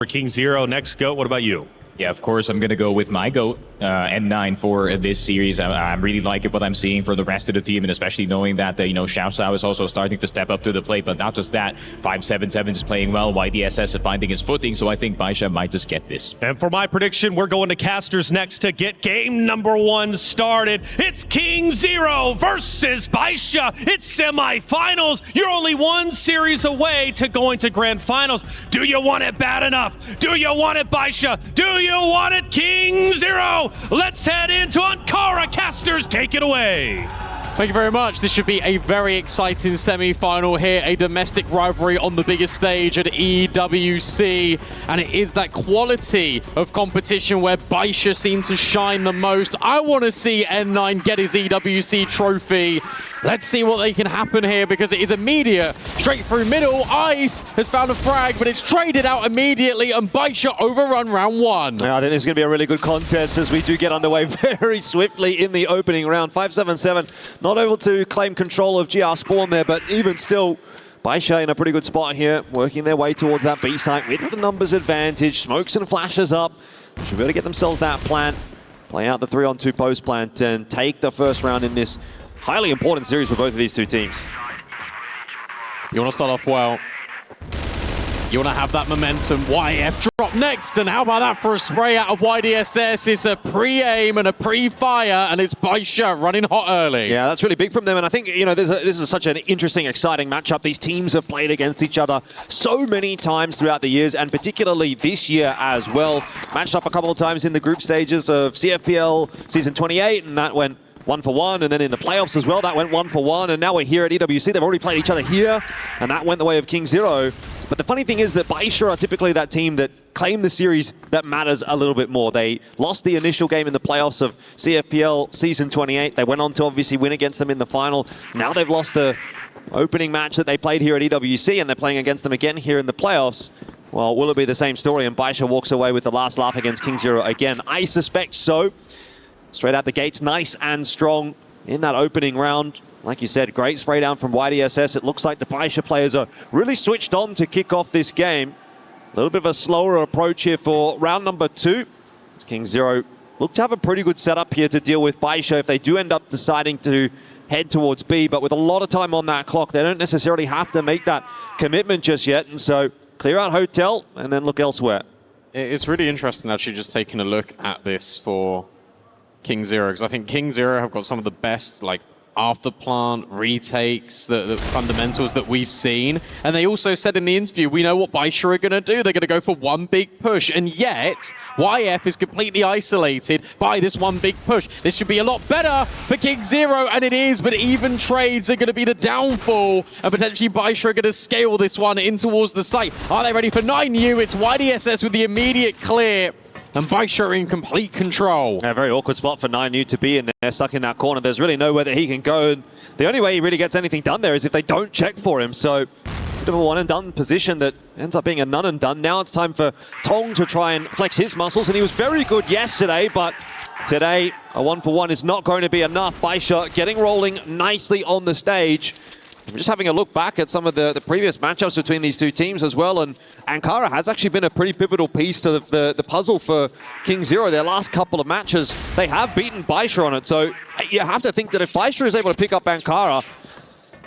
For KINGZERO, next GOAT, what about you? Yeah, of course, I'm going to go with my GOAT, N9 for this series. I'm really liking what I'm seeing for the rest of the team, and especially knowing that, Xiao Xiao is also starting to step up to the plate, but not just that. 577 is playing well, YDSS is finding his footing, so I think BaiSha might just get this. And for my prediction, we're going to casters next to get game number 1 started. It's KINGZERO versus BaiSha. It's semifinals. You're only one series away to going to grand finals. Do you want it bad enough? Do you want it, BaiSha? Do you want it, KINGZERO? Let's head into Ankara. Casters, take it away. Thank you very much. This should be a very exciting semi-final here, a domestic rivalry on the biggest stage at EWC, and it is that quality of competition where BaiSha seem to shine the most. I want to see N9 get his EWC trophy. Let's see what they can happen here, because it is immediate, straight through middle. Ice has found a frag, but it's traded out immediately, and BaiSha overrun round 1. Yeah, I think this is going to be a really good contest as we do get underway very swiftly in the opening round. 577 not able to claim control of GR spawn there, but even still, BaiSha in a pretty good spot here, working their way towards that B site with the numbers advantage. Smokes and flashes up. Should be able to get themselves that plant, play out the 3-on-2 post plant, and take the first round in this highly important series for both of these two teams. You want to start off well. You want to have that momentum. YF drop next, and how about that for a spray out of YDSS? It's a pre-aim and a pre-fire, and it's BaiSha running hot early. Yeah, that's really big from them, and I think, you know, this is such an interesting, exciting matchup. These teams have played against each other so many times throughout the years, and particularly this year as well. Matched up a couple of times in the group stages of CFPL Season 28, and that went 1-for-1, and then in the playoffs as well, that went 1-for-1, and now we're here at EWC. They've already played each other here, and that went the way of KINGZERO. But the funny thing is that BaiSha are typically that team that claim the series that matters a little bit more. They lost the initial game in the playoffs of CFPL Season 28. They went on to obviously win against them in the final. Now they've lost the opening match that they played here at EWC, and they're playing against them again here in the playoffs. Well, will it be the same story? And BaiSha walks away with the last laugh against KINGZERO again. I suspect so. Straight out the gates, nice and strong in that opening round. Like you said, great spray down from YDSS. It looks like the BaiSha players are really switched on to kick off this game. A little bit of a slower approach here for round number 2. As KINGZERO look to have a pretty good setup here to deal with BaiSha if they do end up deciding to head towards B. But with a lot of time on that clock, they don't necessarily have to make that commitment just yet. And so clear out hotel and then look elsewhere. It's really interesting actually just taking a look at this for KINGZERO, because I think KINGZERO have got some of the best after plant retakes, the fundamentals that we've seen. And they also said in the interview, we know what BaiSha are going to do. They're going to go for one big push. And yet, YF is completely isolated by this one big push. This should be a lot better for KINGZERO, and it is, but even trades are going to be the downfall. And potentially BaiSha are going to scale this one in towards the site. Are they ready for 9U? It's YDSS with the immediate clear. And BaiSha are in complete control. A very awkward spot for 9U to be in there, stuck in that corner. There's really nowhere that he can go. And the only way he really gets anything done there is if they don't check for him. So, bit of a one-and-done position that ends up being a none-and-done. Now it's time for Tong to try and flex his muscles. And he was very good yesterday, but today a 1-for-1 is not going to be enough. BaiSha getting rolling nicely on the stage. I'm just having a look back at some of the previous matchups between these two teams as well, and Ankara has actually been a pretty pivotal piece to the puzzle for KINGZERO. Their last couple of matches, they have beaten BaiSha on it, so you have to think that if BaiSha is able to pick up Ankara,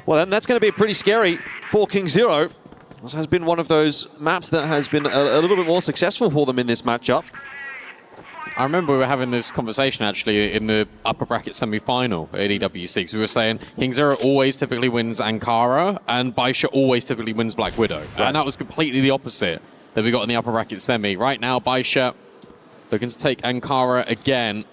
well then that's going to be pretty scary for KINGZERO. This has been one of those maps that has been a little bit more successful for them in this matchup. I remember we were having this conversation actually in the upper bracket semi-final at EWC, because we were saying KINGZERO always typically wins Ankara and BaiSha always typically wins Black Widow. Right. And that was completely the opposite that we got in the upper bracket semi. Right now, BaiSha looking to take Ankara again.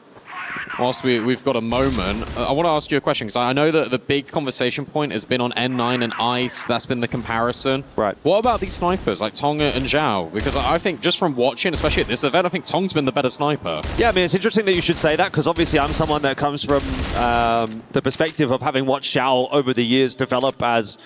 Whilst we've got a moment, I want to ask you a question, because I know that the big conversation point has been on N9 and Ice. That's been the comparison. Right. What about these snipers like Tonga and Zhao? Because I think just from watching, especially at this event, I think Tong's been the better sniper. Yeah, I mean, it's interesting that you should say that, because obviously I'm someone that comes from the perspective of having watched Zhao over the years develop as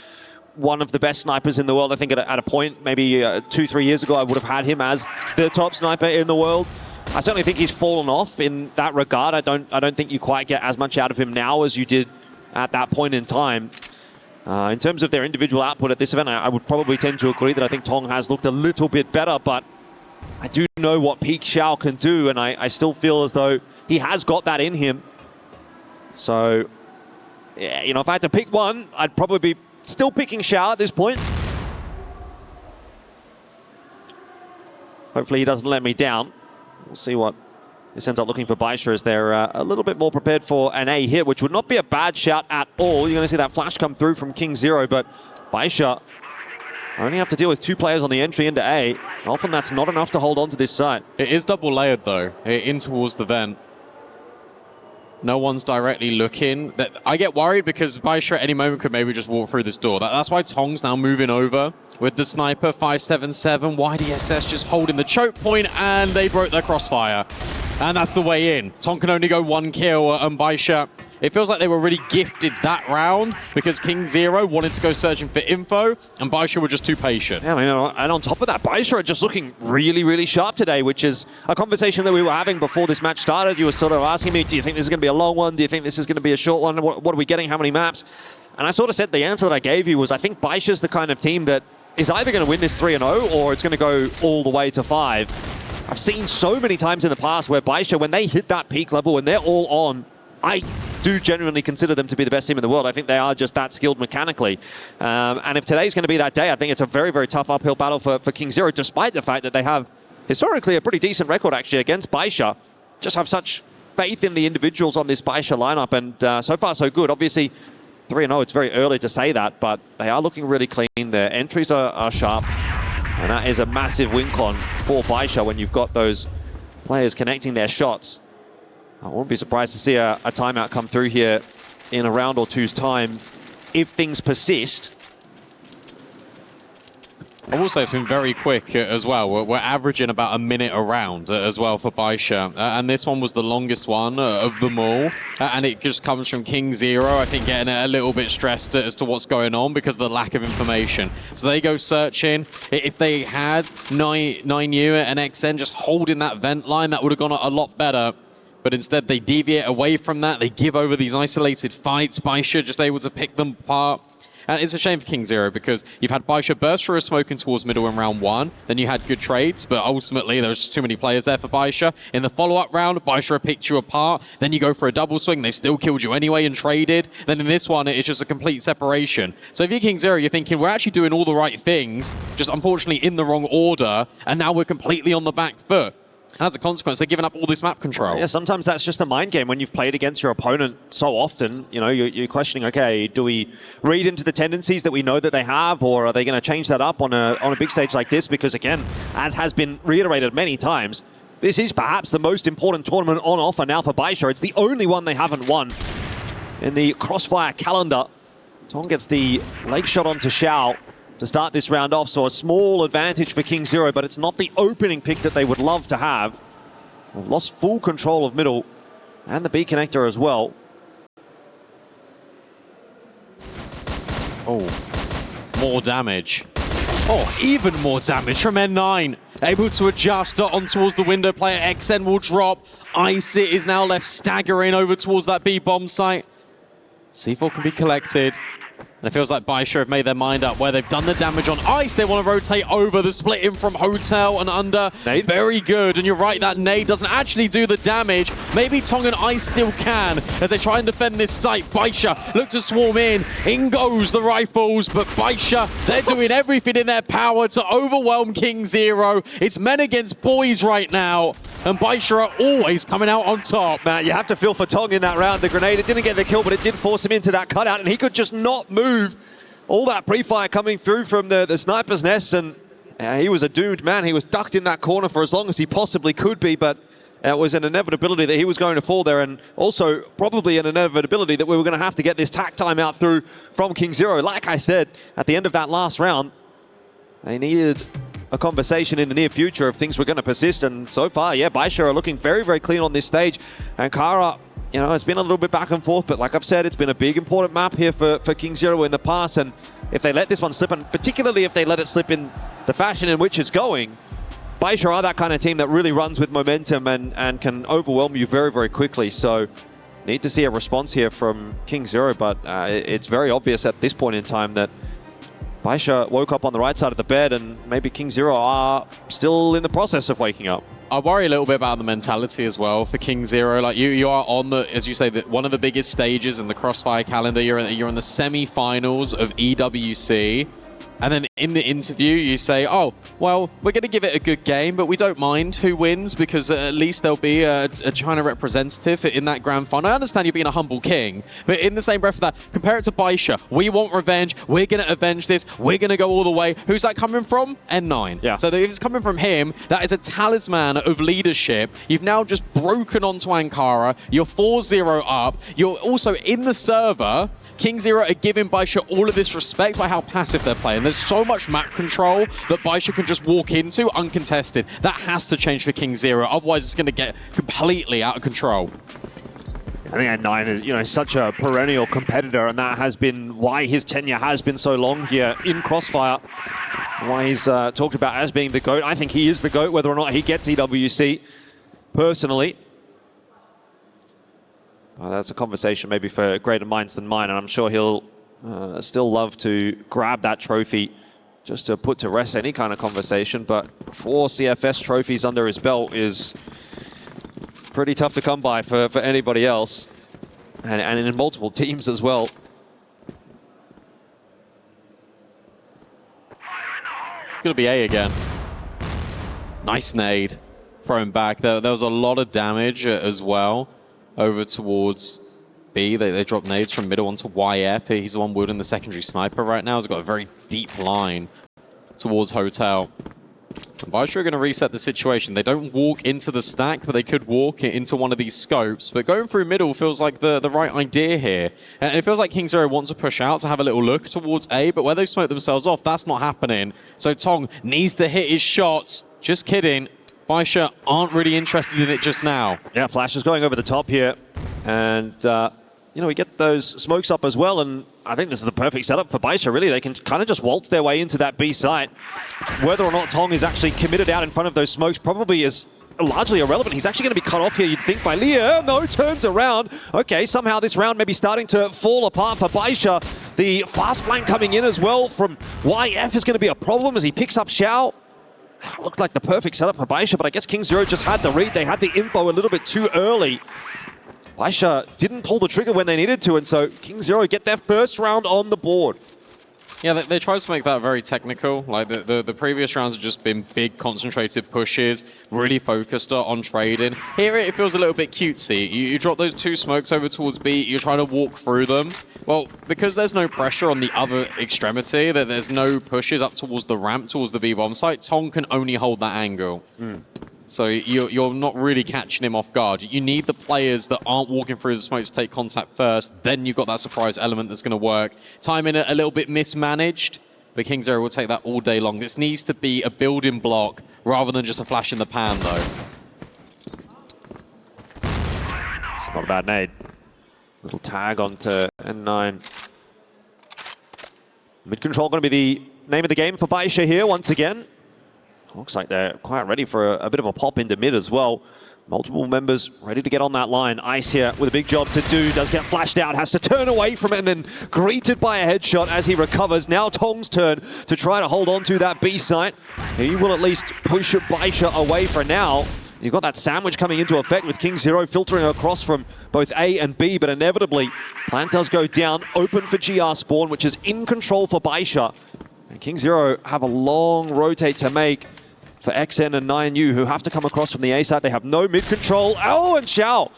one of the best snipers in the world. I think at a point, maybe 2-3 years ago, I would have had him as the top sniper in the world. I certainly think he's fallen off in that regard. I don't think you quite get as much out of him now as you did at that point in time. In terms of their individual output at this event, I would probably tend to agree that I think Tong has looked a little bit better, but I do know what Peak Xiao can do, and I still feel as though he has got that in him. So, yeah, you know, if I had to pick one, I'd probably be still picking Xiao at this point. Hopefully he doesn't let me down. We'll see what this ends up looking for BaiSha as they're a little bit more prepared for an A hit, which would not be a bad shout at all. You're going to see that flash come through from KINGZERO, but BaiSha only have to deal with 2 players on the entry into A. And often that's not enough to hold on to this site. It is double layered though, in towards the vent. No one's directly looking. I get worried because BaiSha at any moment could maybe just walk through this door. That's why Tong's now moving over with the sniper, 577. YDSS just holding the choke point, and they broke their crossfire. And that's the way in. Tong can only go 1 kill, and BaiSha, it feels like they were really gifted that round because KINGZERO wanted to go searching for info, and BaiSha were just too patient. Yeah, I mean, and on top of that, BaiSha are just looking really, really sharp today, which is a conversation that we were having before this match started. You were sort of asking me, do you think this is going to be a long one? Do you think this is going to be a short one? What are we getting? How many maps? And I sort of said the answer that I gave you was I think BaiSha's the kind of team that is either going to win this 3-0 or it's going to go all the way to 5. I've seen so many times in the past where BaiSha, when they hit that peak level and they're all on, I do genuinely consider them to be the best team in the world. I think they are just that skilled mechanically. And if today's going to be that day, I think it's a very, very tough uphill battle for KINGZERO, despite the fact that they have historically a pretty decent record actually against BaiSha. Just have such faith in the individuals on this BaiSha lineup, and so far so good. Obviously, 3-0, it's very early to say that, but they are looking really clean. Their entries are sharp. And that is a massive win con for BaiSha when you've got those players connecting their shots. I won't be surprised to see a timeout come through here in a round or two's time if things persist. I will say it's been very quick as well. We're averaging about a minute a round as well for BaiSha. And this one was the longest one of them all. And it just comes from KINGZERO, I think, getting a little bit stressed as to what's going on because of the lack of information. So they go searching. If they had 9U and XN just holding that vent line, that would have gone a lot better. But instead, they deviate away from that. They give over these isolated fights. BaiSha just able to pick them apart. And it's a shame for KINGZERO because you've had BaiSha burst through a smoking towards middle in round 1. Then you had good trades, but ultimately there was just too many players there for BaiSha. In the follow-up round, BaiSha picked you apart. Then you go for a double swing. They've still killed you anyway and traded. Then in this one, it's just a complete separation. So if you're KINGZERO, you're thinking, we're actually doing all the right things, just unfortunately in the wrong order, and now we're completely on the back foot. And as a consequence, they're giving up all this map control. Yeah, sometimes that's just a mind game when you've played against your opponent so often. You know, you're questioning, okay, do we read into the tendencies that we know that they have, or are they going to change that up on a big stage like this? Because again, as has been reiterated many times, this is perhaps the most important tournament on offer now for BaiSha. It's the only one they haven't won in the CROSSFIRE calendar. Tong gets the leg shot onto Xiao to start this round off, so a small advantage for KINGZERO, but it's not the opening pick that they would love to have. They've lost full control of middle and the B connector as well. Oh, more damage. Oh, even more damage from N9. Able to adjust on towards the window player. XN will drop. ICE is now left staggering over towards that B bomb site. C4 can be collected. And it feels like BaiSha have made their mind up where they've done the damage on ICE. They want to rotate over the split in from Hotel and under. Nade. Very good. And you're right, that nade doesn't actually do the damage. Maybe Tong and ICE still can as they try and defend this site. BaiSha look to swarm in. In goes the rifles. But BaiSha, they're doing everything in their power to overwhelm KINGZERO. It's men against boys right now. And BaiSha are always coming out on top. Matt, you have to feel for Tong in that round. The grenade, it didn't get the kill, but it did force him into that cutout, and he could just not move. All that pre-fire coming through from the sniper's nest, and he was a doomed man. He was ducked in that corner for as long as he possibly could be, but it was an inevitability that he was going to fall there, and also probably an inevitability that we were going to have to get this tack time out through from KINGZERO. Like I said, at the end of that last round, they needed a conversation in the near future if things were going to persist, and so far, yeah, BaiSha are looking very, very clean on this stage, and Kara, you know, it's been a little bit back and forth, but like I've said, it's been a big important map here for KINGZERO in the past, and if they let this one slip, and particularly if they let it slip in the fashion in which it's going, BaiSha are that kind of team that really runs with momentum and can overwhelm you very, very quickly. So need to see a response here from KINGZERO, but it's very obvious at this point in time that BaiSha woke up on the right side of the bed, and maybe KINGZERO are still in the process of waking up. I worry a little bit about the mentality as well for KINGZERO. Like you are on the, as you say, one of the biggest stages in the CROSSFIRE calendar. You're in the semi-finals of EWC. And then in the interview, you say, oh, well, we're going to give it a good game, but we don't mind who wins because at least there'll be a China representative in that grand final. I understand you're being a humble king, but in the same breath of that, compare it to BaiSha. We want revenge. We're going to avenge this. We're going to go all the way. Who's that coming from? N9. Yeah. So if it's coming from him, that is a talisman of leadership. You've now just broken onto Ankara. You're 4-0 up. You're also in the server. KINGZERO are giving BaiSha all of this respect by how passive they're playing. There's so much map control that BaiSha can just walk into uncontested. That has to change for KINGZERO, otherwise it's going to get completely out of control. I think N9 is, such a perennial competitor, and that has been why his tenure has been so long here in CROSSFIRE. Why he's talked about as being the GOAT. I think he is the GOAT, whether or not he gets EWC personally. Well, that's a conversation maybe for greater minds than mine, and I'm sure he'll still love to grab that trophy just to put to rest any kind of conversation. But 4 CFS trophies under his belt is pretty tough to come by for anybody else, and in multiple teams as well. It's going to be A again. Nice nade. Thrown back. There was a lot of damage as well. Over towards B, they drop nades from middle onto YF. He's the one wielding the secondary sniper right now. He's got a very deep line towards Hotel. And BaiSha are going to reset the situation. They don't walk into the stack, but they could walk into one of these scopes. But going through middle feels like the right idea here. And it feels like KINGZERO wants to push out to have a little look towards A, but where they've smoked themselves off, that's not happening. So Tong needs to hit his shots. Just kidding. BaiSha aren't really interested in it just now. Yeah, Flash is going over the top here. And, we get those smokes up as well. And I think this is the perfect setup for BaiSha, really. They can kind of just waltz their way into that B site. Whether or not Tong is actually committed out in front of those smokes probably is largely irrelevant. He's actually going to be cut off here, you'd think, by Leah. No, turns around. Okay, somehow this round may be starting to fall apart for BaiSha. The fast flank coming in as well from YF is going to be a problem as he picks up Xiao. Looked like the perfect setup for BaiSha, but I guess KINGZERO just had the read. They had the info a little bit too early. BaiSha didn't pull the trigger when they needed to, and so KINGZERO get their first round on the board. Yeah, they tried to make that very technical. Like the previous rounds have just been big, concentrated pushes, really focused on trading. Here it feels a little bit cutesy. You drop those 2 smokes over towards B, you're trying to walk through them. Well, because there's no pressure on the other extremity, that there's no pushes up towards the ramp, towards the B-bomb site, Tong can only hold that angle. So you're not really catching him off guard. You need the players that aren't walking through the smoke to take contact first. Then you've got that surprise element that's going to work. Timing it a little bit mismanaged, but KINGZERO will take that all day long. This needs to be a building block rather than just a flash in the pan, though. It's not a bad nade. Little tag onto N9. Mid-control going to be the name of the game for BaiSha here once again. Looks like they're quite ready for a bit of a pop into mid as well. Multiple members ready to get on that line. Ice here with a big job to do. Does get flashed out. Has to turn away from it and then greeted by a headshot as he recovers. Now Tong's turn to try to hold on to that B site. He will at least push BaiSha away for now. You've got that sandwich coming into effect with KINGZERO filtering across from both A and B, but inevitably, plant does go down, open for GR spawn, which is in control for BaiSha. And KINGZERO have a long rotate to make for XN and 9U, who have to come across from the A side. They have no mid-control. Oh, and Xiao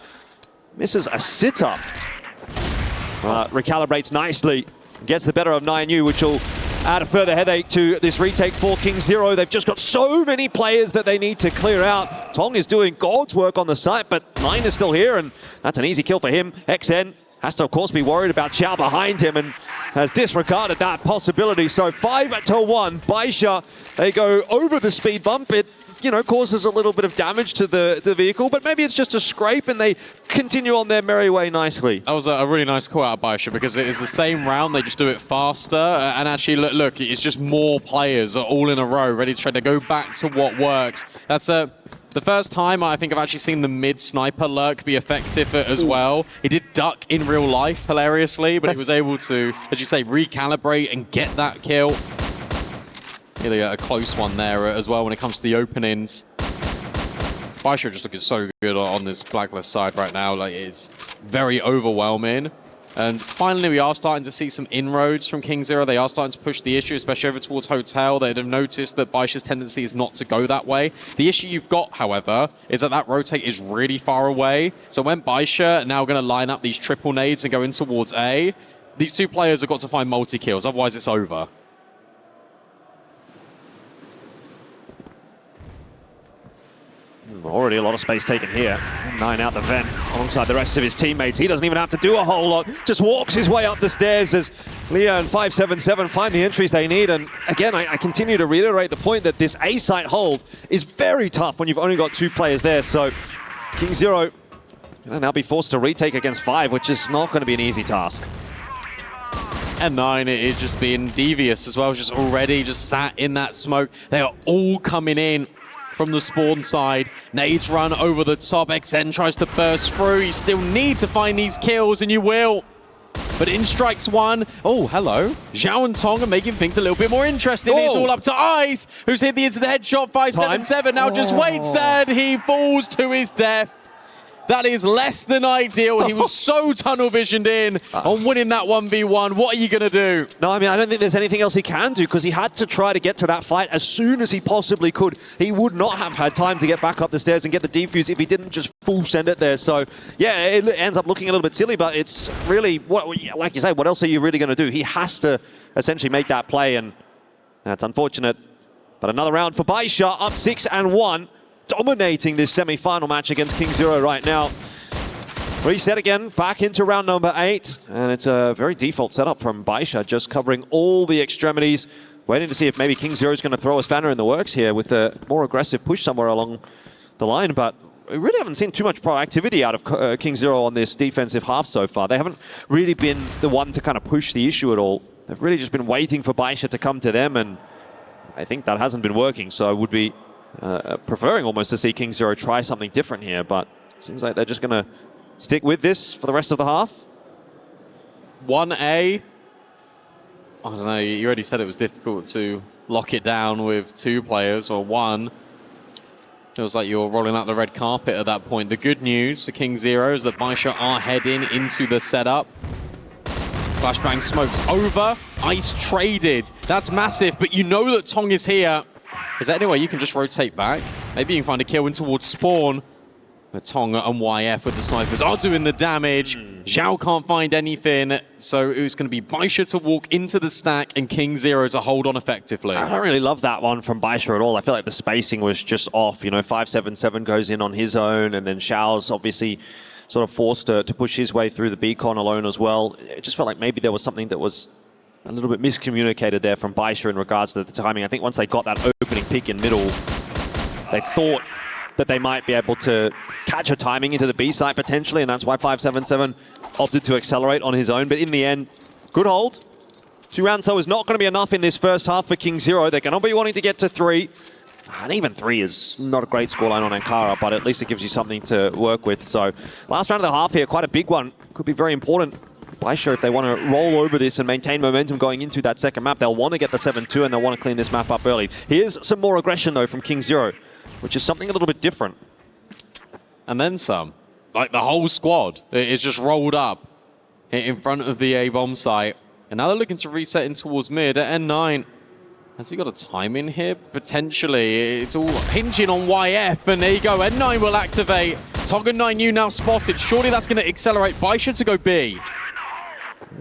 misses a sit-up. Recalibrates nicely, gets the better of 9U, which will add a further headache to this retake for KINGZERO. They've just got so many players that they need to clear out. Tong is doing God's work on the site, but 9 is still here, and that's an easy kill for him. XN has to, of course, be worried about Xiao behind him and has disregarded that possibility. So 5-1, BaiSha, they go over the speed bump. It, causes a little bit of damage to the vehicle, but maybe it's just a scrape and they continue on their merry way nicely. That was a really nice call out of BaiSha because it is the same round, they just do it faster. And actually, look, it's just more players all in a row ready to try to go back to what works. That's the first time I think I've actually seen the mid-sniper lurk be effective as well. He did duck in real life, hilariously, but he was able to, as you say, recalibrate and get that kill. Nearly a close one there as well when it comes to the openings. BaiSha just looking so good on this Blacklist side right now. Like, it's very overwhelming. And finally, we are starting to see some inroads from KINGZERO. They are starting to push the issue, especially over towards Hotel. They'd have noticed that BaiSha's tendency is not to go that way. The issue you've got, however, is that that rotate is really far away. So when BaiSha are now going to line up these triple nades and go in towards A, these two players have got to find multi-kills, otherwise it's over. Already a lot of space taken here. 9 out the vent alongside the rest of his teammates. He doesn't even have to do a whole lot. Just walks his way up the stairs as Leah and 577 find the entries they need. And again, I continue to reiterate the point that this A site hold is very tough when you've only got 2 players there. So KINGZERO gonna now be forced to retake against 5, which is not going to be an easy task. And 9 is just being devious as well, just already just sat in that smoke. They are all coming in from the spawn side. Nades run over the top. XN tries to burst through. You still need to find these kills, and you will. But in strikes 1. Oh, hello. Xiao and Tong are making things a little bit more interesting. Oh. It's all up to Ice, who's hit the instant headshot. 577 now just waits, and he falls to his death. That is less than ideal. He was so tunnel visioned in on winning that 1v1. What are you going to do? No, I mean, I don't think there's anything else he can do because he had to try to get to that fight as soon as he possibly could. He would not have had time to get back up the stairs and get the defuse if he didn't just full send it there. So, yeah, it ends up looking a little bit silly, but it's really, like you say, what else are you really going to do? He has to essentially make that play, and that's unfortunate. But another round for BaiSha, up 6-1. Dominating this semi-final match against KINGZERO right now. Reset again, back into round number 8. And it's a very default setup from BaiSha, just covering all the extremities. Waiting to see if maybe KINGZERO is going to throw a spanner in the works here with a more aggressive push somewhere along the line. But we really haven't seen too much proactivity out of KINGZERO on this defensive half so far. They haven't really been the one to kind of push the issue at all. They've really just been waiting for BaiSha to come to them, and I think that hasn't been working. So I would be preferring almost to see KINGZERO try something different here, but it seems like they're just going to stick with this for the rest of the half. 1A. I don't know, you already said it was difficult to lock it down with 2 players, or 1. Feels like you're rolling out the red carpet at that point. The good news for KINGZERO is that BaiSha are heading into the setup. Flashbang smokes over. Ice traded. That's massive, but you know that Tong is here. Is there any way you can just rotate back? Maybe you can find a kill in towards spawn. But Tong and YF with the snipers are doing the damage. Xiao can't find anything. So it was going to be BaiSha to walk into the stack and KINGZERO to hold on effectively. I don't really love that one from BaiSha at all. I feel like the spacing was just off. You know, 577 goes in on his own, and then Xiao's obviously sort of forced to push his way through the beacon alone as well. It just felt like maybe there was something that was a little bit miscommunicated there from BaiSha in regards to the timing. I think once they got that opening pick in middle, they thought that they might be able to catch a timing into the B site potentially, and that's why 577 opted to accelerate on his own. But in the end, good hold. 2 rounds, though, is not going to be enough in this first half for KINGZERO. They're going to be wanting to get to 3. And even 3 is not a great scoreline on Ankara, but at least it gives you something to work with. So last round of the half here, quite a big one. Could be very important. BaiSha, if they want to roll over this and maintain momentum going into that second map, they'll want to get the 7-2 and they'll want to clean this map up early. Here's some more aggression, though, from KINGZERO, which is something a little bit different. And then some. Like, the whole squad is just rolled up in front of the A-bomb site. And now they're looking to reset in towards mid at N9. Has he got a timing here? Potentially. It's all hinging on YF, and there you go. N9 will activate. Toggen 9U now spotted. Surely that's going to accelerate BaiSha to go B.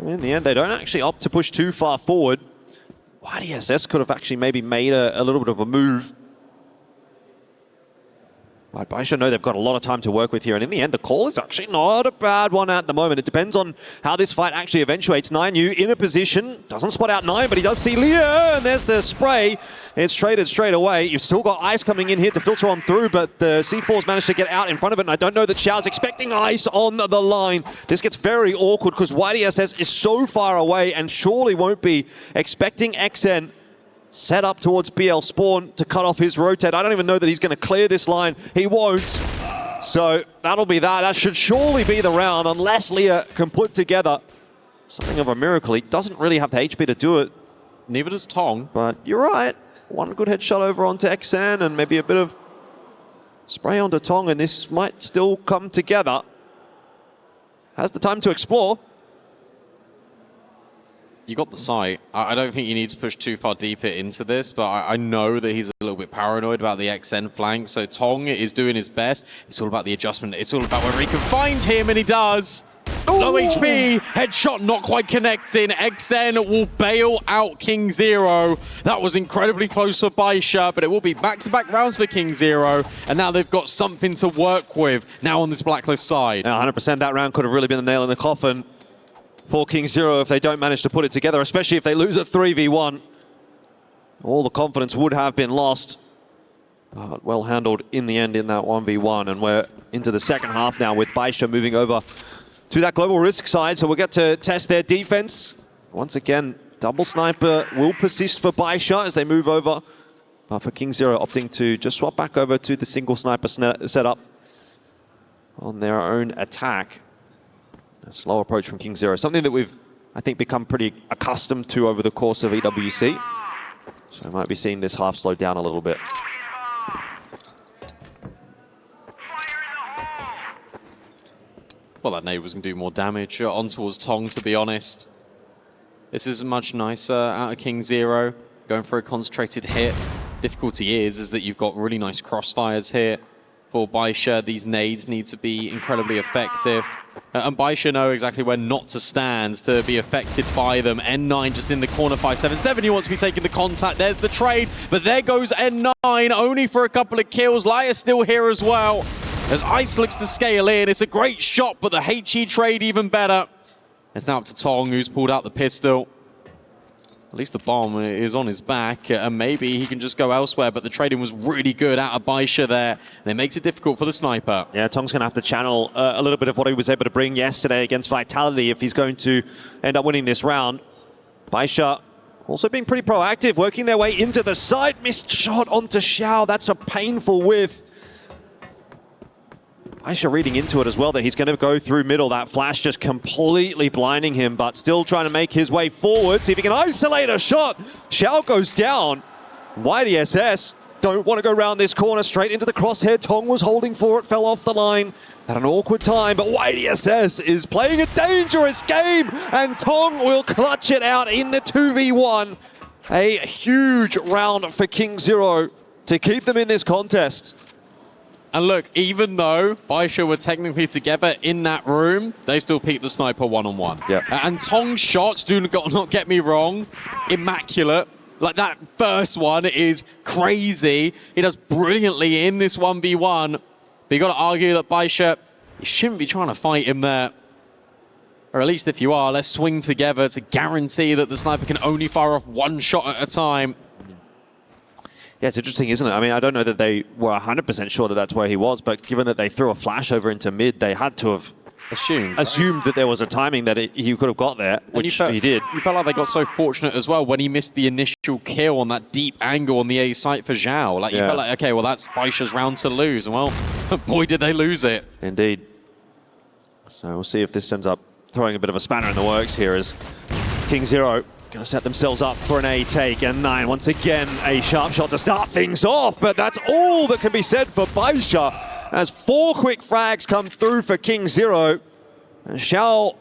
In the end, they don't actually opt to push too far forward. YDSS could have actually maybe made a little bit of a move. Right, BaiSha know they've got a lot of time to work with here, and in the end, the call is actually not a bad one at the moment. It depends on how this fight actually eventuates. 9U in a position, doesn't spot out 9, but he does see Leah, and there's the spray. It's traded straight away. You've still got Ice coming in here to filter on through, but the C4's managed to get out in front of it, and I don't know that Xiao's expecting Ice on the line. This gets very awkward because YDSS is so far away and surely won't be expecting XN set up towards BL spawn to cut off his rotate. I don't even know that he's going to clear this line. He won't. So that'll be that. That should surely be the round unless Leah can put together something of a miracle. He doesn't really have the HP to do it. Neither does Tong. But you're right. one good headshot over onto XN and maybe a bit of spray onto Tong, and this might still come together. Has the time to explore. You got the sight. I don't think you need to push too far deeper into this, but I know that he's a little bit paranoid about the XN flank, so Tong is doing his best. It's all about the adjustment. It's all about whether he can find him, and he does. Low HP, headshot not quite connecting. XN will bail out KINGZERO. That was incredibly close for BaiSha, but it will be back-to-back rounds for KINGZERO, and now they've got something to work with now on this Blacklist side. Now, 100% that round could have really been the nail in the coffin for KINGZERO if they don't manage to put it together, especially if they lose a 3v1. All the confidence would have been lost. But well handled in the end in that 1v1, and we're into the second half now with BaiSha moving over to that global risk side, so we'll get to test their defense. Once again, double sniper will persist for BaiSha as they move over. But for KINGZERO opting to just swap back over to the single sniper setup on their own attack. A slow approach from KINGZERO, something that we've, I think, become pretty accustomed to over the course of EWC. So I might be seeing this half slow down a little bit. Well, that nade was going to do more damage on towards Tong, to be honest. This is much nicer out of KINGZERO, going for a concentrated hit. Difficulty is that you've got really nice crossfires here. For BaiSha, these nades need to be incredibly effective. And BaiSha know exactly where not to stand to be affected by them. N9 just in the corner, 577. He wants to be taking the contact. There's the trade, but there goes N9, only for a couple of kills. Liar's still here as well. As Ice looks to scale in, it's a great shot, but the HE trade even better. It's now up to Tong, who's pulled out the pistol. At least the bomb is on his back, and maybe he can just go elsewhere, but the trading was really good out of BaiSha there, and it makes it difficult for the sniper. Yeah, Tong's going to have to channel a little bit of what he was able to bring yesterday against Vitality if he's going to end up winning this round. BaiSha also being pretty proactive, working their way into the side. Missed shot onto Xiao. That's a painful whiff. BaiSha reading into it as well, that he's going to go through middle. That flash just completely blinding him, but still trying to make his way forward. See if he can isolate a shot. Xiao goes down. YDSS don't want to go around this corner, straight into the crosshair. Tong was holding for it, fell off the line at an awkward time, but YDSS is playing a dangerous game, and Tong will clutch it out in the 2v1. A huge round for KINGZERO to keep them in this contest. And look, even though BaiSha were technically together in that room, they still peaked the sniper one-on-one. Yeah. And Tong's shots, do not get me wrong, immaculate. Like, that first one is crazy. He does brilliantly in this 1v1. But you got to argue that BaiSha, you shouldn't be trying to fight him there. Or at least if you are, let's swing together to guarantee that the sniper can only fire off one shot at a time. Yeah, it's interesting, isn't it? I mean, I don't know that they were 100% sure that that's where he was, but given that they threw a flash over into mid, they had to have assumed that there was a timing that he could have got there, which he did. You felt like they got so fortunate as well when he missed the initial kill on that deep angle on the A site for Zhao. Like, you felt like, okay, well, that's BaiSha's round to lose. And well, boy, did they lose it. Indeed. So we'll see if this ends up throwing a bit of a spanner in the works here as KINGZERO going to set themselves up for an A take, and 9 once again a sharp shot to start things off, but that's all that can be said for BaiSha as 4 quick frags come through for KINGZERO. And Xiao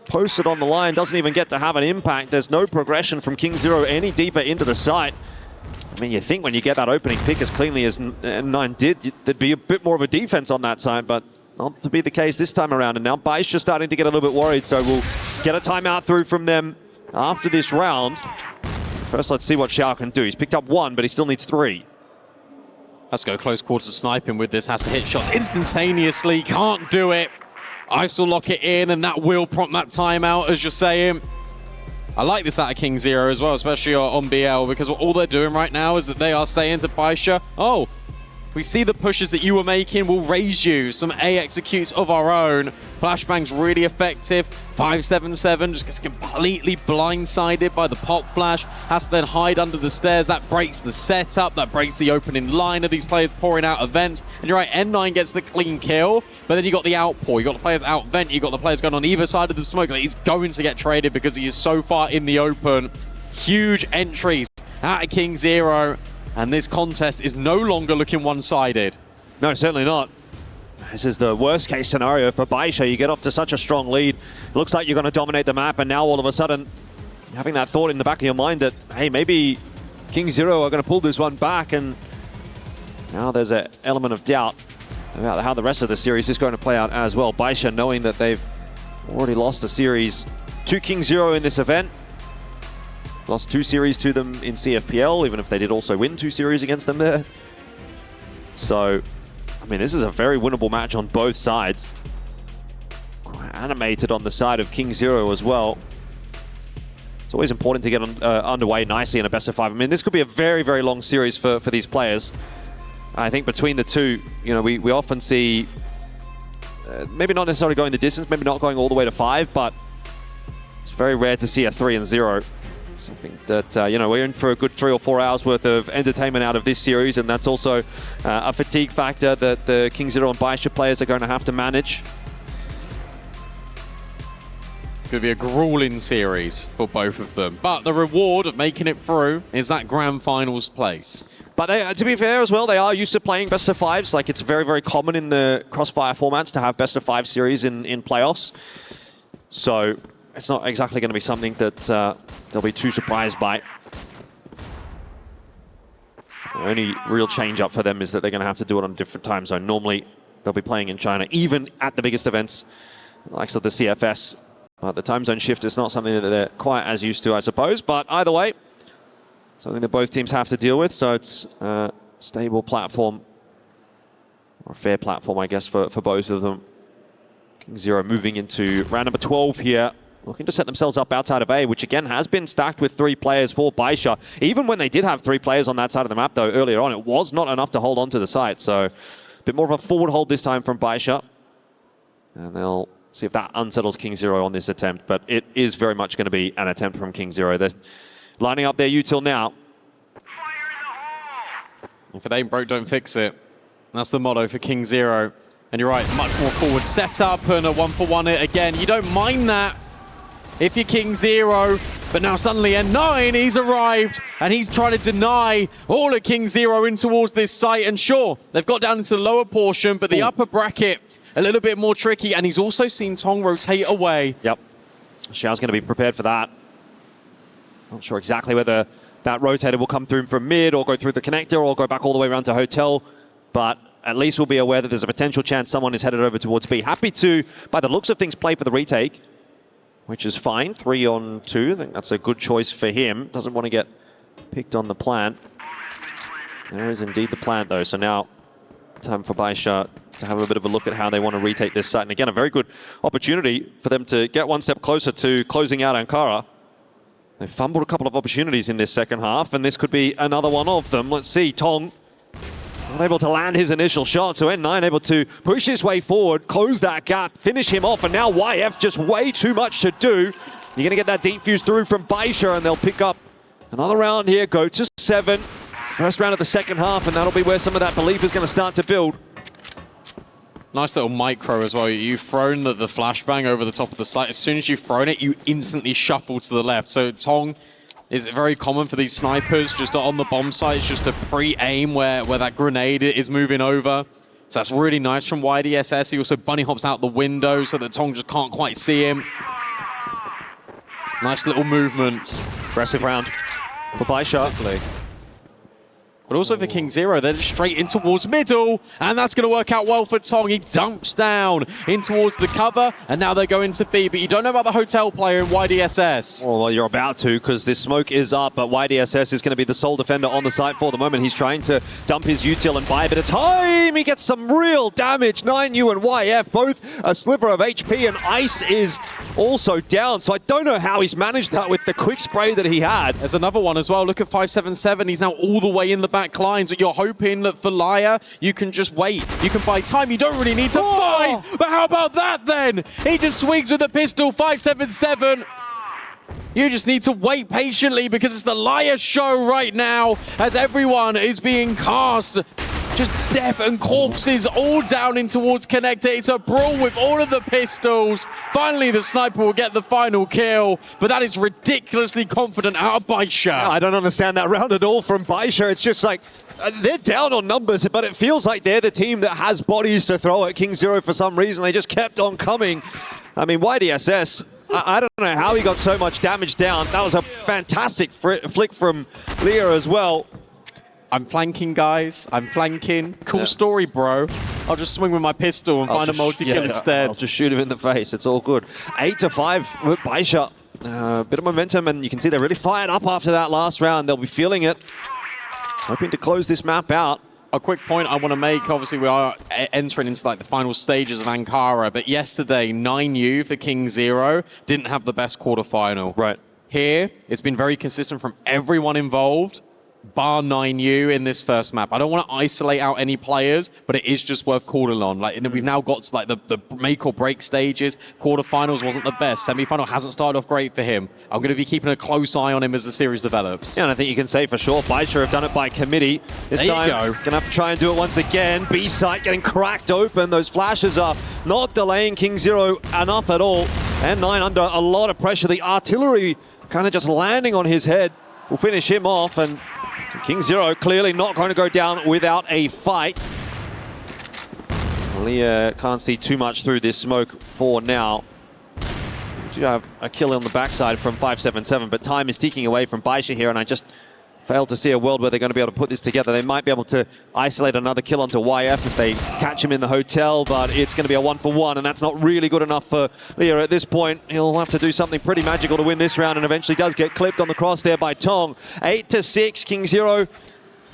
posted on the line, doesn't even get to have an impact. There's no progression from KINGZERO any deeper into the site. I mean, you think when you get that opening pick as cleanly as N9 did, there'd be a bit more of a defense on that side, but not to be the case this time around. And now BaiSha starting to get a little bit worried, so we'll get a timeout through from them after this round. First, let's see what Xiao can do. He's picked up 1, but he still needs 3. Let's go close quarters sniping with this. Has to hit shots instantaneously. Can't do it. Ice will lock it in, and that will prompt that timeout, as you're saying. I like this out of KINGZERO as well, especially on BL, because all they're doing right now is that they are saying to BaiSha, oh, we see the pushes that you were making, we'll raise you some A executes of our own. Flashbang's really effective. 577 just gets completely blindsided by the pop flash. Has to then hide under the stairs. That breaks the setup. That breaks the opening line of these players pouring out events. And you're right, N9 gets the clean kill, but then you got the outpour. You got the players out vent. You got the players going on either side of the smoke. Like, he's going to get traded because he is so far in the open. Huge entries out of KINGZERO, and this contest is no longer looking one-sided. No, certainly not. This is the worst case scenario for BaiSha. You get off to such a strong lead. It looks like you're going to dominate the map, and now all of a sudden, having that thought in the back of your mind that, hey, maybe KINGZERO are going to pull this one back, and now there's an element of doubt about how the rest of the series is going to play out as well. BaiSha knowing that they've already lost a series to KINGZERO in this event. Lost 2 series to them in CFPL, even if they did also win 2 series against them there. So, I mean, this is a very winnable match on both sides. Quite animated on the side of KINGZERO as well. It's always important to get underway nicely in a best of 5. I mean, this could be a very, very long series for these players. I think between the two, you know, we often see maybe not necessarily going the distance, maybe not going all the way to 5, but it's very rare to see a 3-0. Something that, you know, we're in for a good 3 or 4 hours worth of entertainment out of this series, and that's also a fatigue factor that the KINGZERO and BaiSha players are going to have to manage. It's going to be a grueling series for both of them, but the reward of making it through is that grand finals place. But they, to be fair as well, they are used to playing best of 5s. Like, it's very, very common in the CROSSFIRE formats to have best of 5 series in playoffs. So it's not exactly going to be something that they'll be too surprised by. The only real change up for them is that they're going to have to do it on a different time zone. Normally, they'll be playing in China, even at the biggest events, like the CFS. The time zone shift is not something that they're quite as used to, I suppose. But either way, something that both teams have to deal with. So it's a stable platform, or a fair platform, I guess, for both of them. KINGZERO moving into round number 12 here. Looking to set themselves up outside of A, which again has been stacked with 3 players for BaiSha. Even when they did have 3 players on that side of the map, though, earlier on, it was not enough to hold on to the site. So a bit more of a forward hold this time from BaiSha. And they'll see if that unsettles KINGZERO on this attempt. But it is very much going to be an attempt from KINGZERO. They're lining up their util now. If it ain't broke, don't fix it. That's the motto for KINGZERO. And you're right, much more forward setup and a 1-for-1 it again. You don't mind that if you're KINGZERO, but now suddenly N9, he's arrived and he's trying to deny all of KINGZERO in towards this site. And sure, they've got down into the lower portion, but the upper bracket a little bit more tricky. And he's also seen Tong rotate away. Yep, Xiao's going to be prepared for that. Not sure exactly whether that rotator will come through from mid or go through the connector or go back all the way around to hotel, but at least we'll be aware that there's a potential chance someone is headed over towards B. Happy to, by the looks of things, play for the retake, which is fine. 3 on 2. I think that's a good choice for him. Doesn't want to get picked on the plant. There is indeed the plant, though. So now, time for BaiSha to have a bit of a look at how they want to retake this site. And again, a very good opportunity for them to get one step closer to closing out Ankara. They fumbled a couple of opportunities in this second half, and this could be another one of them. Let's see, Tong not able to land his initial shot, so N9 able to push his way forward, close that gap, finish him off, and now YF just way too much to do. You're going to get that deep fuse through from BaiSha, and they'll pick up another round here, go to 7. It's the first round of the second half, and that'll be where some of that belief is going to start to build. Nice little micro as well. You've thrown the flashbang over the top of the site. As soon as you've thrown it, you instantly shuffle to the left. So Tong is very common for these snipers, just on the bomb site. It's just a pre-aim where that grenade is moving over. So that's really nice from YDSS. He also bunny hops out the window so that Tong just can't quite see him. Nice little movements. Aggressive round for BaiSha. But also for KINGZERO, they're just straight in towards middle, and that's going to work out well for Tong. He dumps down in towards the cover, and now they're going to B. But you don't know about the hotel player in YDSS. Well, you're about to, because this smoke is up, but YDSS is going to be the sole defender on the site for the moment. He's trying to dump his util and buy a bit of time. He gets some real damage. 9U and YF, both a sliver of HP, and Ice is also down. So I don't know how he's managed that with the quick spray that he had. There's another one as well. Look at 577. He's now all the way in the back lines. You're hoping that for Laya, you can just wait. You can buy time. You don't really need to fight. But how about that then? He just swings with a pistol. 577. You just need to wait patiently because it's the Laya show right now as everyone is being cast just death and corpses all down in towards Connector. It's a brawl with all of the pistols. Finally, the sniper will get the final kill, but that is ridiculously confident out of BaiSha. I don't understand that round at all from BaiSha. It's just like, they're down on numbers, but it feels like they're the team that has bodies to throw at KINGZERO for some reason. They just kept on coming. I mean, YDSS, I don't know how he got so much damage down. That was a fantastic flick from Leah as well. I'm flanking, guys. I'm flanking. Cool story, bro. I'll just swing with my pistol and find a multi-kill instead. I'll just shoot him in the face. It's all good. 8-5 with BaiSha. Bit of momentum, and you can see they're really fired up after that last round. They'll be feeling it. Hoping to close this map out. A quick point I want to make, obviously we are entering into like the final stages of Ankara, but yesterday 9U for KINGZERO didn't have the best quarterfinal. Right. Here, it's been very consistent from everyone involved, bar 9U in this first map. I don't want to isolate out any players, but it is just worth calling on. Like, we've now got to like the make or break stages. Quarterfinals wasn't the best. Semifinal hasn't started off great for him. I'm going to be keeping a close eye on him as the series develops. Yeah, and I think you can say for sure, BaiSha have done it by committee. This time, gonna have to try and do it once again. B site getting cracked open. Those flashes are not delaying KINGZERO enough at all. And 9 under a lot of pressure. The artillery kind of just landing on his head will finish him off, and KINGZERO clearly not going to go down without a fight. Leah can't see too much through this smoke for now. We do have a kill on the backside from 577, but time is ticking away from BaiSha here, and I just failed to see a world where they're going to be able to put this together. They might be able to isolate another kill onto YF if they catch him in the hotel, but it's going to be a 1-for-1, and that's not really good enough for Leah at this point. He'll have to do something pretty magical to win this round, and eventually does get clipped on the cross there by Tong. 8-6, KINGZERO.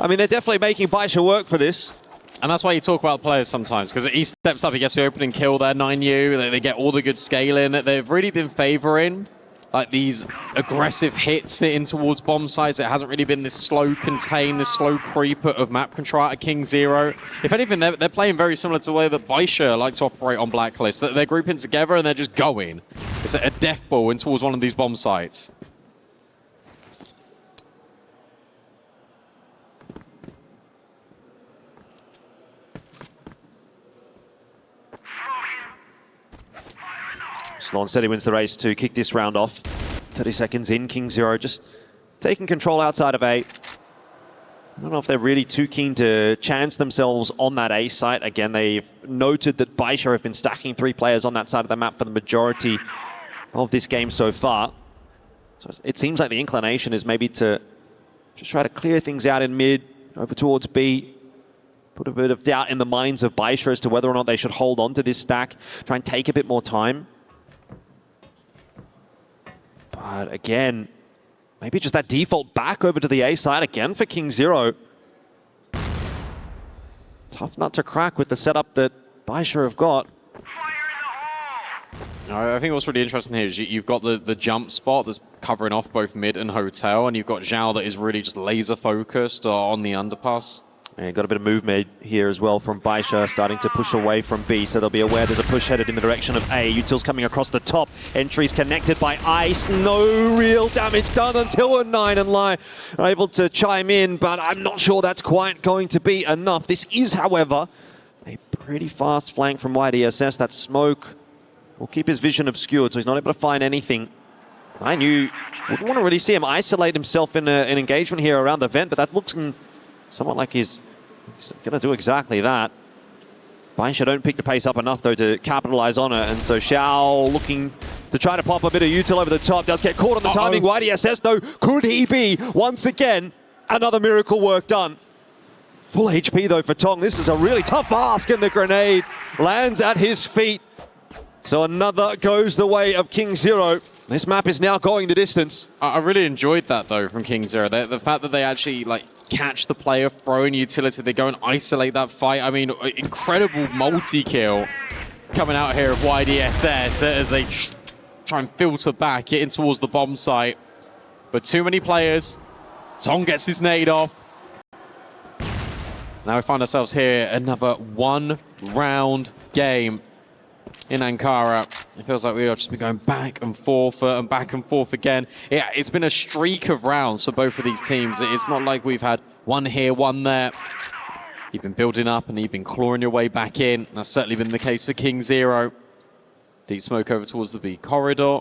I mean, they're definitely making BaiSha work for this. And that's why you talk about players sometimes, because he steps up, he gets the opening kill there, 9U, they get all the good scaling. They've really been favoring like these aggressive hits in towards bomb sites. It hasn't really been this slow contain, this slow creep of map control out of KINGZERO. If anything, they're playing very similar to the way that BaiSha like to operate on Blacklist. They're grouping together and they're just going. It's a death ball in towards one of these bomb sites. Sloan said he wins the race to kick this round off. 30 seconds in, KINGZERO just taking control outside of A. I don't know if they're really too keen to chance themselves on that A site. Again, they've noted that BaiSha have been stacking 3 players on that side of the map for the majority of this game so far. So it seems like the inclination is maybe to just try to clear things out in mid, over towards B. Put a bit of doubt in the minds of BaiSha as to whether or not they should hold on to this stack, try and take a bit more time. But again, maybe just that default back over to the A side again for KINGZERO. Tough nut to crack with the setup that BaiSha have got. I think what's really interesting here is you've got the jump spot that's covering off both mid and hotel, and you've got A.G.AL that is really just laser focused on the underpass. And got a bit of movement here as well from BaiSha, starting to push away from B, so they'll be aware there's a push headed in the direction of A. Util's coming across the top. Entries connected by Ice. No real damage done until a 9 and Lai are able to chime in, but I'm not sure that's quite going to be enough. This is, however, a pretty fast flank from YDSS. That smoke will keep his vision obscured, so he's not able to find anything. I wouldn't want to really see him isolate himself in an engagement here around the vent, but that looks somewhat like he's going to do exactly that. BaiSha don't pick the pace up enough, though, to capitalize on it. And so Xiao looking to try to pop a bit of util over the top. Does get caught on the timing. YDSS, though, could he be, once again, another miracle work done? Full HP, though, for Tong. This is a really tough ask, and the grenade lands at his feet. So another goes the way of KINGZERO. This map is now going the distance. I really enjoyed that, though, from KINGZERO. The fact that they actually, like, catch the player, throw in utility, they go and isolate that fight. I mean, incredible multi-kill coming out here of YDSS as they try and filter back, get in towards the bomb site. But too many players. Tong gets his nade off. Now we find ourselves here, another one-round game in Ankara. It feels like we are just been going back and forth again. It's been a streak of rounds for both of these teams. It's not like we've had one here, one there. You've been building up and you've been clawing your way back in. That's certainly been the case for KINGZERO. Deep smoke over towards the B corridor.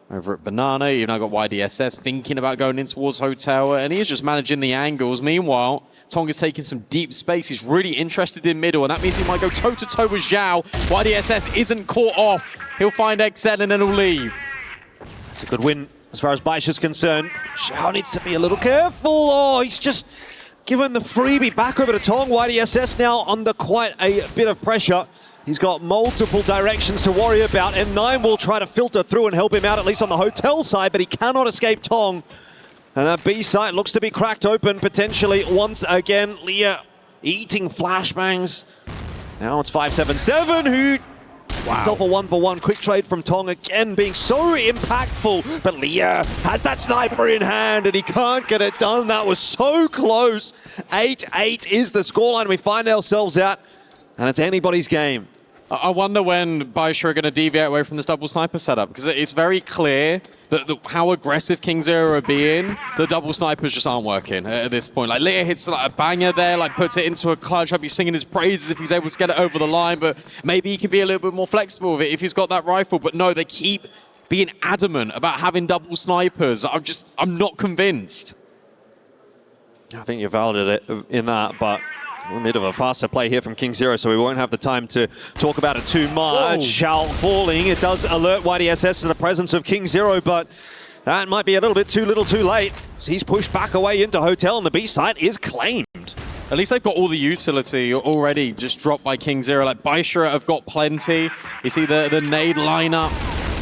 Over at Banana, you've now got YDSS thinking about going in towards Hotel, and he is just managing the angles. Meanwhile, Tong is taking some deep space. He's really interested in middle, and that means he might go toe-to-toe with Zhao. YDSS isn't caught off. He'll find XL and then he'll leave. It's a good win as far as BaiSha's concerned. Zhao needs to be a little careful. Oh, he's just given the freebie back over to Tong. YDSS now under quite a bit of pressure. He's got multiple directions to worry about, and Nine will try to filter through and help him out, at least on the Hotel side, but he cannot escape Tong. And that B site looks to be cracked open potentially once again. Leah eating flashbangs. Now it's 577 who himself a 1-for-1 quick trade from Tong, again being so impactful, but Leah has that sniper in hand and he can't get it done. That was so close. 8-8 is the scoreline we find ourselves at, and it's anybody's game. I wonder when BaiSha are going to deviate away from this double sniper setup, because it's very clear that how aggressive KINGZERO are being, the double snipers just aren't working at this point. Like, Leah hits like a banger there, like puts it into a clutch. I'd be singing his praises if he's able to get it over the line, but maybe he can be a little bit more flexible with it if he's got that rifle. But no, they keep being adamant about having double snipers. I'm not convinced. I think you validated it in that, but a bit of a faster play here from KINGZERO, so we won't have the time to talk about it too much. Zhao falling. It does alert YDSS to the presence of KINGZERO, but that might be a little bit too little too late. So he's pushed back away into Hotel, and the B site is claimed. At least they've got all the utility already just dropped by KINGZERO. Like, BaiSha have got plenty. You see the nade lineup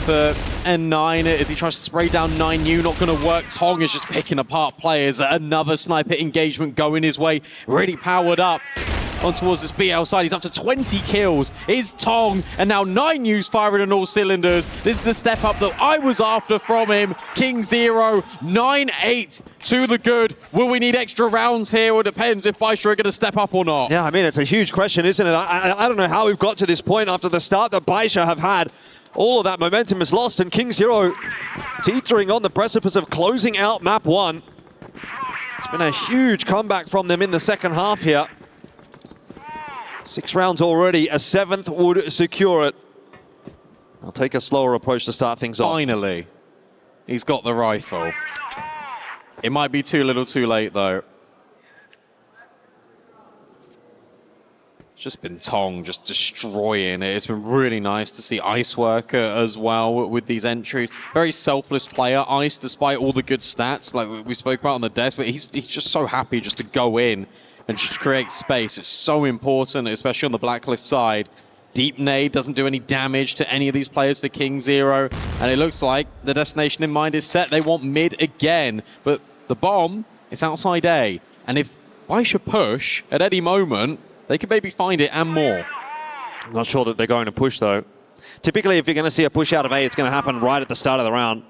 for N9 as he tries to spray down 9U, not going to work. Tong is just picking apart players. Another sniper engagement going his way, really powered up on towards this BL side. He's up to 20 kills. Is Tong, and now 9U's firing on all cylinders. This is the step up that I was after from him. KINGZERO, 9-8 to the good. Will we need extra rounds here? Or it depends if BaiSha are going to step up or not. Yeah, I mean, it's a huge question, isn't it? I don't know how we've got to this point after the start that BaiSha have had. All of that momentum is lost, and KINGZERO teetering on the precipice of closing out map 1. It's been a huge comeback from them in the second half here. 6 rounds already, a 7th would secure it. I'll take a slower approach to start things off. Finally, he's got the rifle. It might be too little too late, though. It's just been Tong just destroying it. It's been really nice to see Ice work as well with these entries. Very selfless player, Ice, despite all the good stats like we spoke about on the desk, but he's just so happy just to go in and just create space. It's so important, especially on the Blacklist side. Deep nade doesn't do any damage to any of these players for KINGZERO, and it looks like the destination in mind is set. They want mid again, but the bomb is outside A, and if BaiSha push at any moment, they could maybe find it and more. I'm not sure that they're going to push, though. Typically, if you're going to see a push out of A, it's going to happen right at the start of the round.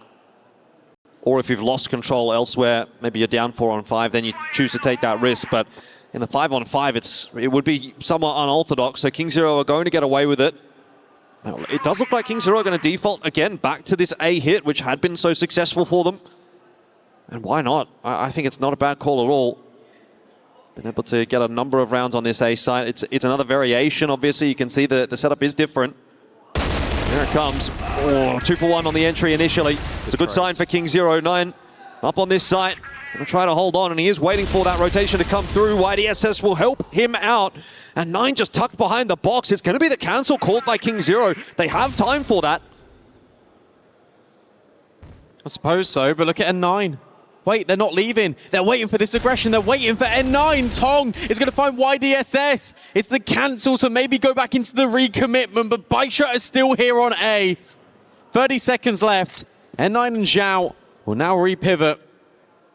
Or if you've lost control elsewhere, maybe you're down 4 on 5, then you choose to take that risk. But in the 5 on 5, it would be somewhat unorthodox, so KINGZERO are going to get away with it. Now, it does look like KINGZERO are going to default again back to this A hit, which had been so successful for them. And why not? I think it's not a bad call at all. Been able to get a number of rounds on this A site. It's another variation, obviously. You can see the setup is different. There it comes. Oh, 2 for 1 on the entry initially. It's a good sign for KINGZERO. 9 up on this site. Gonna try to hold on, and he is waiting for that rotation to come through. YDSS will help him out. And 9 just tucked behind the box. It's going to be the cancel called by KINGZERO. They have time for that. I suppose so, but look at N9. Wait, they're not leaving. They're waiting for this aggression. They're waiting for N9. Tong is going to find YDSS. It's the cancel to maybe go back into the recommitment, but BaiSha is still here on A. 30 seconds left. N9 and Zhao will now repivot.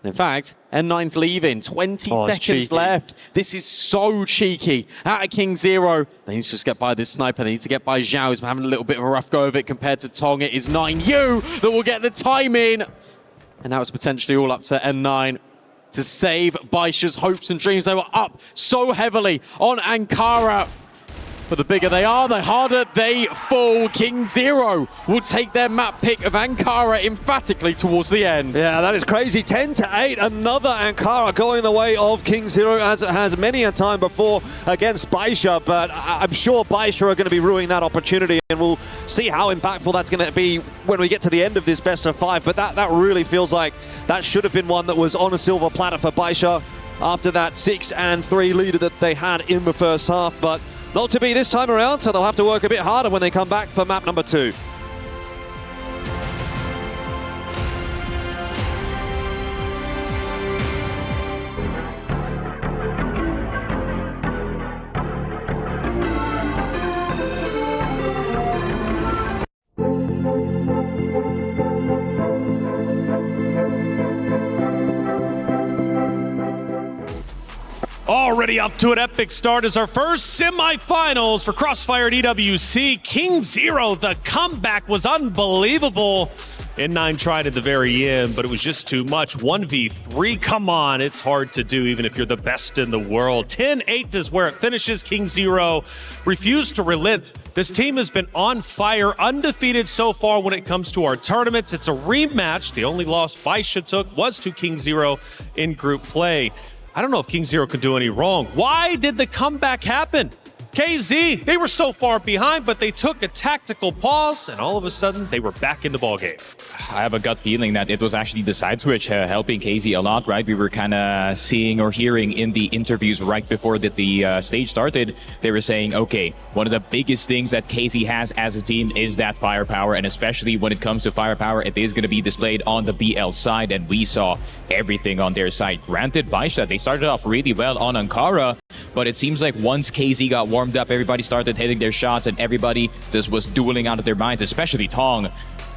In fact, N9's leaving. 20 seconds left. This is so cheeky. Out of KINGZERO. They need to just get by this sniper. They need to get by Zhao, who's having a little bit of a rough go of it compared to Tong. It is 9U that will get the time in. And now it's potentially all up to N9 to save BaiSha's hopes and dreams. They were up so heavily on Ankara. But the bigger they are, the harder they fall. KINGZERO will take their map pick of Ankara emphatically towards the end. Yeah, that is crazy. 10-8, another Ankara going the way of KINGZERO, as it has many a time before against BaiSha, but I'm sure BaiSha are going to be ruining that opportunity, and we'll see how impactful that's going to be when we get to the end of this best of 5. But that really feels like that should have been one that was on a silver platter for BaiSha after that 6-3 lead that they had in the first half, but not to be this time around, so they'll have to work a bit harder when they come back for map number 2. Already off to an epic start as our first semifinals for CROSSFIRE at EWC. KINGZERO, the comeback was unbelievable. N9 tried at the very end, but it was just too much. 1v3, come on, it's hard to do even if you're the best in the world. 10-8 is where it finishes. KINGZERO refused to relent. This team has been on fire, undefeated so far when it comes to our tournaments. It's a rematch. The only loss BaiSha took was to KINGZERO in group play. I don't know if KINGZERO could do any wrong. Why did the comeback happen? KZ, they were so far behind, but they took a tactical pause, and all of a sudden, they were back in the ballgame. I have a gut feeling that it was actually the side switch helping KZ a lot, right? We were kind of seeing or hearing in the interviews right before the stage started, they were saying, okay, one of the biggest things that KZ has as a team is that firepower, and especially when it comes to firepower, it is going to be displayed on the BL side, and we saw everything on their side. Granted, BaiSha, they started off really well on Ankara, but it seems like once KZ got warmed up, everybody started hitting their shots, and everybody just was dueling out of their minds, especially Tong.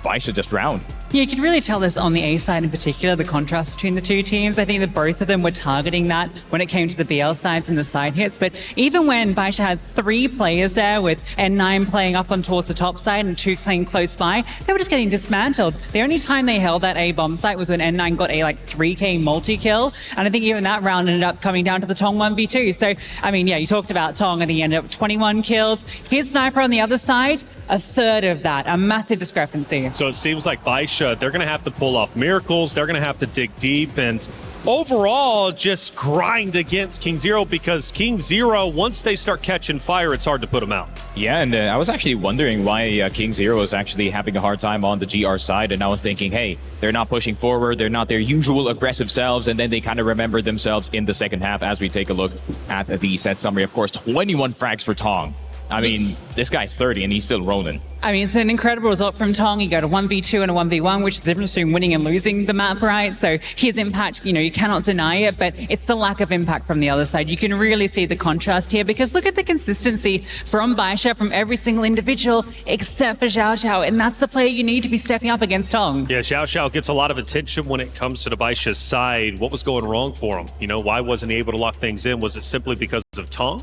BaiSha just drowned. Yeah, you can really tell this on the A side in particular, the contrast between the two teams. I think that both of them were targeting that when it came to the BL sides and the side hits. But even when BaiSha had 3 players there with N9 playing up on towards the top side and 2 playing close by, they were just getting dismantled. The only time they held that A bomb site was when N9 got a 3K multi-kill. And I think even that round ended up coming down to the Tong 1v2. So, I mean, yeah, you talked about Tong and he ended up 21 kills. His sniper on the other side, a third of that, a massive discrepancy. So it seems like BaiSha, they're going to have to pull off miracles. They're going to have to dig deep and overall just grind against KINGZERO, because KINGZERO, once they start catching fire, it's hard to put them out. Yeah, and I was actually wondering why KINGZERO is actually having a hard time on the GR side, and I was thinking, hey, they're not pushing forward, they're not their usual aggressive selves, and then they kind of remembered themselves in the second half as we take a look at the set summary. Of course, 21 frags for Tong. I mean, this guy's 30 and he's still rolling. I mean, it's an incredible result from Tong. You go to 1v2 and a 1v1, which is the difference between winning and losing the map, right? So his impact, you know, you cannot deny it, but it's the lack of impact from the other side. You can really see the contrast here, because look at the consistency from BaiSha, from every single individual, except for AG.AL, and that's the player you need to be stepping up against Tong. Yeah, AG.AL gets a lot of attention when it comes to the BaiSha side. What was going wrong for him? You know, why wasn't he able to lock things in? Was it simply because of Tong?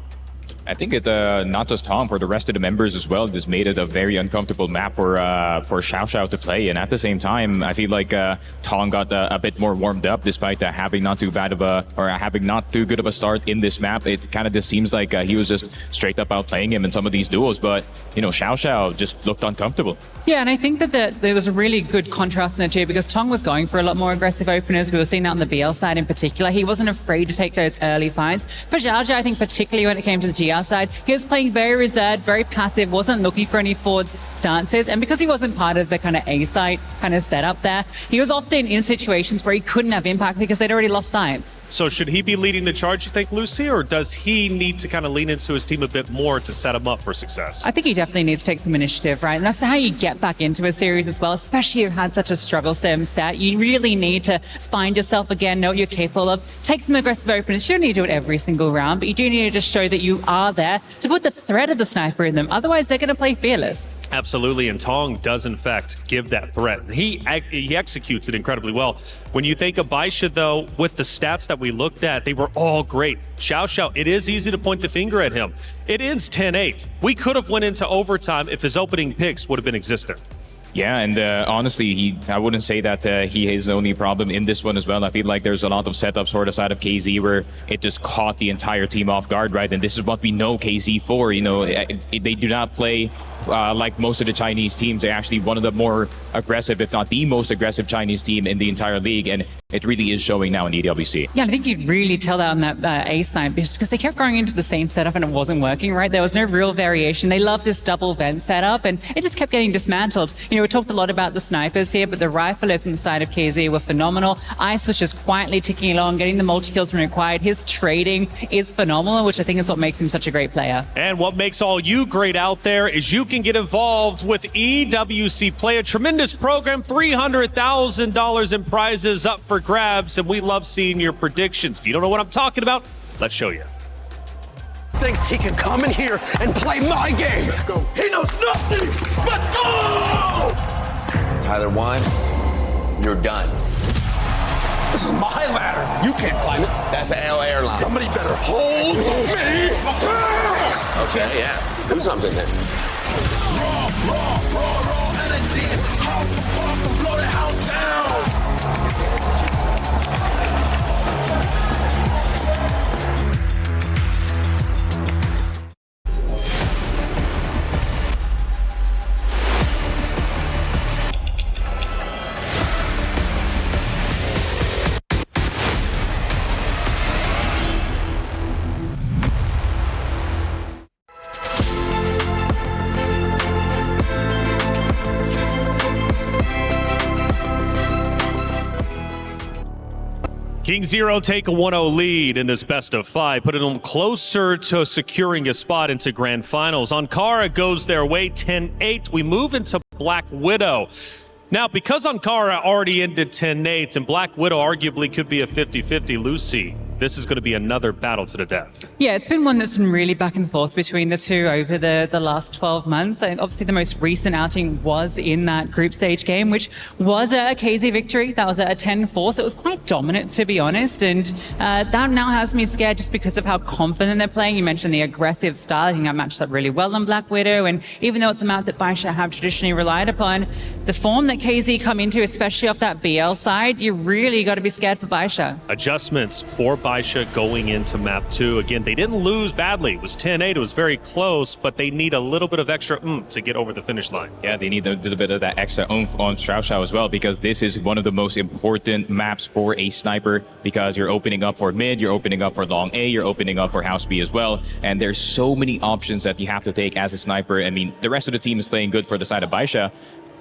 I think it not just Tom, for the rest of the members as well, just made it a very uncomfortable map for AG.AL to play. And at the same time, I feel like Tong got a bit more warmed up despite having not too good of a start in this map. It kind of just seems like he was just straight up outplaying him in some of these duels. But you know, AG.AL just looked uncomfortable. Yeah, and I think that there was a really good contrast in the two, because Tong was going for a lot more aggressive openers. We were seeing that on the BL side in particular. He wasn't afraid to take those early fights. For AG.AL, I think particularly when it came to the GR side, he was playing very reserved, very passive, wasn't looking for any forward stances, and because he wasn't part of the kind of A side kind of setup there, he was often in situations where he couldn't have impact because they'd already lost sides. So should he be leading the charge, you think, Lucy, or does he need to kind of lean into his team a bit more to set him up for success? I think he definitely needs to take some initiative, right? And that's how you get back into a series as well, especially if you've had such a struggle sim set. You really need to find yourself again, know what you're capable of, take some aggressive openers. You don't need to do it every single round, but you do need to just show that you are there to put the threat of the sniper in them. Otherwise, they're going to play fearless. Absolutely, and Tong does in fact give that threat. He executes it incredibly well. When you think of BaiSha, though, with the stats that we looked at, they were all great. AG.AL, it is easy to point the finger at him. It ends 10-8. We could have went into overtime if his opening picks would have been existent. Yeah, and honestly, I wouldn't say that he is the only problem in this one as well. I feel like there's a lot of setups for the side of KZ where it just caught the entire team off guard, right? And this is what we know KZ for. You know, they do not play like most of the Chinese teams. They're actually one of the more aggressive, if not the most aggressive Chinese team in the entire league, and it really is showing now in EWC. Yeah, I think you'd really tell that on that A side because they kept going into the same setup and it wasn't working, right? There was no real variation. They love this double vent setup and it just kept getting dismantled. You know, we talked a lot about the snipers here, but the riflers on the side of KZ were phenomenal. Ice was just quietly ticking along, getting the multi-kills when required. His trading is phenomenal, which I think is what makes him such a great player. And what makes all you great out there is you can get involved with EWC Play, a tremendous program, $300,000 in prizes up for grabs, and we love seeing your predictions. If you don't know what I'm talking about, let's show you. Thinks he can come in here and play my game. Let's go. He knows nothing. Let's go! Tyler 1, you're done. This is my ladder. You can't climb it. That's an AL airline. Somebody better hold me. Okay, yeah. Do something then. Raw energy. House of blow the house down. KINGZERO take a 1-0 lead in this best of 5, putting them closer to securing a spot into grand finals. Ankara goes their way 10-8. We move into Black Widow. Now, because Ankara already ended 10-8 and Black Widow arguably could be a 50-50, Lucy, this is going to be another battle to the death. Yeah, it's been one that's been really back and forth between the two over the last 12 months. And obviously, the most recent outing was in that group stage game, which was a KZ victory. That was a 10-4, so it was quite dominant, to be honest. And that now has me scared just because of how confident they're playing. You mentioned the aggressive style. I think that matched up really well on Black Widow. And even though it's a map that BaiSha have traditionally relied upon, the form that KZ come into, especially off that BL side, you really got to be scared for BaiSha. Adjustments for BaiSha going into map 2. Again, they didn't lose badly. It was 10-8. It was very close, but they need a little bit of extra to get over the finish line. Yeah, they need a little bit of that extra oomph on Xiao as well, because this is one of the most important maps for a sniper, because you're opening up for mid, you're opening up for long A, you're opening up for house B as well, and there's so many options that you have to take as a sniper. I mean, the rest of the team is playing good for the side of BaiSha.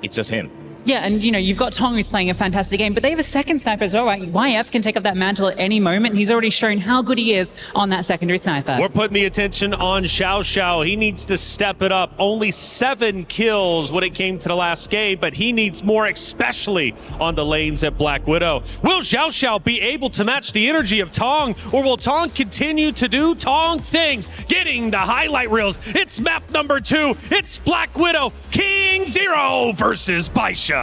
It's just him. Yeah, and you know, you've got Tong who's playing a fantastic game, but they have a second sniper as well, right? YF can take up that mantle at any moment, and he's already shown how good he is on that secondary sniper. We're putting the attention on Xiao. He needs to step it up. Only 7 kills when it came to the last game, but he needs more, especially on the lanes at Black Widow. Will Xiao be able to match the energy of Tong, or will Tong continue to do Tong things? Getting the highlight reels. It's map number 2. It's Black Widow, KINGZERO versus BaiSha.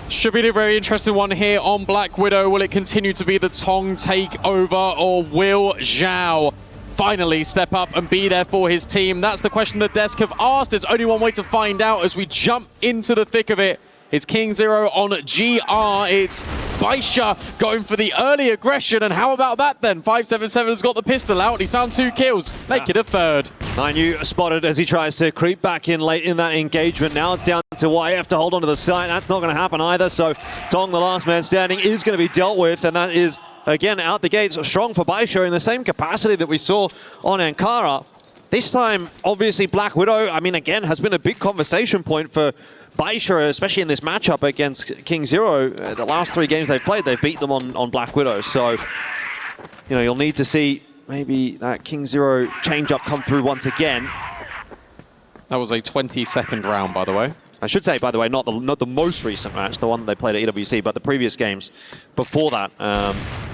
Should be a very interesting one here on Black Widow. Will it continue to be the Tong takeover, or will Zhao finally step up and be there for his team? That's the question the desk have asked. There's only one way to find out as we jump into the thick of it. It's KINGZERO on GR. It's BaiSha going for the early aggression. And how about that then? 577 has got the pistol out. He's found 2 kills. Make it a third. Nine spotted as he tries to creep back in late in that engagement. Now it's down to YF to hold onto the site. That's not going to happen either. So Tong, the last man standing, is going to be dealt with. And that is, again, out the gates strong for BaiSha in the same capacity that we saw on Ankara. This time, obviously, Black Widow, I mean, again, has been a big conversation point for BaiSha, especially in this matchup against KINGZERO. The last 3 games they've played, they've beat them on Black Widow. So, you know, you'll need to see maybe that KINGZERO change-up come through once again. That was a 20-second round, by the way. I should say, by the way, not the most recent match, the one that they played at EWC, but the previous games before that,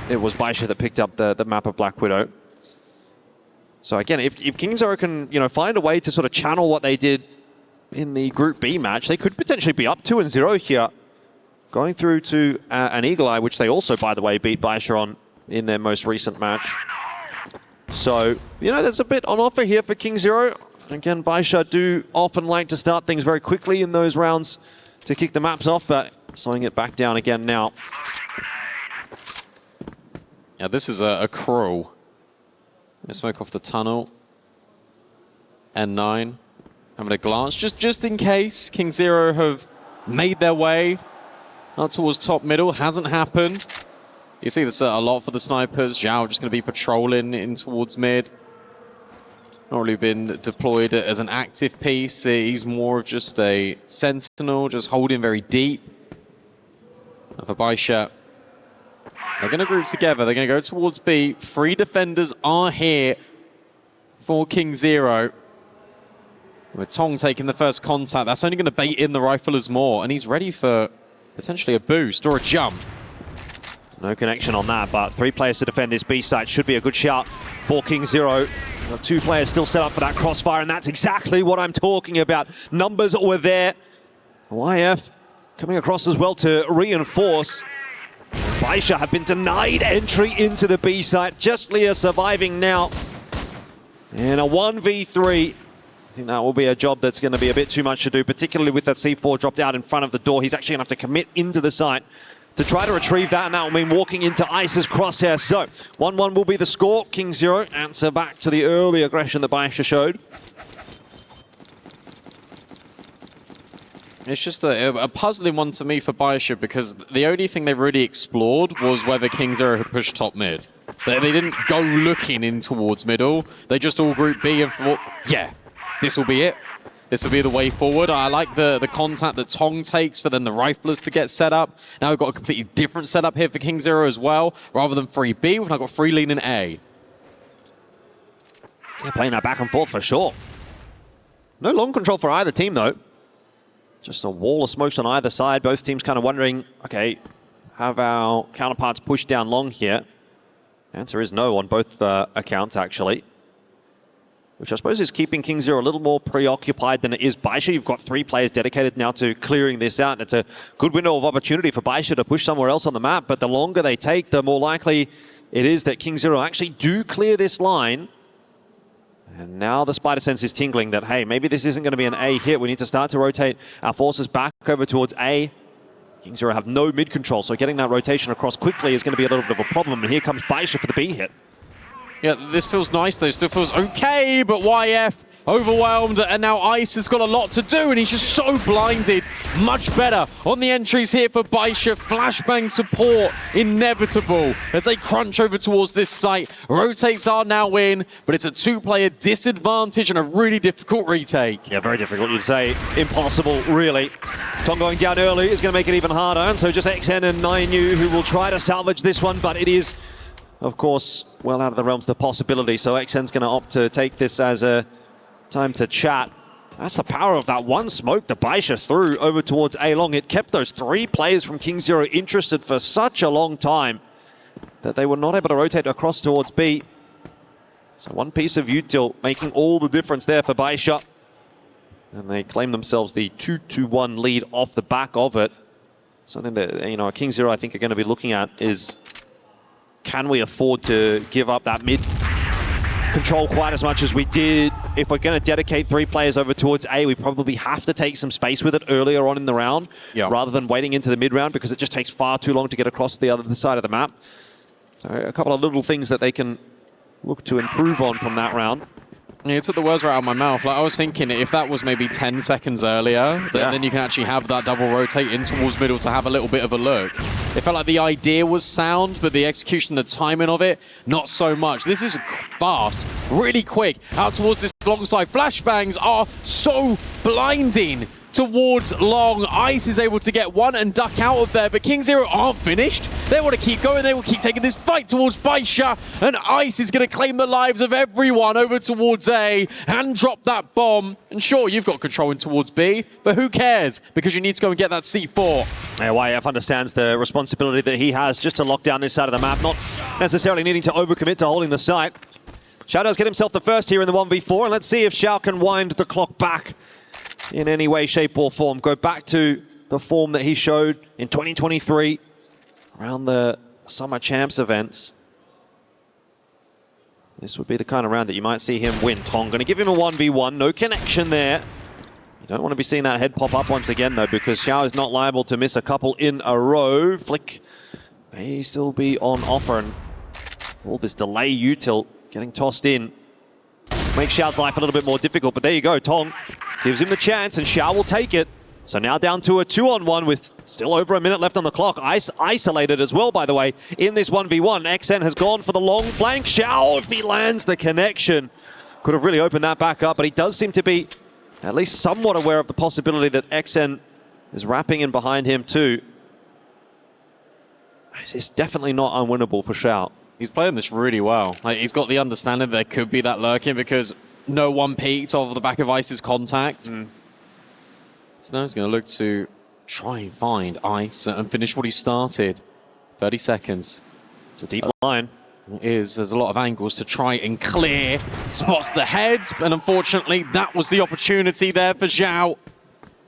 it was BaiSha that picked up the map of Black Widow. So again, if KINGZERO can, you know, find a way to sort of channel what they did in the Group B match, they could potentially be up 2-0 here, going through to an AG.AL, which they also, by the way, beat BaiSha on in their most recent match. So, you know, there's a bit on offer here for KINGZERO. Again, BaiSha do often like to start things very quickly in those rounds to kick the maps off, but slowing it back down again now. Yeah, this is a crow. Smoke off the tunnel. N9 having a glance, just in case KINGZERO have made their way out towards top middle. Hasn't happened. You see this a lot for the snipers. AG.AL just going to be patrolling in towards mid. Not really been deployed as an active piece. He's more of just a sentinel, just holding very deep. And for BaiSha, they're going to group together. They're going to go towards B. 3 defenders are here for KINGZERO. With Tong taking the first contact, that's only going to bait in the riflers more, and he's ready for potentially a boost or a jump. No connection on that, but 3 players to defend this B site should be a good shout for KINGZERO. Got 2 players still set up for that crossfire, and that's exactly what I'm talking about. Numbers were there. YF coming across as well to reinforce. BaiSha have been denied entry into the B site. Just Leah surviving now. In a 1v3. I think that will be a job that's going to be a bit too much to do, particularly with that C4 dropped out in front of the door. He's actually going to have to commit into the site to try to retrieve that, and that will mean walking into Ice's crosshair. So, 1-1 will be the score. KINGZERO answer back to the early aggression that BaiSha showed. It's just a puzzling one to me for BaiSha, because the only thing they really explored was whether KINGZERO had pushed top mid. They didn't go looking in towards middle. They just all group B and thought, yeah, this will be it. This will be the way forward. I like the contact that Tong takes for then the riflers to get set up. Now we've got a completely different setup here for KINGZERO as well. Rather than 3B, we've now got 3 leaning A. Yeah, playing that back and forth for sure. No long control for either team though. Just a wall of smokes on either side. Both teams kind of wondering, okay, have our counterparts pushed down long here? The answer is no on both accounts actually. Which I suppose is keeping KINGZERO a little more preoccupied than it is BaiSha. You've got 3 players dedicated now to clearing this out. It's a good window of opportunity for BaiSha to push somewhere else on the map, but the longer they take, the more likely it is that KINGZERO actually do clear this line. And now the spider sense is tingling that, hey, maybe this isn't going to be an A hit. We need to start to rotate our forces back over towards A. KINGZERO have no mid control, so getting that rotation across quickly is going to be a little bit of a problem. And here comes BaiSha for the B hit. Yeah, this feels nice though, still feels okay, but YF overwhelmed, and now Ice has got a lot to do, and he's just so blinded. Much better on the entries here for BaiSha. Flashbang support inevitable as they crunch over towards this site. Rotates are now in, but it's a 2-player disadvantage and a really difficult retake. Yeah, very difficult, you'd say. Impossible, really. Tong going down early is going to make it even harder, and so just XN and 9U who will try to salvage this one, but it is, of course, well out of the realms of the possibility. So XN's going to opt to take this as a time to chat. That's the power of that one smoke that BaiSha threw over towards A long. It kept those 3 players from KINGZERO interested for such a long time that they were not able to rotate across towards B. So one piece of util making all the difference there for BaiSha. And they claim themselves the 2-1 lead off the back of it. Something that, you know, KINGZERO I think are going to be looking at is, can we afford to give up that mid control quite as much as we did? If we're going to dedicate 3 players over towards A, we probably have to take some space with it earlier on in the round, rather than waiting into the mid round, because it just takes far too long to get across the other side of the map. So a couple of little things that they can look to improve on from that round. Yeah, it took the words right out of my mouth. Like, I was thinking if that was maybe 10 seconds earlier, then you can actually have that double rotate in towards middle to have a little bit of a look. It felt like the idea was sound, but the execution, the timing of it, not so much. This is fast, really quick, out towards this long side. Flashbangs are so blinding towards long. Ice is able to get one and duck out of there, but KINGZERO aren't finished. They want to keep going. They will keep taking this fight towards BaiSha, and Ice is going to claim the lives of everyone over towards A and drop that bomb. And sure, you've got control in towards B, but who cares? Because you need to go and get that C4. Yeah, YF understands the responsibility that he has just to lock down this side of the map, not necessarily needing to overcommit to holding the site. AG.AL does get himself the first here in the 1v4, and let's see if AG.AL can wind the clock back in any way, shape or form. Go back to the form that he showed in 2023 around the Summer Champs events. This would be the kind of round that you might see him win. Tong going to give him a 1v1. No connection there. You don't want to be seeing that head pop up once again, though, because Xiao is not liable to miss a couple in a row. Flick may still be on offer, and all this delay util getting tossed in makes Xiao's life a little bit more difficult. But there you go. Tong gives him the chance, and Xiao will take it. So now down to a 2-on-1 with still over a minute left on the clock. Isolated as well, by the way, in this 1v1. XN has gone for the long flank. Xiao, if he lands the connection, could have really opened that back up, but he does seem to be at least somewhat aware of the possibility that XN is wrapping in behind him too. It's definitely not unwinnable for Xiao. He's playing this really well. Like, he's got the understanding there could be that lurking because no one peeked off the back of Ice's contact. So now he's going to look to try and find Ice and finish what he started. 30 seconds. It's a deep line. It is. There's a lot of angles to try and clear. Spots the heads, and unfortunately, that was the opportunity there for Xiao.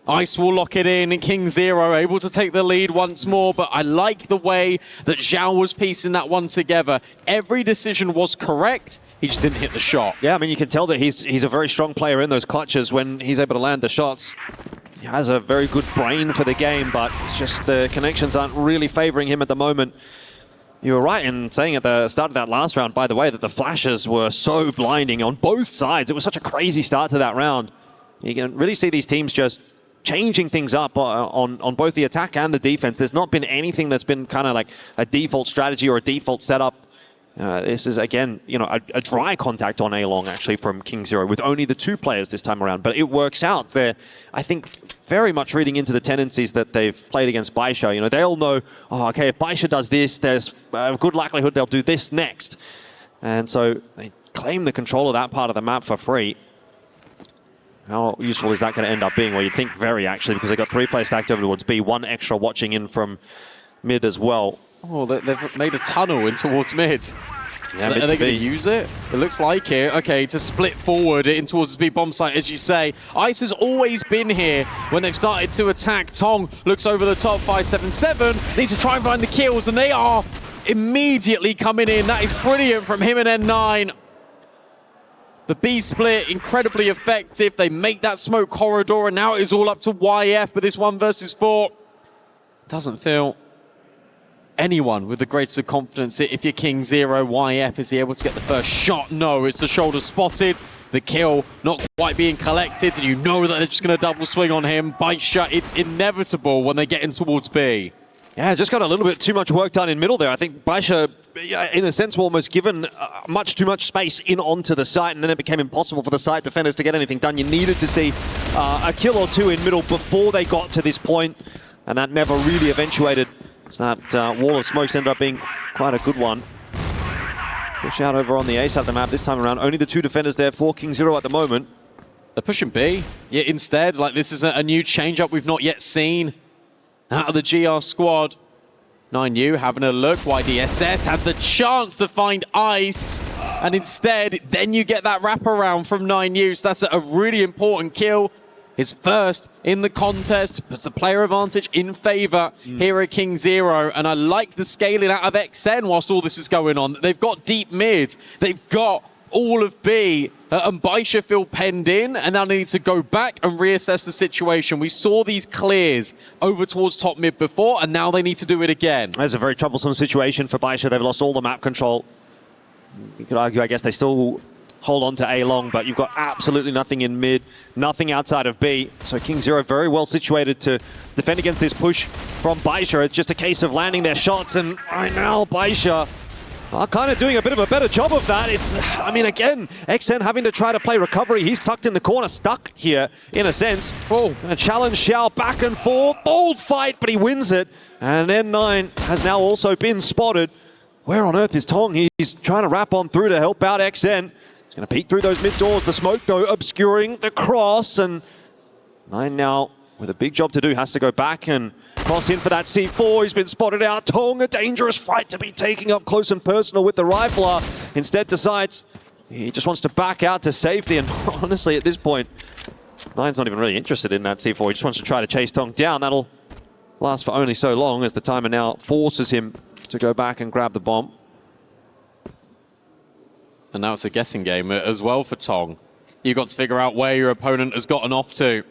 Ice will lock it in, and KINGZERO able to take the lead once more, but I like the way that Xiao was piecing that one together. Every decision was correct, he just didn't hit the shot. Yeah, I mean, you can tell that he's a very strong player in those clutches when he's able to land the shots. He has a very good brain for the game, but it's just the connections aren't really favoring him at the moment. You were right in saying at the start of that last round, by the way, that the flashes were so blinding on both sides. It was such a crazy start to that round. You can really see these teams just changing things up on both the attack and the defense. There's not been anything that's been kind of like a default strategy or a default setup. This is, again, you know, a dry contact on A-Long, actually, from KINGZERO, with only the 2 players this time around. But it works out. They're, I think, very much reading into the tendencies that they've played against BaiSha. You know, they'll know, oh, okay, if BaiSha does this, there's a good likelihood they'll do this next. And so they claim the control of that part of the map for free. How useful is that going to end up being? Well, you'd think very, actually, because they got 3 players stacked over towards B, 1 extra watching in from mid as well. Oh, they've made a tunnel in towards mid. Yeah, Are they going to use it? It looks like it. Okay, to split forward in towards the speed bomb site, as you say. Ice has always been here when they've started to attack. Tong looks over the top, 577. Needs to try and find the kills, and they are immediately coming in. That is brilliant from him and N9. The B split, incredibly effective. They make that smoke corridor, and now it is all up to YF, but this 1 versus 4 doesn't feel anyone with the greatest of confidence. If you're KINGZERO, YF, is he able to get the first shot? No, it's the shoulder spotted. The kill not quite being collected, and you know that they're just going to double swing on him. BaiSha, it's inevitable when they get in towards B. Yeah, just got a little bit too much work done in middle there. I think BaiSha, in a sense, were almost given much too much space in onto the site, and then it became impossible for the site defenders to get anything done. You needed to see a kill or 2 in middle before they got to this point, and that never really eventuated. So that wall of smokes ended up being quite a good one. Push out over on the A side of the map this time around. Only the 2 defenders there for KINGZERO at the moment. They're pushing B. Yeah, instead, like, this is a new change-up we've not yet seen out of the GR squad. 9U having a look. YDSS had the chance to find Ice, and instead, then you get that wraparound from 9U. So that's a really important kill. His first in the contest, puts the player advantage in favor here at KINGZERO, and I like the scaling out of XN whilst all this is going on. They've got deep mid, they've got all of B, and BaiSha feel penned in, and now they need to go back and reassess the situation. We saw these clears over towards top mid before, and now they need to do it again. That's a very troublesome situation for BaiSha. They've lost all the map control. You could argue, I guess, they still hold on to A-Long, but you've got absolutely nothing in mid, nothing outside of B. So KINGZERO very well situated to defend against this push from BaiSha. It's just a case of landing their shots, and right now BaiSha are kind of doing a bit of a better job of that. It's, I mean, again, XN having to try to play recovery. He's tucked in the corner, stuck here, in a sense. Oh, gonna challenge Xiao back and forth. Bold fight, but he wins it. And N9 has now also been spotted. Where on earth is Tong? He's trying to wrap on through to help out XN. Going to peek through those mid doors. The smoke, though, obscuring the cross. And 9 now, with a big job to do, has to go back and cross in for that C4. He's been spotted out. Tong, a dangerous fight to be taking up close and personal with the rifler. Instead decides he just wants to back out to safety. And honestly, at this point, 9's not even really interested in that C4. He just wants to try to chase Tong down. That'll last for only so long as the timer now forces him to go back and grab the bomb. And now it's a guessing game as well for Tong. You've got to figure out where your opponent has gotten off to.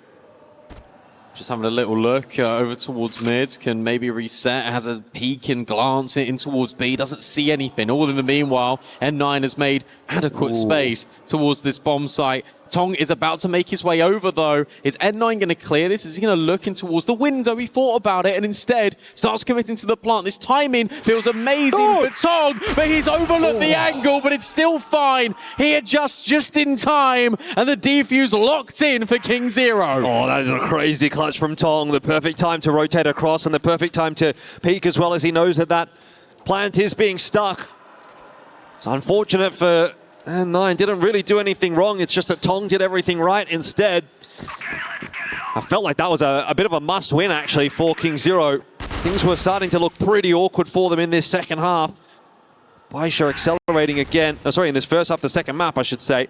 Just having a little look over towards mid, can maybe reset, has a peek and glance in towards B, doesn't see anything. All in the meanwhile, N9 has made adequate space towards this bomb site. Tong is about to make his way over though. Is N9 going to clear this? Is he going to look in towards the window? He thought about it and instead starts committing to the plant. This timing feels amazing for Tong, but he's overlooked the angle, but it's still fine. He adjusts just in time and the defuse locked in for KINGZERO. Oh, that is a crazy clutch from Tong. The perfect time to rotate across and the perfect time to peek as well, as he knows that that plant is being stuck. It's unfortunate for N9, didn't really do anything wrong. It's just that Tong did everything right instead. I felt like that was a bit of a must-win, actually, for KINGZERO. Things were starting to look pretty awkward for them in this second half. BaiSha accelerating again. Oh, sorry, in this first half, the second map, I should say.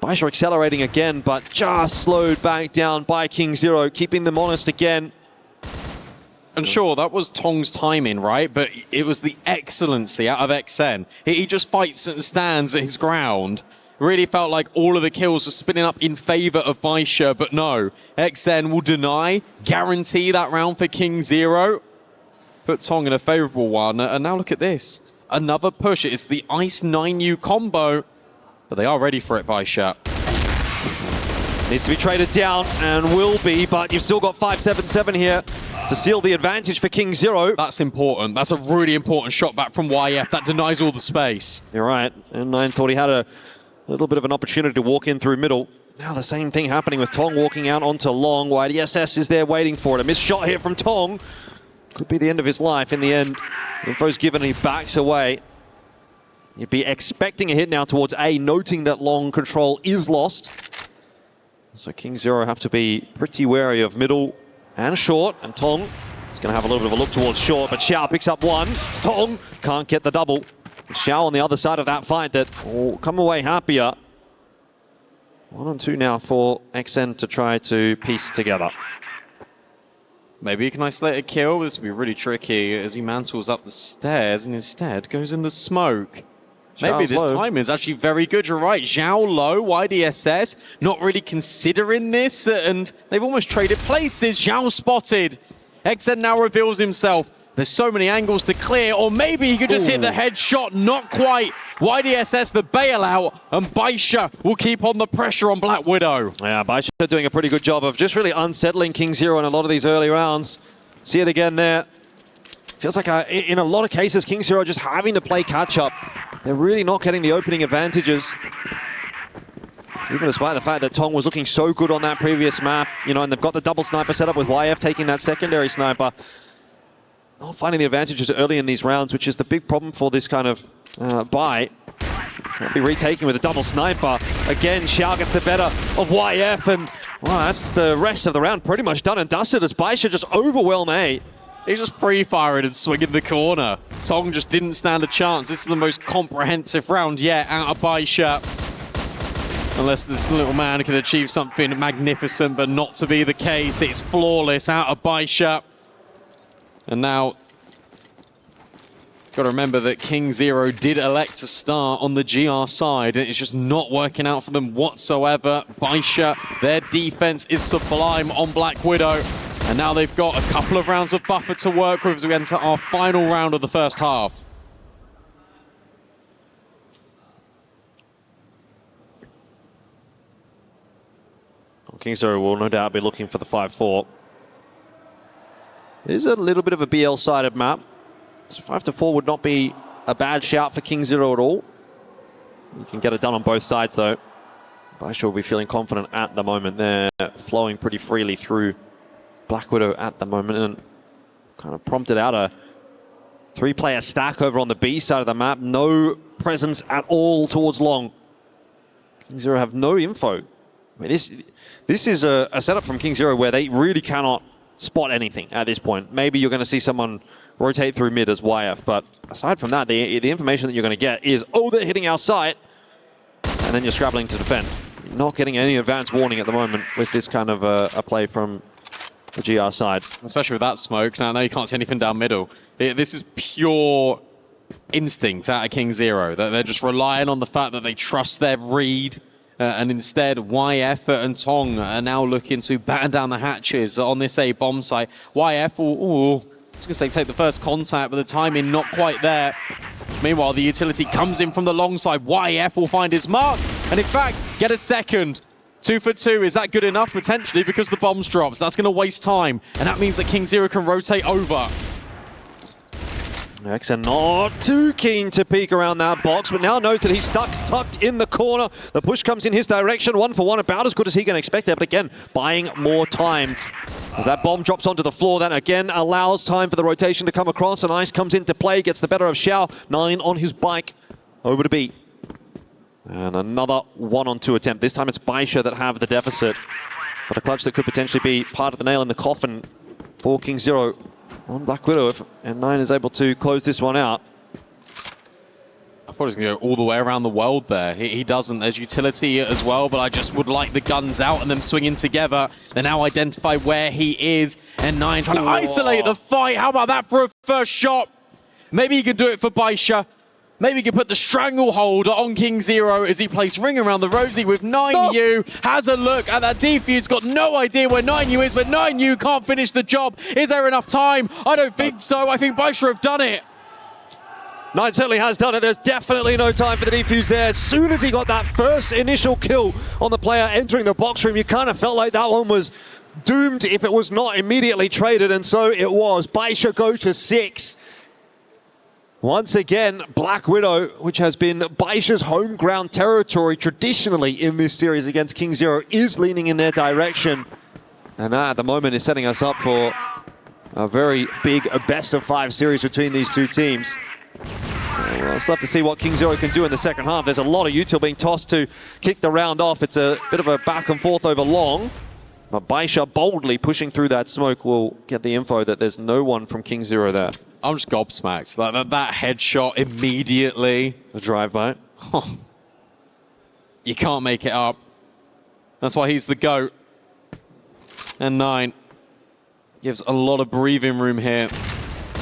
BaiSha accelerating again, but just slowed back down by KINGZERO, keeping them honest again. And sure, that was Tong's timing, right? But it was the excellency out of XN. He just fights and stands at his ground. Really felt like all of the kills were spinning up in favor of BaiSha, but no. XN will deny, guarantee that round for KINGZERO. Put Tong in a favorable one, and now look at this. Another push. It's the Ice 9U combo, but they are ready for it, BaiSha. Needs to be traded down, and will be, but you've still got 5-7-7 here to seal the advantage for KINGZERO. That's important. That's a really important shot back from YF. That denies all the space. You're right. N9 thought he had a little bit of an opportunity to walk in through middle. Now the same thing happening with Tong walking out onto long. YDSS is there waiting for it. A missed shot here from Tong. Could be the end of his life in the end. Info's given and he backs away. You'd be expecting a hit now towards A, noting that long control is lost. So KINGZERO have to be pretty wary of middle and short, and Tong is going to have a little bit of a look towards short, but Xiao picks up one. Tong can't get the double. Xiao on the other side of that fight that will come away happier. 1 and 2 now for XN to try to piece together. Maybe he can isolate a kill. This will be really tricky as he mantles up the stairs and instead goes in the smoke. Maybe this timing is actually very good. You're right. Zhao low, YDSS, not really considering this, and they've almost traded places. Zhao spotted. XN now reveals himself. There's so many angles to clear, or maybe he could just hit the headshot. Not quite. YDSS the bailout, and BaiSha will keep on the pressure on Black Widow. Yeah, BaiSha doing a pretty good job of just really unsettling KINGZERO in a lot of these early rounds. See it again there. Feels like in a lot of cases, KINGZERO just having to play catch-up. They're really not getting the opening advantages. Even despite the fact that Tong was looking so good on that previous map, you know, and they've got the double sniper set up with YF taking that secondary sniper. Not finding the advantages early in these rounds, which is the big problem for this kind of buy. Can't be retaking with a double sniper. Again, Xiao gets the better of YF, and well, that's the rest of the round pretty much done and dusted as BaiSha just overwhelm A. He's just pre-firing and swinging the corner. Tong just didn't stand a chance. This is the most comprehensive round yet out of BaiSha. Unless this little man can achieve something magnificent, but not to be the case. It's flawless out of BaiSha. And now, got to remember that KINGZERO did elect to start on the GR side, and it's just not working out for them whatsoever. BaiSha, their defense is sublime on Black Widow. And now they've got a couple of rounds of buffer to work with as we enter our final round of the first half. KINGZERO will no doubt be looking for the 5-4. It is a little bit of a BL-sided map. So 5-4 would not be a bad shout for KINGZERO at all. You can get it done on both sides, though. BaiSha will be feeling confident at the moment. They're flowing pretty freely through Black Widow at the moment, and kind of prompted out a 3-player stack over on the B side of the map. No presence at all towards long. KINGZERO have no info. I mean, this is a setup from KINGZERO where they really cannot spot anything at this point. Maybe you're going to see someone rotate through mid as YF, but aside from that, the information that you're going to get is, oh, they're hitting our site, and then you're scrabbling to defend. You're not getting any advance warning at the moment with this kind of a play from the GR side. Especially with that smoke. Now you can't see anything down middle. This is pure instinct out of KINGZERO. That they're just relying on the fact that they trust their read. And instead, YF and Tong are now looking to batten down the hatches on this A bomb site. YF will, I was going to say, take the first contact, but the timing not quite there. Meanwhile, the utility comes in from the long side. YF will find his mark, and in fact, get a second. 2 for 2, is that good enough? Potentially, because the bombs drops. That's going to waste time, and that means that KINGZERO can rotate over. X are not too keen to peek around that box, but now knows that he's stuck, tucked in the corner. The push comes in his direction, 1 for 1, about as good as he can expect there, but again, buying more time. As that bomb drops onto the floor, that again allows time for the rotation to come across, and Ice comes into play, gets the better of Xiao. 9 on his bike, over to B. And another 1-on-2 attempt. This time it's BaiSha that have the deficit, but a clutch that could potentially be part of the nail in the coffin for KINGZERO. On Black Widow, if N9 is able to close this one out. I thought he was going to go all the way around the world there. He doesn't. There's utility as well, but I just would like the guns out and them swinging together. They now identify where he is. N9 trying to isolate the fight. How about that for a first shot? Maybe he can do it for BaiSha. Maybe he can put the stranglehold on KINGZERO as he plays ring around the rosy with 9U. Has a look at that defuse. Got no idea where 9U is, but 9U can't finish the job. Is there enough time? I don't think so. I think BaiSha have done it. 9 certainly has done it. There's definitely no time for the defuse there. As soon as he got that first initial kill on the player entering the box room, you kind of felt like that one was doomed if it was not immediately traded, and so it was. BaiSha goes for 6. Once again, Black Widow, which has been BaiSha's home ground territory traditionally in this series against KINGZERO, is leaning in their direction. And that, at the moment, is setting us up for a very big best-of-5 series between these two teams. We'll still have to see what KINGZERO can do in the second half. There's a lot of util being tossed to kick the round off. It's a bit of a back and forth over long. But BaiSha boldly pushing through that smoke will get the info that there's no one from KINGZERO there. I'm just gobsmacked. That headshot immediately. The drive-by. Oh. You can't make it up. That's why he's the GOAT. And 9 gives a lot of breathing room here.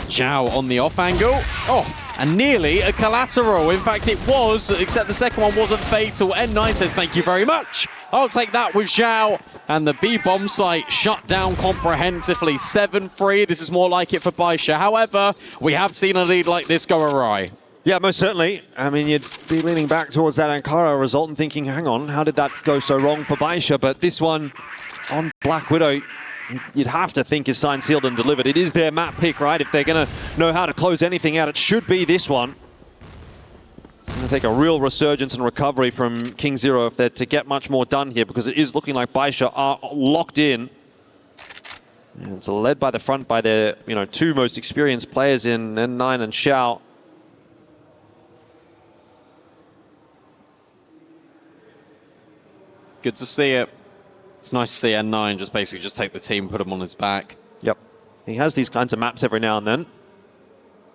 Zhao on the off angle. Oh, and nearly a collateral. In fact, it was, except the second one wasn't fatal. N9 says, thank you very much. I'll take that with Zhao. And the B bomb site shut down comprehensively. 7-3. This is more like it for BaiSha. However, we have seen a lead like this go awry. Yeah, most certainly. I mean, you'd be leaning back towards that Ankara result and thinking, hang on, how did that go so wrong for BaiSha? But this one on Black Widow, you'd have to think is signed, sealed, and delivered. It is their map pick, right? If they're going to know how to close anything out, it should be this one. It's going to take a real resurgence and recovery from KINGZERO if they're to get much more done here, because it is looking like BaiSha are locked in. And it's led by the front by their, two most experienced players in N9 and Xiao. Good to see it. It's nice to see N9 just basically just take the team, put him on his back. Yep. He has these kinds of maps every now and then.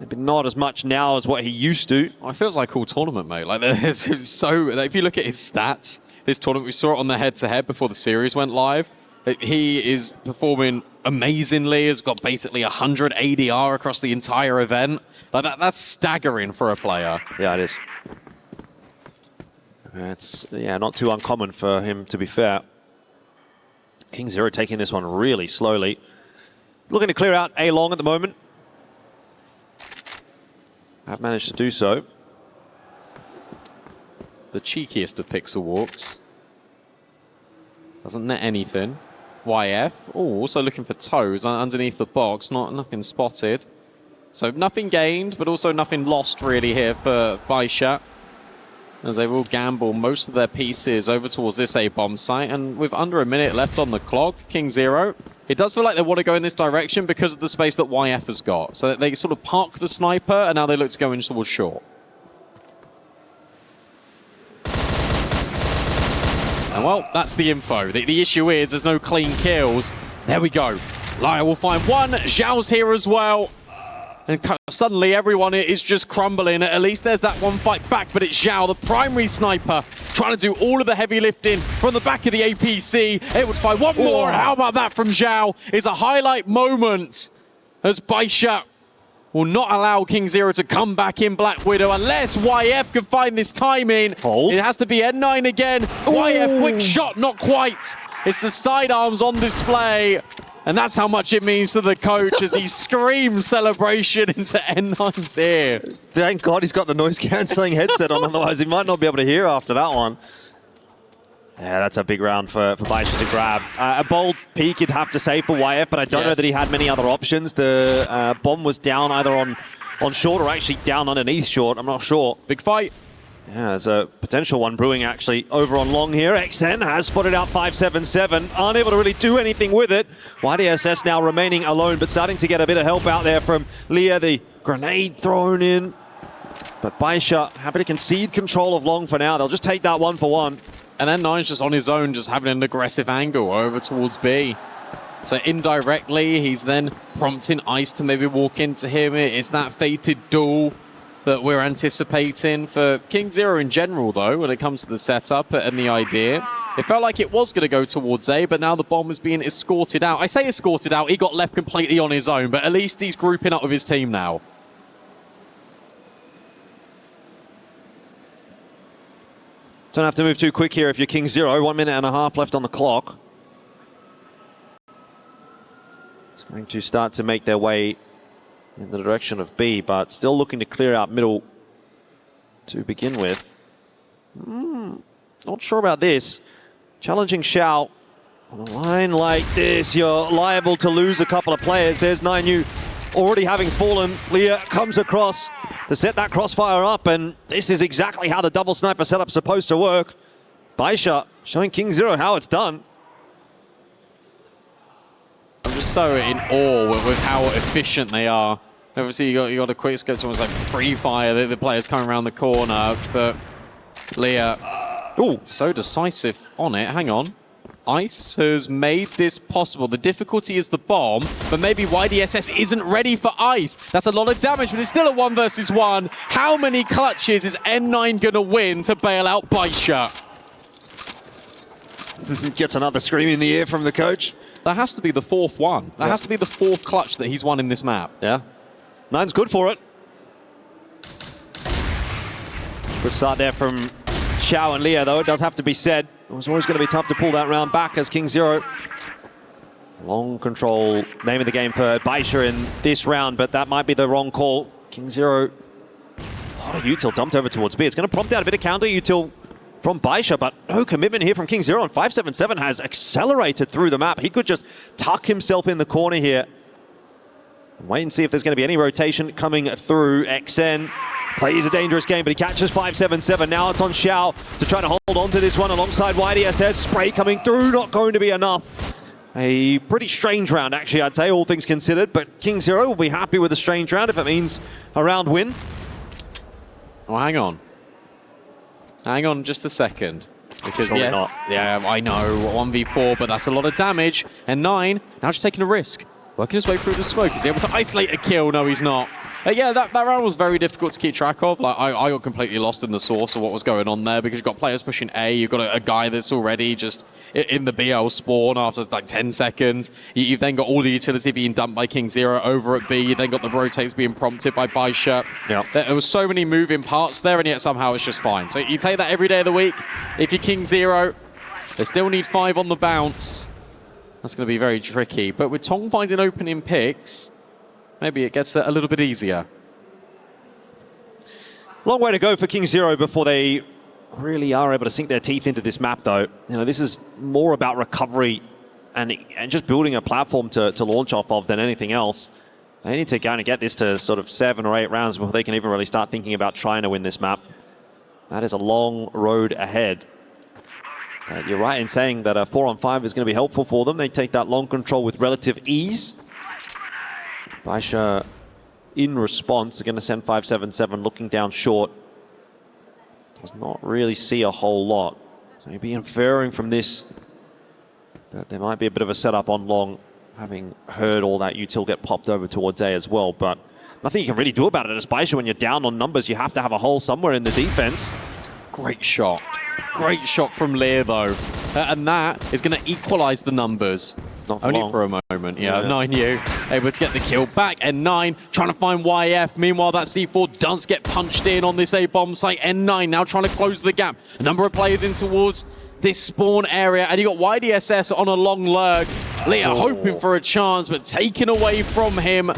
Maybe not as much now as what he used to. Well, it feels like all tournament, mate. Like, there's so, like, if you look at his stats, this tournament, we saw it on the head-to-head before the series went live. He is performing amazingly, has got basically 100 ADR across the entire event. Like, that's staggering for a player. Yeah, it is. It's, not too uncommon for him, to be fair. KINGZERO taking this one really slowly. Looking to clear out A long at the moment. Have managed to do so. The cheekiest of pixel walks. Doesn't net anything. YF. Oh, also looking for toes underneath the box. Nothing spotted. So nothing gained, but also nothing lost really here for BaiSha, as they will gamble most of their pieces over towards this A-bomb site. And with under a minute left on the clock, KINGZERO, it does feel like they want to go in this direction because of the space that YF has got. So that they sort of park the sniper, and now they look to go in towards short. And well, that's the info. The issue is there's no clean kills. There we go. Lyre will find one. Zhao's here as well. And suddenly everyone is just crumbling. At least there's that one fight back, but it's Zhao, the primary sniper, trying to do all of the heavy lifting from the back of the APC. Able to find one more. How about that from Zhao? It's a highlight moment as BaiSha will not allow KINGZERO to come back in Black Widow unless YF can find this timing. Hold. It has to be N9 again. YF, quick shot, not quite. It's the sidearms on display. And that's how much it means to the coach as he screams celebration into N9's ear. Thank God he's got the noise cancelling headset on, otherwise he might not be able to hear after that one. Yeah, that's a big round for BaiSha to grab. A bold peak, you'd have to say, for YF, but I don't know that he had many other options. The bomb was down either on short or actually down underneath short. I'm not sure. Big fight. Yeah, there's a potential one brewing actually over on long here. XN has spotted out 577, unable to really do anything with it. YDSS now remaining alone, but starting to get a bit of help out there from Leah. The grenade thrown in. But BaiSha happy to concede control of long for now. They'll just take that 1-for-1. And then Nine's just on his own, just having an aggressive angle over towards B. So indirectly, he's then prompting Ice to maybe walk into him. It's that fated duel that we're anticipating for KINGZERO in general, though, when it comes to the setup and the idea. It felt like it was going to go towards A, but now the bomb is being escorted out. I say escorted out, he got left completely on his own, but at least he's grouping up with his team now. Don't have to move too quick here if you're KINGZERO. 1 minute and a half left on the clock. It's going to start to make their way in the direction of B, but still looking to clear out middle to begin with. Not sure about this. Challenging Xiao. On a line like this, you're liable to lose a couple of players. There's 9U already having fallen. Leah comes across to set that crossfire up, and this is exactly how the double sniper setup's supposed to work. BaiSha showing KINGZERO how it's done. I'm just so in awe with how efficient they are. Obviously, you got a quick scope, almost like pre-fire. The players coming around the corner, but Leah, so decisive on it. Hang on. Ice has made this possible. The difficulty is the bomb, but maybe YDSS isn't ready for Ice. That's a lot of damage, but it's still a 1 versus 1. How many clutches is N9 gonna win to bail out BaiSha? Gets another scream in the ear from the coach. That has to be the 4th one. That has to be the 4th clutch that he's won in this map. Yeah. 9's good for it. Good start there from Xiao and Leah, though. It does have to be said. It was always going to be tough to pull that round back as KINGZERO. Long control, name of the game for BaiSha in this round, but that might be the wrong call. KINGZERO, a lot of util dumped over towards B. It's going to prompt out a bit of counter util from BaiSha, but no commitment here from KINGZERO, and 577 has accelerated through the map. He could just tuck himself in the corner here. Wait and see if there's going to be any rotation coming through. XN plays a dangerous game, but he catches 577. Now it's on Xiao to try to hold on to this one alongside YDSS. Spray coming through, not going to be enough. A pretty strange round, actually, I'd say, all things considered, but KINGZERO will be happy with a strange round if it means a round win. Oh, hang on. Hang on just a second. Because Probably yes, not. yeah, I know, 1v4, but that's a lot of damage. And 9, now just taking a risk. Working his way through the smoke. Is he able to isolate a kill? No, he's not. Yeah, that round was very difficult to keep track of. Like, I got completely lost in the source of what was going on there because you've got players pushing A. You've got a guy that's already just in the BL spawn after like 10 seconds. You've then got all the utility being dumped by KINGZERO over at B. You then got the rotates being prompted by BaiSha. Yep. There was so many moving parts there, and yet somehow it's just fine. So you take that every day of the week. If you're KINGZERO, they still need 5 on the bounce. That's going to be very tricky. But with Tong finding opening picks, maybe it gets a little bit easier. Long way to go for KINGZERO before they really are able to sink their teeth into this map, though. You know, this is more about recovery and just building a platform to launch off of than anything else. They need to kind of get this to sort of 7 or 8 rounds before they can even really start thinking about trying to win this map. That is a long road ahead. You're right in saying that a 4-on-5 is going to be helpful for them. They take that long control with relative ease. BaiSha, in response, are going to send 577 looking down short. Does not really see a whole lot. So you'd be inferring from this that there might be a bit of a setup on long, having heard all that util get popped over towards A as well. But nothing you can really do about it as BaiSha. When you're down on numbers, you have to have a hole somewhere in the defense. Great shot. Great shot from Lear, though. and that is going to equalize the numbers. Not for Only long. for a moment, yeah. 9U able to get the kill back, N9 trying to find YF. Meanwhile, that C4 does get punched in on this A-bomb site. N9 now trying to close the gap. A number of players in towards this spawn area, and you got YDSS on a long lurk. Leah hoping for a chance, but taken away from him.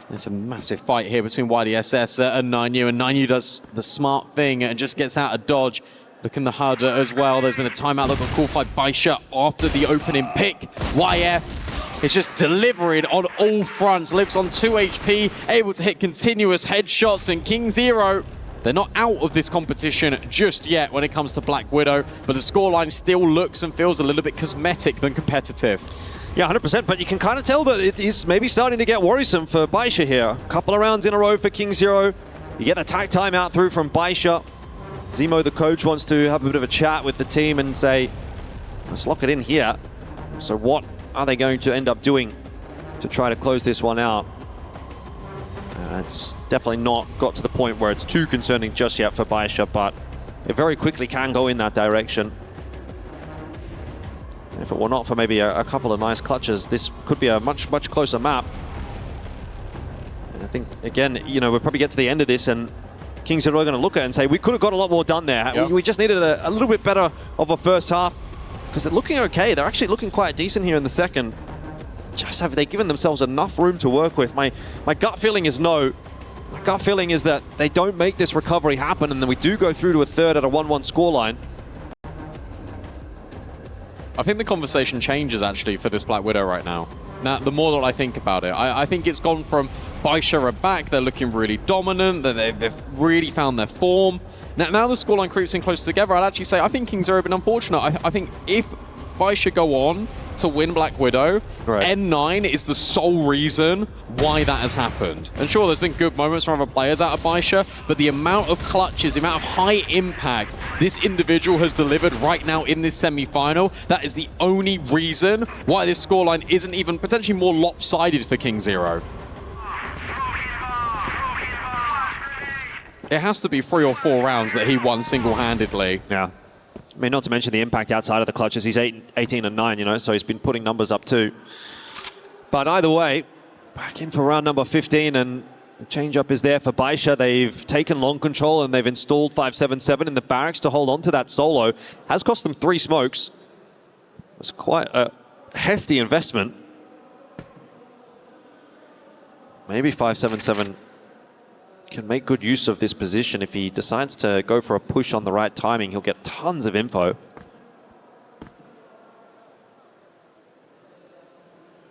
There's a massive fight here between YDSS and 9U, and 9U does the smart thing and just gets out of dodge. Look in the HUD as well. There's been a timeout that got called by BaiSha after the opening pick. YF is just delivering on all fronts, lives on 2 HP, able to hit continuous headshots, and KINGZERO, they're not out of this competition just yet when it comes to Black Widow, but the scoreline still looks and feels a little bit cosmetic than competitive. Yeah, 100%, but you can kind of tell that it is maybe starting to get worrisome for BaiSha here. A couple of rounds in a row for KINGZERO. You get the tag timeout through from BaiSha. Zemo, the coach, wants to have a bit of a chat with the team and say, let's lock it in here. So what are they going to end up doing to try to close this one out? It's definitely not got to the point where it's too concerning just yet for BaiSha, but it very quickly can go in that direction. If it were not for maybe a couple of nice clutches, this could be a much closer map. And I think, again, you know, we'll probably get to the end of this and KINGZERO are going to look at it and say, we could have got a lot more done there. Yep. We just needed a little bit better of a first half, because they're looking okay. They're actually looking quite decent here in the second. Just have they given themselves enough room to work with? My gut feeling is no. My gut feeling is that they don't make this recovery happen, and then we do go through to a third at a 1-1 scoreline. I think the conversation changes, actually, for this Black Widow right now. Now, the more that I think about it, I think it's gone from BaiSha are back, they're looking really dominant, they've really found their form. Now the scoreline creeps in closer together, I'd actually say I think KINGZERO have been unfortunate. I think if BaiSha go on to win Black Widow, right, N9 is the sole reason why that has happened. And sure, there's been good moments from other players out of BaiSha, but the amount of clutches, the amount of high impact this individual has delivered right now in this semi-final, that is the only reason why this scoreline isn't even potentially more lopsided for KINGZERO. It has to be 3 or 4 rounds that he won single-handedly. Yeah. I mean, not to mention the impact outside of the clutches. He's 18 and 9, you know, so he's been putting numbers up too. But either way, back in for round number 15, and the change-up is there for BaiSha. They've taken long control and they've installed 577 in the barracks to hold on to that solo. Has cost them 3 smokes. It's quite a hefty investment. Maybe 577 can make good use of this position. If he decides to go for a push on the right timing, he'll get tons of info.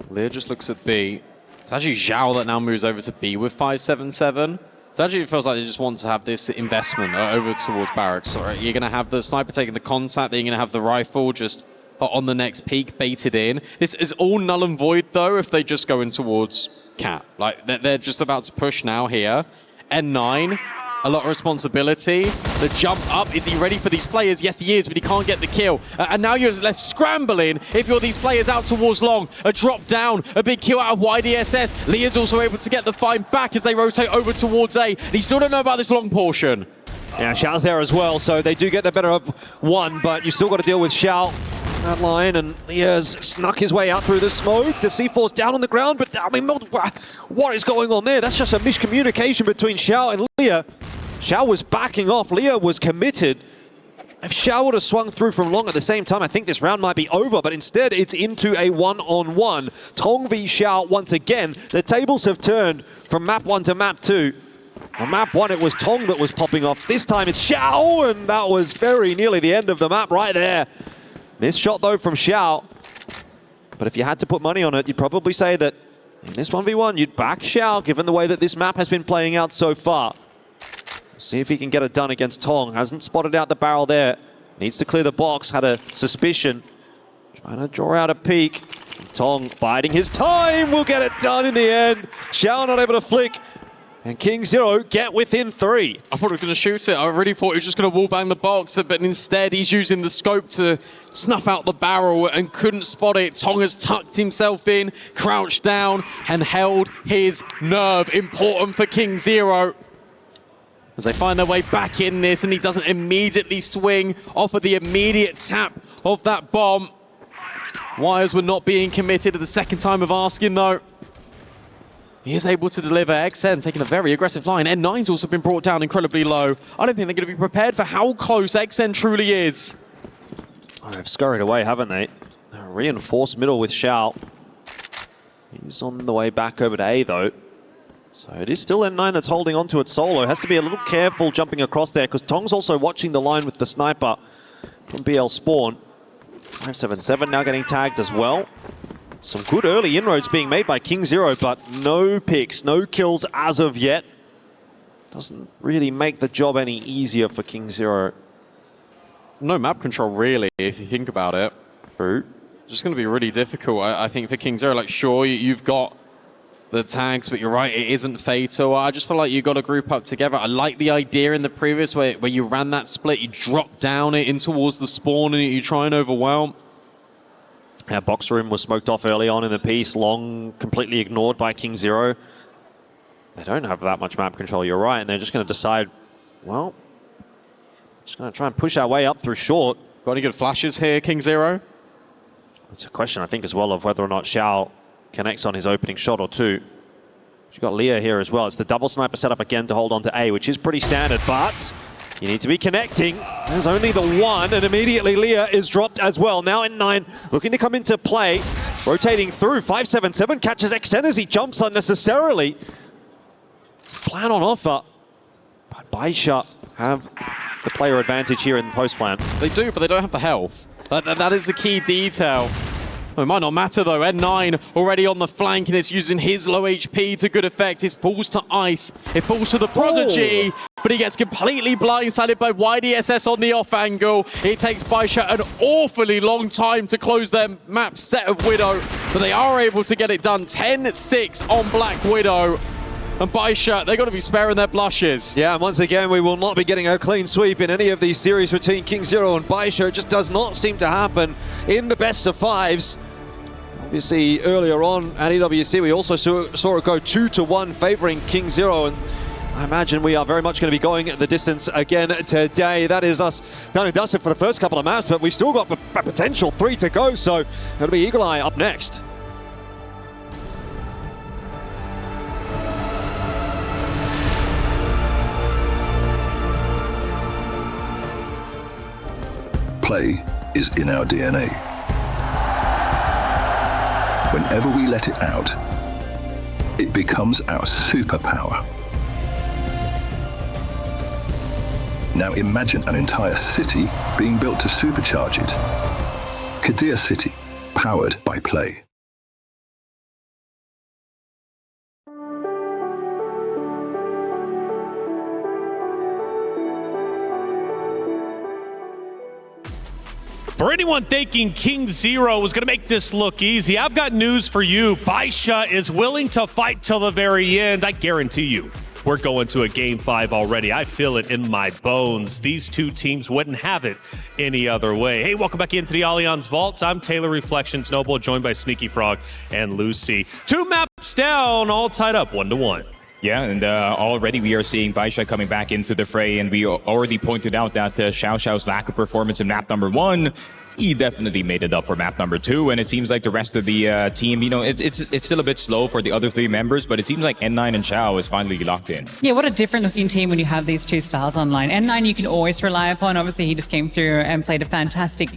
Leah just looks at B. It's actually AG.AL that now moves over to B with 577. So actually it feels like they just want to have this investment over towards barracks. So you're going to have the sniper taking the contact, then you're going to have the rifle just on the next peak, baited in. This is all null and void, though, if they just go in towards Cat. Like, they're just about to push now here. N9, a lot of responsibility. The jump up, is he ready for these players? Yes, he is, but he can't get the kill. And now you're left scrambling if you're these players out towards long. A drop down, a big kill out of YDSS. Leah's also able to get the find back as they rotate over towards A. And you still don't know about this long portion. Yeah, Xiao's there as well, so they do get the better of one, but you still got to deal with Xiao. That line, and Leah's snuck his way out through the smoke. The C4's down on the ground, but I mean, what is going on there? That's just a miscommunication between Xiao and Leah. Xiao was backing off, Leah was committed. If Xiao would have swung through from long at the same time, I think this round might be over, but instead it's into a one-on-one. Tong v Xiao once again. The tables have turned from map 1 to map 2. On map 1, it was Tong that was popping off. This time it's Xiao, and that was very nearly the end of the map right there. This shot, though, from Xiao. But if you had to put money on it, you'd probably say that in this 1v1, you'd back Xiao, given the way that this map has been playing out so far. See if he can get it done against Tong. Hasn't spotted out the barrel there. Needs to clear the box. Had a suspicion. Trying to draw out a peek. Tong biding his time. Will get it done in the end. Xiao not able to flick. And KINGZERO get within 3. I thought he was going to shoot it. I really thought he was just going to wallbang the box, but instead he's using the scope to snuff out the barrel and couldn't spot it. Tong has tucked himself in, crouched down, and held his nerve. Important for KINGZERO as they find their way back in this, and he doesn't immediately swing off of the immediate tap of that bomb. Wires were not being committed at the second time of asking, though. He is able to deliver. XN taking a very aggressive line. N9's also been brought down incredibly low. I don't think they're going to be prepared for how close XN truly is. Oh, they've scurried away, haven't they? A reinforced middle with Xiao. He's on the way back over to A, though. So it is still N9 that's holding on to it solo. Has to be a little careful jumping across there, because Tong's also watching the line with the sniper from BL Spawn. 577 now getting tagged as well. Some good early inroads being made by KINGZERO, but no picks, no kills as of yet. Doesn't really make the job any easier for KINGZERO. No map control, really, if you think about it. True. It's just going to be really difficult, I think, for KINGZERO. Like, sure, you've got the tags, but you're right, it isn't fatal. I just feel like you've got to group up together. I like the idea in the previous where you ran that split, you drop down it in towards the spawn and you try and overwhelm. Yeah, box room was smoked off early on in the piece. Long completely ignored by KINGZERO. They don't have that much map control, you're right, and they're just going to decide, well, just going to try and push our way up through short. Got any good flashes here, KINGZERO? It's a question, I think, as well, of whether or not Xiao connects on his opening shot or two. You've got Leah here as well. It's the double sniper setup again to hold on to A, which is pretty standard, but you need to be connecting. There's only the one, and immediately Leah is dropped as well. Now N9 looking to come into play, rotating through. 577 catches XN as he jumps unnecessarily. Plan on offer, but BaiSha have the player advantage here in the post plan. They do, but they don't have the health. That is the key detail. It might not matter, though. N9 already on the flank, and it's using his low HP to good effect. It falls to Ice. It falls to the Prodigy, but he gets completely blindsided by YDSS on the off angle. It takes BaiSha an awfully long time to close their map set of Widow, but they are able to get it done. 10-6 on Black Widow. And BaiSha, they've got to be sparing their blushes. Yeah, and once again, we will not be getting a clean sweep in any of these series between KINGZERO and BaiSha. It just does not seem to happen in the best of fives. Obviously, earlier on at EWC, we also saw it go 2-1 favoring KINGZERO, and I imagine we are very much going to be going the distance again today. That is us done and dusted for the first couple of maps, but we've still got a potential 3 to go, so it'll be Eagle Eye up next. Play is in our DNA. Whenever we let it out, it becomes our superpower. Now imagine an entire city being built to supercharge it. Kadir City, powered by Play. For anyone thinking KINGZERO was going to make this look easy, I've got news for you. BaiSha is willing to fight till the very end. I guarantee you, we're going to a Game 5 already. I feel it in my bones. These two teams wouldn't have it any other way. Hey, welcome back into the Allianz Vault. I'm Taylor Reflections Noble, joined by Sneaky Frog and Lucy. 2 maps down, all tied up 1-1. Yeah, and already we are seeing BaiSha coming back into the fray, and we already pointed out that Xiao Xiao's lack of performance in map number 1, he definitely made it up for map number 2, and it seems like the rest of the team, you know, it's still a bit slow for the other 3 members, but it seems like N9 and Xiao is finally locked in. Yeah, what a different looking team when you have these 2 stars online. N9 you can always rely upon. Obviously, he just came through and played a fantastic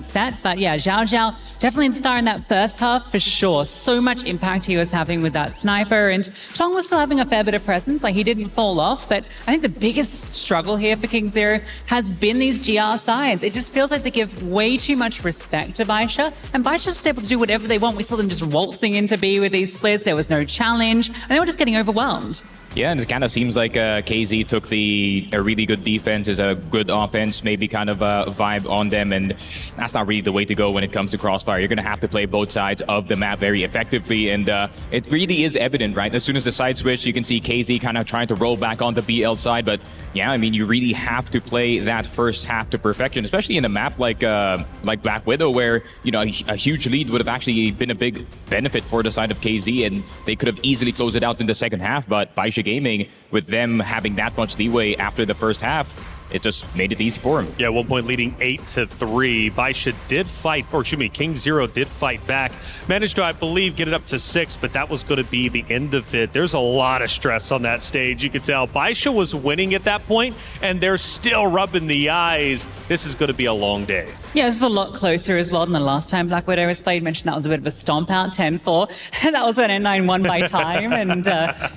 set, but yeah, AG.AL definitely the star in that first half for sure. So much impact he was having with that sniper, and Tong was still having a fair bit of presence, like he didn't fall off, but I think the biggest struggle here for KINGZERO has been these GR sides. It just feels like they give way too much respect to BaiSha, and BaiSha's just able to do whatever they want. We saw them just waltzing into B with these splits. There was no challenge, and they were just getting overwhelmed. Yeah, and it kind of seems like KZ took a really good defense, is a good offense, maybe kind of a vibe on them, and that's not really the way to go when it comes to CROSSFIRE. You're going to have to play both sides of the map very effectively, and it really is evident, right? As soon as the side switch, you can see KZ kind of trying to roll back on the BL side, but yeah, I mean, you really have to play that first half to perfection, especially in a map like Black Widow, where, you know, a huge lead would have actually been a big benefit for the side of KZ, and they could have easily closed it out in the second half, but BaiSha Gaming, with them having that much leeway after the first half, it just made it easy for him. Yeah, 1 point leading 8-3. BaiSha did fight, or excuse me, KINGZERO did fight back. Managed to, I believe, get it up to 6, but that was going to be the end of it. There's a lot of stress on that stage. You could tell BaiSha was winning at that point, and they're still rubbing the eyes. This is going to be a long day. Yeah, this is a lot closer as well than the last time Black Widow was played. Mentioned that was a bit of a stomp out, 10-4. And that was when N9 won by time, and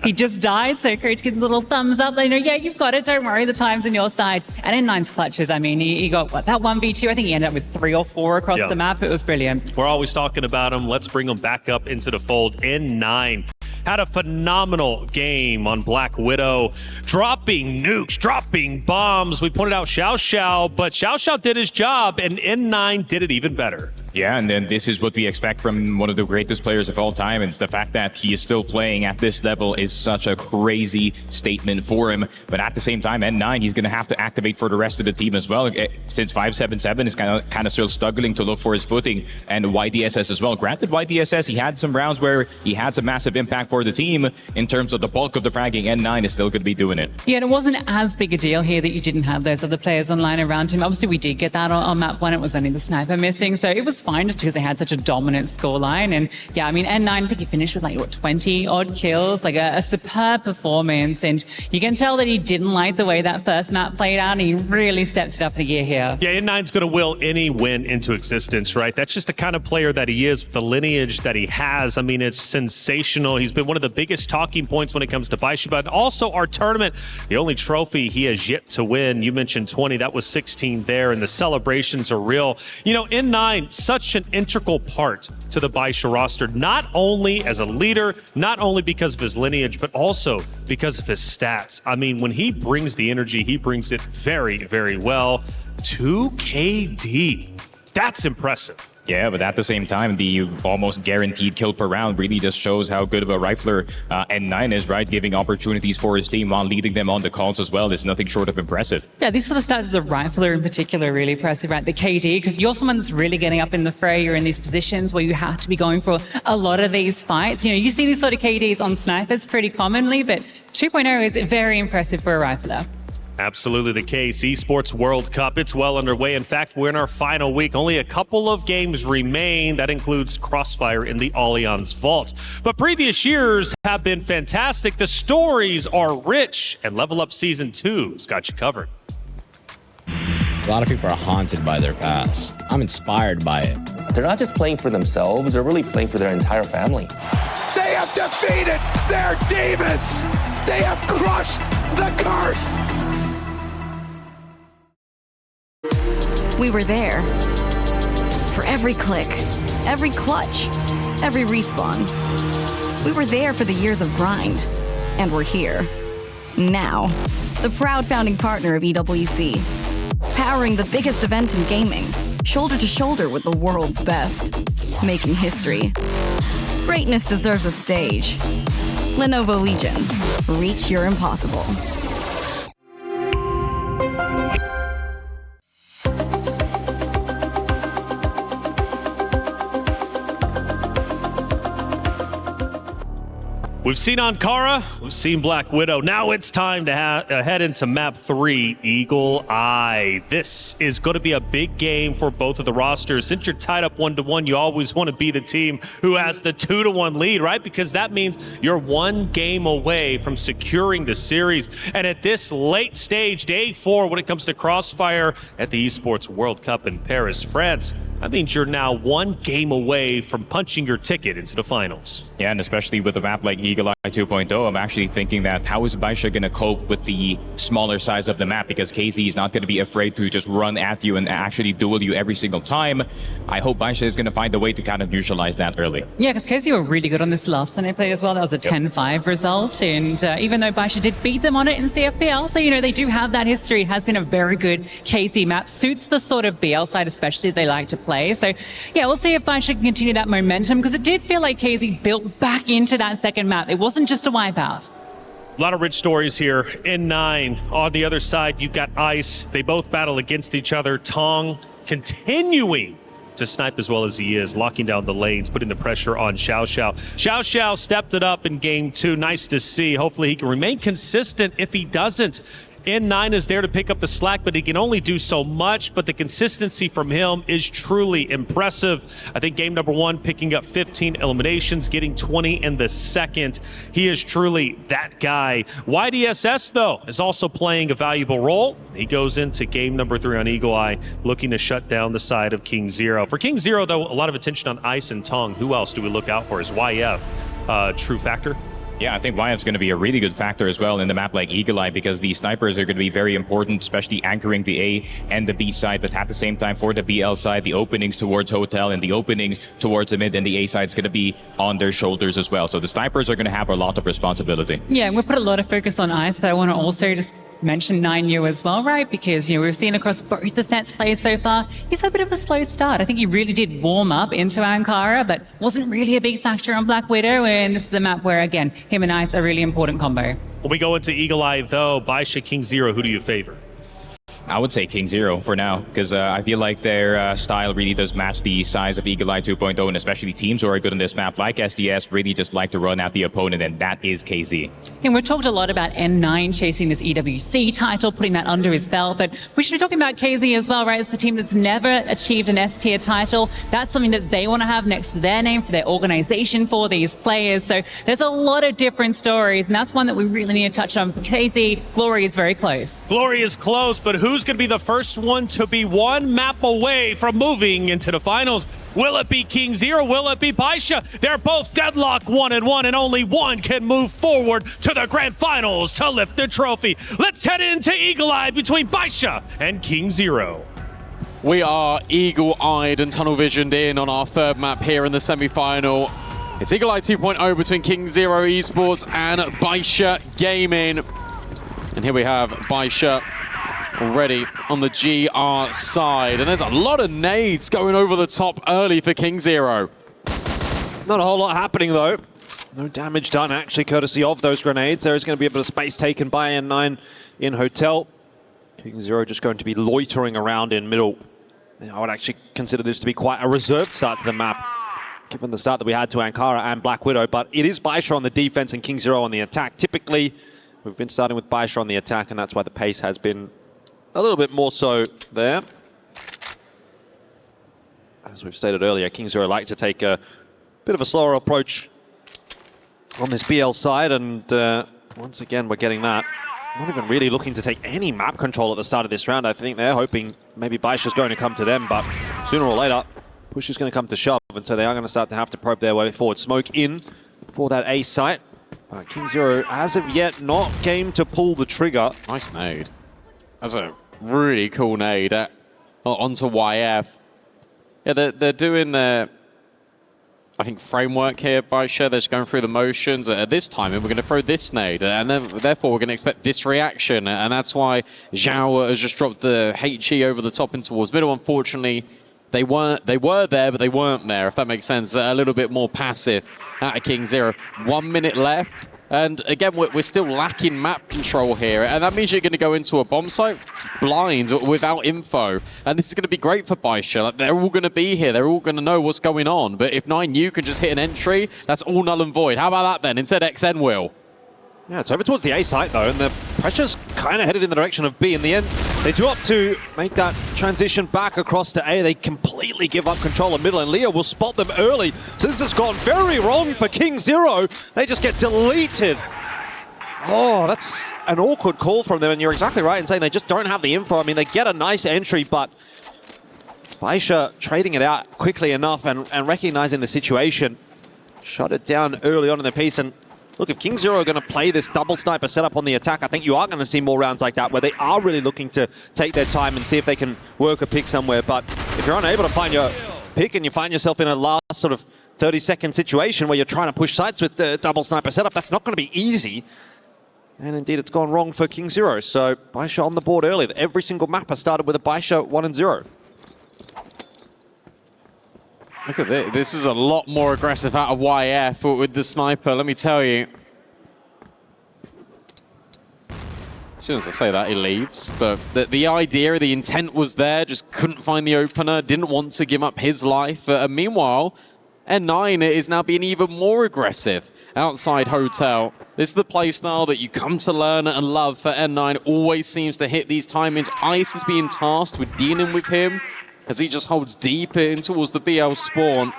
he just died. So Coach gives a little thumbs up. They know, yeah, you've got it. Don't worry, the time's on your side. And N9's clutches, I mean, he got, what, that 1v2? I think he ended up with 3 or 4 across the map. It was brilliant. We're always talking about him. Let's bring him back up into the fold. N9 had a phenomenal game on Black Widow, dropping nukes, dropping bombs. We pointed out Xiao, but Xiao did his job, and N9 did it even better. Yeah, and then this is what we expect from one of the greatest players of all time. It's the fact that he is still playing at this level is such a crazy statement for him. But at the same time, N9, he's going to have to activate for the rest of the team as well. Since 577 is kind of still struggling to look for his footing, and YDSS as well. Granted, YDSS, he had some rounds where he had some massive impact for the team. In terms of the bulk of the fragging, N9 is still going to be doing it. Yeah, and it wasn't as big a deal here that you didn't have those other players online around him. Obviously, we did get that on map 1. It was only the sniper missing, so it was fine just because they had such a dominant scoreline. And yeah, I mean, N9, I think he finished with like, what, 20 odd kills, like a superb performance. And you can tell that he didn't like the way that first map played out, and he really stepped it up a gear here. Yeah, N9's going to will any win into existence, right? That's just the kind of player that he is, the lineage that he has. I mean, it's sensational. He's been one of the biggest talking points when it comes to BaiSha, but also our tournament, the only trophy he has yet to win. You mentioned 20, that was 16 there, and the celebrations are real. You know, N9, such an integral part to the BaiSha roster, not only as a leader, not only because of his lineage, but also because of his stats. I mean, when he brings the energy, he brings it very, very well. 2 KD, that's impressive. Yeah, but at the same time, the almost guaranteed kill per round really just shows how good of a rifler N9 is, right? Giving opportunities for his team while leading them on the calls as well is nothing short of impressive. Yeah, these sort of stats as a rifler in particular are really impressive, right? The KD, because you're someone that's really getting up in the fray. You're in these positions where you have to be going for a lot of these fights. You know, you see these sort of KDs on snipers pretty commonly, but 2.0 is very impressive for a rifler. Absolutely the case. Esports World Cup, it's well underway. In fact, we're in our final week. Only a couple of games remain. That includes CROSSFIRE in the Allianz Vault. But previous years have been fantastic. The stories are rich, and Level Up Season 2's got you covered. A lot of people are haunted by their past. I'm inspired by it. They're not just playing for themselves, they're really playing for their entire family. They have defeated their demons! They have crushed the curse! We were there. For every click, every clutch, every respawn. We were there for the years of grind. And we're here. Now. The proud founding partner of EWC. Powering the biggest event in gaming. Shoulder to shoulder with the world's best. Making history. Greatness deserves a stage. Lenovo Legion. Reach your impossible. We've seen Ankara, we've seen Black Widow. Now it's time to head into map 3, Eagle Eye. This is going to be a big game for both of the rosters. Since you're tied up 1-1, you always want to be the team who has the 2-1 lead, right? Because that means you're 1 game away from securing the series. And at this late stage, day 4, when it comes to CROSSFIRE at the Esports World Cup in Paris, France, that means you're now 1 game away from punching your ticket into the finals. Yeah, and especially with a map like Eagle Eye 2.0, I'm actually thinking that how is BaiSha going to cope with the smaller size of the map, because KZ is not going to be afraid to just run at you and actually duel you every single time. I hope BaiSha is going to find a way to kind of neutralize that early. Yeah, because KZ were really good on this last time they played as well. That was a 10-5 result, and even though BaiSha did beat them on it in CFPL, so you know they do have that history. It has been a very good KZ map, suits the sort of BL side especially they like to play. So yeah, we'll see if BaiSha can continue that momentum, because it did feel like KZ built back into that second map. It wasn't just a wipeout. A lot of rich stories here. N9, on the other side, you've got Ice. They both battle against each other. Tong continuing to snipe as well as he is, locking down the lanes, putting the pressure on Xiao. Xiao stepped it up in game 2. Nice to see. Hopefully he can remain consistent. If he doesn't, N9 is there to pick up the slack, but he can only do so much, but the consistency from him is truly impressive. I think game number 1, picking up 15 eliminations, getting 20 in the second. He is truly that guy. YDSS, though, is also playing a valuable role. He goes into game number 3 on Eagle Eye, looking to shut down the side of KINGZERO. For KINGZERO, though, a lot of attention on Ice and Tongue. Who else do we look out for? Is YF true factor? Yeah, I think YF's going to be a really good factor as well in the map like Eagle Eye, because the snipers are going to be very important, especially anchoring the A and the B side, but at the same time for the BL side, the openings towards Hotel and the openings towards the mid and the A side is going to be on their shoulders as well. So the snipers are going to have a lot of responsibility. Yeah, we put a lot of focus on Ice, but I want to also just mention 9U as well, right? Because, we've seen across both the sets played so far, he's had a bit of a slow start. I think he really did warm up into Ankara, but wasn't really a big factor on Black Widow, and this is a map where, again, him and Ice are a really important combo. When we go into Eagle Eye, though, BaiSha, KINGZERO, who do you favor? I would say KINGZERO for now, because I feel like their style really does match the size of Eagle Eye 2.0, and especially teams who are good on this map, like SDS, really just like to run at the opponent, and that is KZ. And we've talked a lot about N9 chasing this EWC title, putting that under his belt, but we should be talking about KZ as well, right? It's a team that's never achieved an S-tier title. That's something that they want to have next to their name for their organization, for these players. So there's a lot of different stories, and that's one that we really need to touch on. For KZ, Glory is very close. Glory is close, but who's going to be the first one to be one map away from moving into the finals? Will it be KINGZERO? Will it be BaiSha? They're both deadlocked 1-1, and only one can move forward to the grand finals to lift the trophy. Let's head into Eagle Eye between BaiSha and KINGZERO. We are eagle-eyed and tunnel-visioned in on our third map here in the semi-final. It's Eagle Eye 2.0 between KINGZERO-eSports and BaiSha Gaming. And here we have BaiSha already on the GR side, and there's a lot of nades going over the top early for KINGZERO. Not a whole lot happening though. No damage done actually courtesy of those grenades. There is going to be a bit of space taken by N9 in Hotel. KINGZERO just going to be loitering around in middle. I would actually consider this to be quite a reserved start to the map, given the start that we had to Ankara and Black Widow, but it is BaiSha on the defense and KINGZERO on the attack. Typically, we've been starting with BaiSha on the attack, and that's why the pace has been a little bit more so there. As we've stated earlier, KINGZERO like to take a bit of a slower approach on this BL side, and once again we're getting that. Not even really looking to take any map control at the start of this round. I think they're hoping maybe BaiSha's going to come to them, but sooner or later, push is going to come to shove, and so they are going to start to have to probe their way forward. Smoke in for that A site. But KINGZERO, as of yet, not game to pull the trigger. Nice nade. That's a really cool nade onto YF. Yeah, they're doing their, I think, framework here, BaiSha. They're just going through the motions. At this time, we're going to throw this nade, and then therefore we're going to expect this reaction, and that's why AG.AL has just dropped the HE over the top and towards middle. Unfortunately, they were there, but they weren't there, if that makes sense. A little bit more passive out of KINGZERO. 1 minute left. And again, we're still lacking map control here. And that means you're going to go into a bomb site blind, without info. And this is going to be great for BaiSha. Like, they're all going to be here. They're all going to know what's going on. But if 9U can just hit an entry, that's all null and void. How about that then? Instead, XN will. Yeah, it's over towards the A site though, and the pressure's kind of headed in the direction of B. In the end, they do opt to make that transition back across to A. They completely give up control of middle, and Leo will spot them early. So this has gone very wrong for KINGZERO. They just get deleted. Oh, that's an awkward call from them, and you're exactly right in saying they just don't have the info. I mean, they get a nice entry, but BaiSha trading it out quickly enough and recognizing the situation. Shut it down early on in the piece, and look, if KINGZERO are going to play this double sniper setup on the attack, I think you are going to see more rounds like that where they are really looking to take their time and see if they can work a pick somewhere. But if you're unable to find your pick and you find yourself in a last sort of 30-second situation where you're trying to push sites with the double sniper setup, that's not going to be easy. And indeed, it's gone wrong for KINGZERO. So BaiSha on the board early. Every single map has started with a BaiSha 1-0. Look at this. This is a lot more aggressive out of YF with the sniper, let me tell you. As soon as I say that, he leaves. But the idea, the intent was there, just couldn't find the opener, didn't want to give up his life. Meanwhile, N9 is now being even more aggressive outside Hotel. This is the playstyle that you come to learn and love for N9. Always seems to hit these timings. Ice is being tasked with dealing with him as he just holds deep in towards the BL spawn.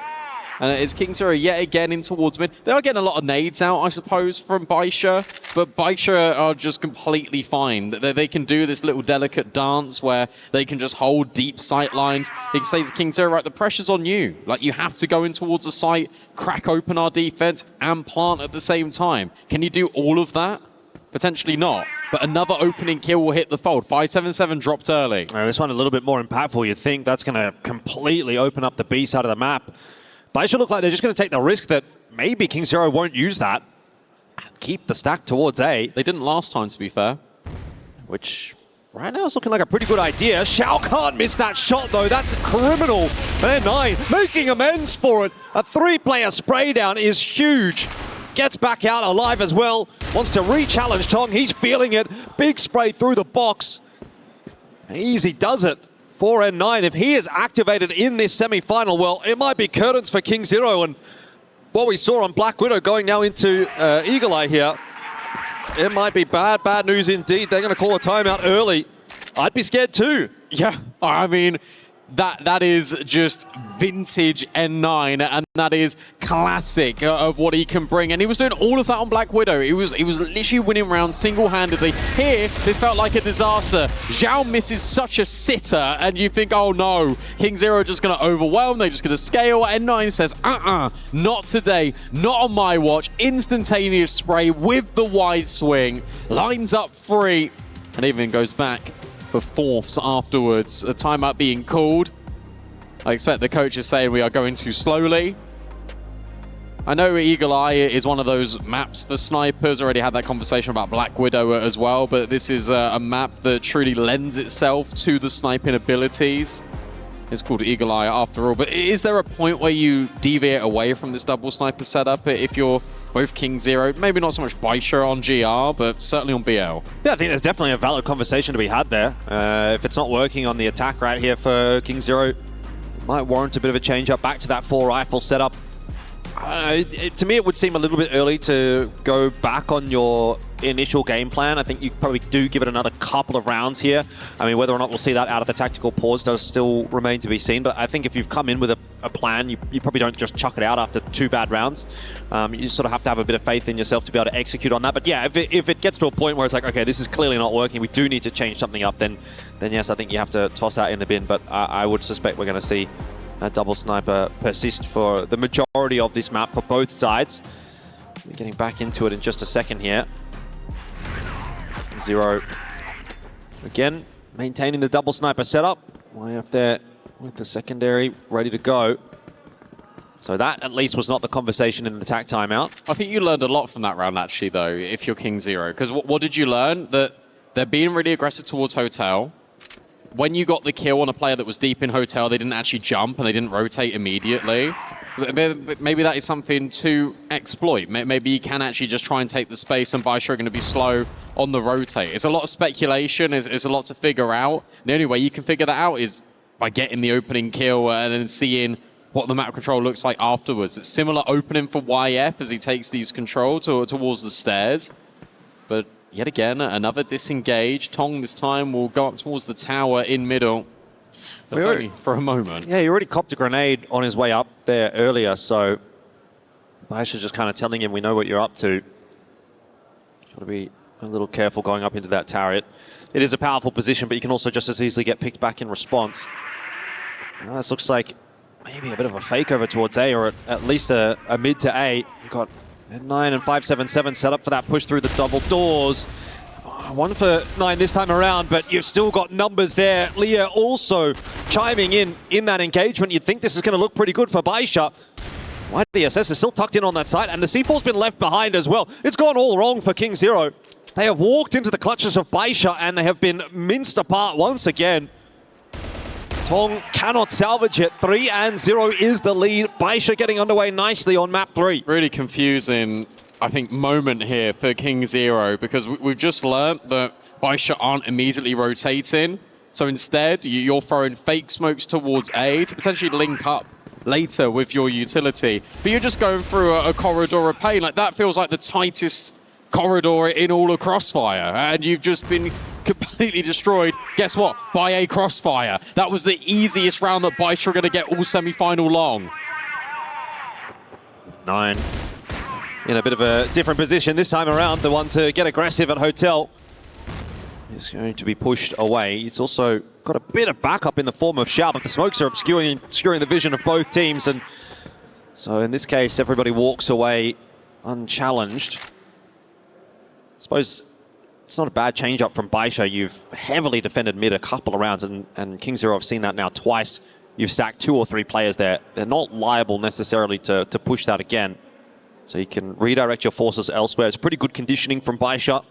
And it's KINGZERO yet again in towards mid. They are getting a lot of nades out, I suppose, from BaiSha, but BaiSha are just completely fine. They can do this little delicate dance where they can just hold deep sight lines. They can say to KINGZERO, right, the pressure's on you. Like, you have to go in towards the site, crack open our defense, and plant at the same time. Can you do all of that? Potentially not. But another opening kill will hit the fold. 577 dropped early. This one a little bit more impactful. You'd think that's going to completely open up the B side of the map. BaiSha look like they're just going to take the risk that maybe KINGZERO won't use that and keep the stack towards A. They didn't last time, to be fair. Which right now is looking like a pretty good idea. Xiao can't miss that shot, though. That's criminal. But N9 making amends for it. A 3-player spray down is huge. Gets back out alive as well. Wants to re-challenge Tong. He's feeling it. Big spray through the box. Easy does it for N9. If he is activated in this semi-final, well, it might be curtains for KINGZERO. And what we saw on Black Widow going now into Eagle-Eye here, it might be bad news indeed. They're going to call a timeout early. I'd be scared too. Yeah, I mean, that is just vintage N9, and that is classic of what he can bring. And he was doing all of that on Black Widow. He was literally winning rounds single-handedly. Here, this felt like a disaster. Zhao misses such a sitter, and you think, oh no, KINGZERO are just going to overwhelm. They're just going to scale. N9 says, not today, not on my watch. Instantaneous spray with the wide swing. Lines up free, and even goes back for fourths afterwards. A timeout being called. I expect the coach is saying we are going too slowly. I know Eagle-Eye is one of those maps for snipers. Already had that conversation about Black Widow as well, but this is a map that truly lends itself to the sniping abilities. It's called Eagle-Eye after all, but is there a point where you deviate away from this double sniper setup if you're both KINGZERO? Maybe not so much BaiSha on GR, but certainly on BL. Yeah, I think there's definitely a valid conversation to be had there. If it's not working on the attack right here for KINGZERO, it might warrant a bit of a change up back to that 4-rifle setup. To me, it would seem a little bit early to go back on your initial game plan. I think you probably do give it another couple of rounds here. I mean, whether or not we'll see that out of the tactical pause does still remain to be seen. But I think if you've come in with a plan, you probably don't just chuck it out after 2 bad rounds. You sort of have to have a bit of faith in yourself to be able to execute on that. But yeah, if it gets to a point where it's like, okay, this is clearly not working, we do need to change something up, then yes, I think you have to toss that in the bin. But I would suspect we're going to see a double sniper persist for the majority of this map for both sides. We're getting back into it in just a second here. KINGZERO again maintaining the double sniper setup. Way up there with the secondary ready to go. So that at least was not the conversation in the attack timeout. I think you learned a lot from that round actually though, if you're KINGZERO. Because what did you learn? That they're being really aggressive towards Hotel. When you got the kill on a player that was deep in Hotel, they didn't actually jump and they didn't rotate immediately. Maybe that is something to exploit. Maybe you can actually just try and take the space, and BaiSha are going to be slow on the rotate. It's a lot of speculation. It's a lot to figure out. The only way you can figure that out is by getting the opening kill and then seeing what the map control looks like afterwards. It's similar opening for YF as he takes these control towards the stairs. But yet again, another disengage. Tong this time will go up towards the tower in middle. That's only for a moment. Yeah, he already copped a grenade on his way up there earlier, so BaiSha's just kind of telling him, we know what you're up to. Got to be a little careful going up into that turret. It is a powerful position, but you can also just as easily get picked back in response. This looks like maybe a bit of a fake over towards A, or at least a mid to A. You've got N9 and 577 set up for that push through the double doors. One for 9 this time around, but you've still got numbers there. Leah also chiming in that engagement. You'd think this is going to look pretty good for BaiSha. YDSS is still tucked in on that side, and the C4's been left behind as well. It's gone all wrong for KINGZERO. They have walked into the clutches of BaiSha, and they have been minced apart once again. Tong cannot salvage it. 3-0 is the lead. BaiSha getting underway nicely on map 3. Really confusing, I think, moment here for KINGZERO, because we've just learned that BaiSha aren't immediately rotating. So instead, you're throwing fake smokes towards A to potentially link up later with your utility. But you're just going through a corridor of pain. Like, that feels like the tightest corridor in all of CROSSFIRE, and you've just been completely destroyed. Guess what? By a CROSSFIRE. That was the easiest round that BaiSha are going to get all semi-final long. 9 in a bit of a different position this time around. The one to get aggressive at Hotel is going to be pushed away. He's also got a bit of backup in the form of Xiao, but the smokes are obscuring the vision of both teams. And so in this case, everybody walks away unchallenged. I suppose it's not a bad change-up from BaiSha. You've heavily defended mid a couple of rounds, and KINGZERO have seen that now twice. You've stacked 2 or 3 players there. They're not liable necessarily to push that again. So you can redirect your forces elsewhere. It's pretty good conditioning from BaiSha.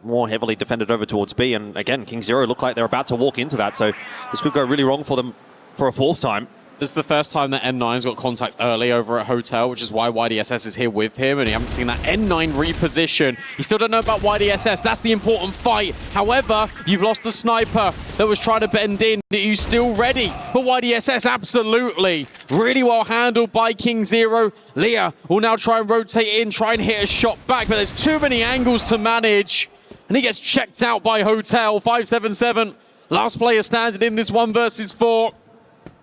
More heavily defended over towards B, and again, KINGZERO look like they're about to walk into that, so this could go really wrong for them for a 4th time. This is the first time that N9's got contact early over at Hotel, which is why YDSS is here with him, and you haven't seen that N9 reposition. You still don't know about YDSS. That's the important fight. However, you've lost the sniper that was trying to bend in. Are you still ready for YDSS? Absolutely. Really well handled by KINGZERO. Leah will now try and rotate in, try and hit a shot back, but there's too many angles to manage. And he gets checked out by Hotel. 577. Last player standing in this 1 versus 4.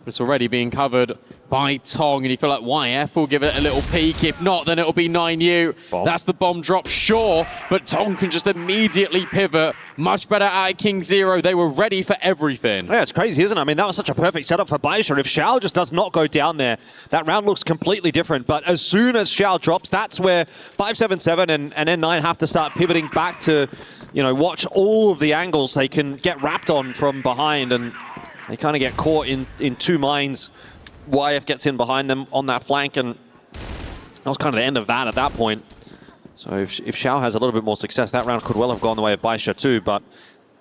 It's already being covered by Tong, and you feel like YF will give it a little peek. If not, then it'll be 9U. That's the bomb drop, sure, but Tong can just immediately pivot. Much better at KINGZERO. They were ready for everything. Yeah, it's crazy, isn't it? I mean, that was such a perfect setup for BaiSha. If Xiao just does not go down there, that round looks completely different. But as soon as Xiao drops, that's where 577 and N9 have to start pivoting back to, you know, watch all of the angles they can get wrapped on from behind, and they kind of get caught in 2 minds. YF gets in behind them on that flank, and that was kind of the end of that at that point. So if Xiao has a little bit more success, that round could well have gone the way of BaiSha too. But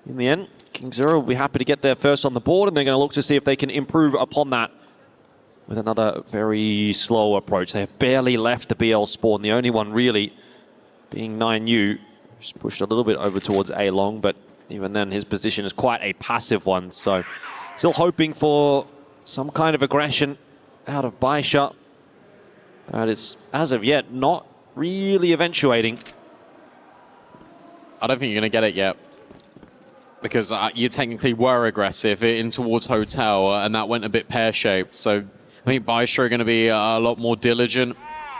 in the end, KINGZERO will be happy to get there first on the board, and they're going to look to see if they can improve upon that with another very slow approach. They have barely left the BL spawn, the only one really being 9U. Just pushed a little bit over towards A long, but even then his position is quite a passive one. So still hoping for some kind of aggression out of BaiSha. But it's, as of yet, not really eventuating. I don't think you're going to get it yet, because you technically were aggressive in towards Hotel, and that went a bit pear-shaped. So I think BaiSha are going to be a lot more diligent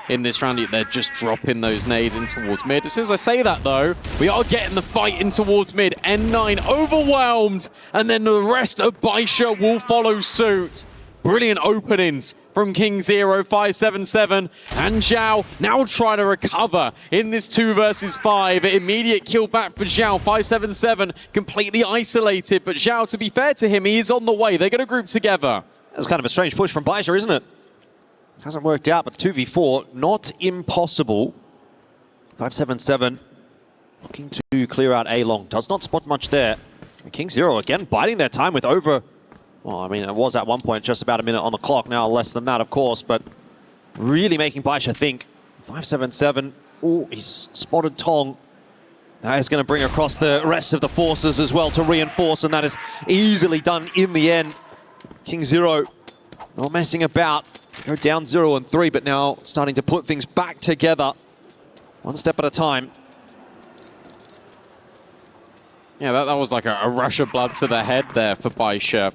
in this round. They're just dropping those nades in towards mid. As soon as I say that, though, we are getting the fight in towards mid. N9 overwhelmed, and then the rest of BaiSha will follow suit. Brilliant openings from KINGZERO, 577, and Zhao now trying to recover in this 2 versus 5. Immediate kill back for Zhao, 577, completely isolated, but Zhao, to be fair to him, he is on the way. They're going to group together. That's kind of a strange push from BaiSha, isn't it? Hasn't worked out, but 2v4, not impossible. 577 looking to clear out A long. Does not spot much there. And KINGZERO again biding their time with over, well, I mean, it was at one point just about a minute on the clock. Now less than that, of course, but really making BaiSha think. 577. Oh, he's spotted Tong. Now he's going to bring across the rest of the forces as well to reinforce, and that is easily done in the end. KINGZERO not messing about. Go down 0 and 3, but now starting to put things back together. 1 step at a time. Yeah, that was like a rush of blood to the head there for BaiSha.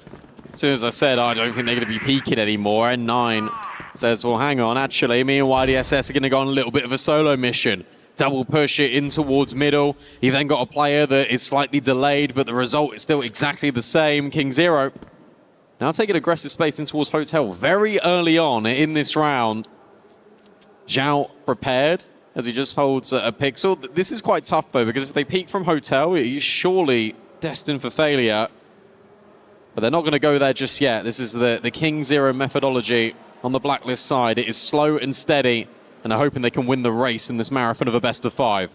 As soon as I said, I don't think they're going to be peaking anymore, and 9 says, well, hang on, actually, me and YDSS are going to go on a little bit of a solo mission. Double push it in towards middle. You've then got a player that is slightly delayed, but the result is still exactly the same. KINGZERO now taking aggressive space in towards Hotel very early on in this round. Zhao prepared as he just holds a pixel. This is quite tough, though, because if they peek from Hotel, he's surely destined for failure. But they're not going to go there just yet. This is the KINGZERO methodology on the Blacklist side. It is slow and steady, and they're hoping they can win the race in this marathon of a best of 5.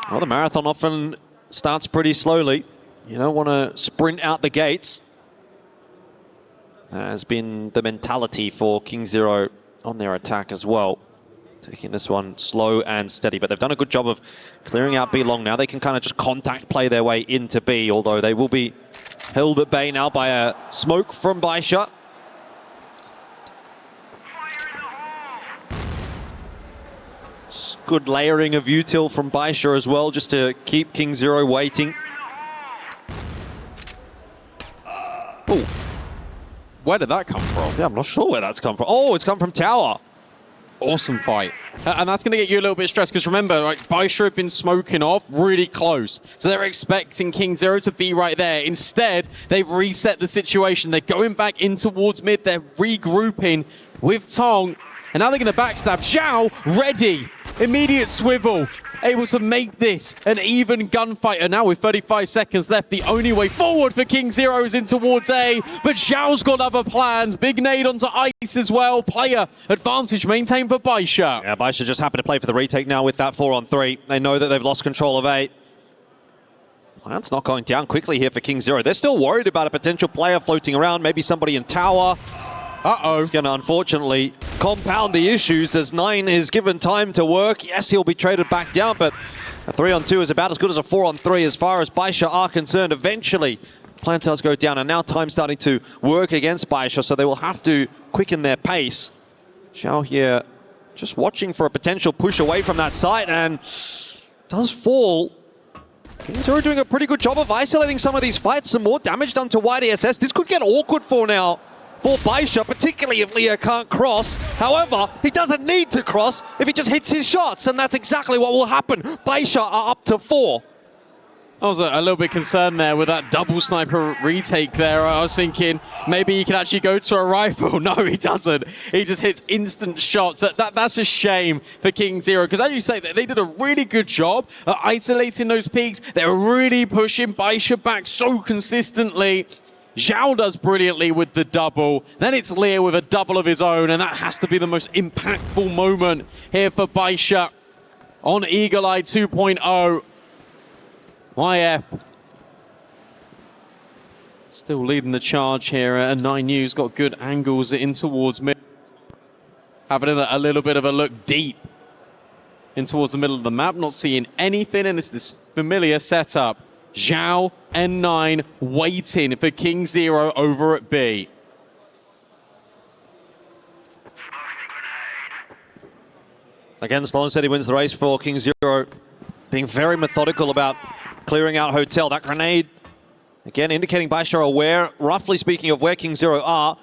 Well, the marathon often starts pretty slowly. You don't want to sprint out the gates. That has been the mentality for KINGZERO on their attack as well. Taking this one slow and steady, but they've done a good job of clearing out B long. Now they can kind of just contact play their way into B, although they will be held at bay now by a smoke from BaiSha. Good layering of util from BaiSha as well, just to keep KINGZERO waiting. Oh, where did that come from? Yeah, I'm not sure where that's come from. Oh, it's come from tower. Awesome fight. And that's going to get you a little bit stressed, because remember, like, BaiSha have been smoking off really close. So they're expecting KINGZERO to be right there. Instead, they've reset the situation. They're going back in towards mid. They're regrouping with Tong. And now they're going to backstab. AG.AL ready. Immediate swivel. Able to make this an even gunfight. And now with 35 seconds left, the only way forward for KINGZERO is in towards A. But AG.AL's got other plans. Big nade onto Ice as well. Player advantage maintained for BaiSha. Yeah, BaiSha just happened to play for the retake now with that 4-on-3. They know that they've lost control of A. That's not going down quickly here for KINGZERO. They're still worried about a potential player floating around. Maybe somebody in tower. It's going to unfortunately compound the issues as 9 is given time to work. Yes, he'll be traded back down, but a 3-on-2 is about as good as a 4-on-3 as far as BaiSha are concerned. Eventually, plant does go down, and now time's starting to work against BaiSha, so they will have to quicken their pace. AG.AL here just watching for a potential push away from that site, and does fall. KINGZERO doing a pretty good job of isolating some of these fights. Some more damage done to YDSS. This could get awkward for BaiSha, particularly if Leo can't cross. However, he doesn't need to cross if he just hits his shots, and that's exactly what will happen. BaiSha are up to 4. I was a little bit concerned there with that double sniper retake there. I was thinking maybe he can actually go to a rifle. No, he doesn't. He just hits instant shots. That's a shame for KINGZERO, because as you say, they did a really good job at isolating those peaks. They were really pushing BaiSha back so consistently. AG.AL does brilliantly with the double. Then it's Leo with a double of his own, and that has to be the most impactful moment here for BaiSha on AG.AL 2.0. YF still leading the charge here, and 9U's got good angles in towards mid. Having a little bit of a look deep in towards the middle of the map, not seeing anything, and it's this familiar setup. AG.AL and 9 waiting for KINGZERO over at B. Again, slow and steady wins the race for KINGZERO, being very methodical about clearing out Hotel. That grenade, again, indicating BaiSha are aware, roughly speaking, of where KINGZERO are.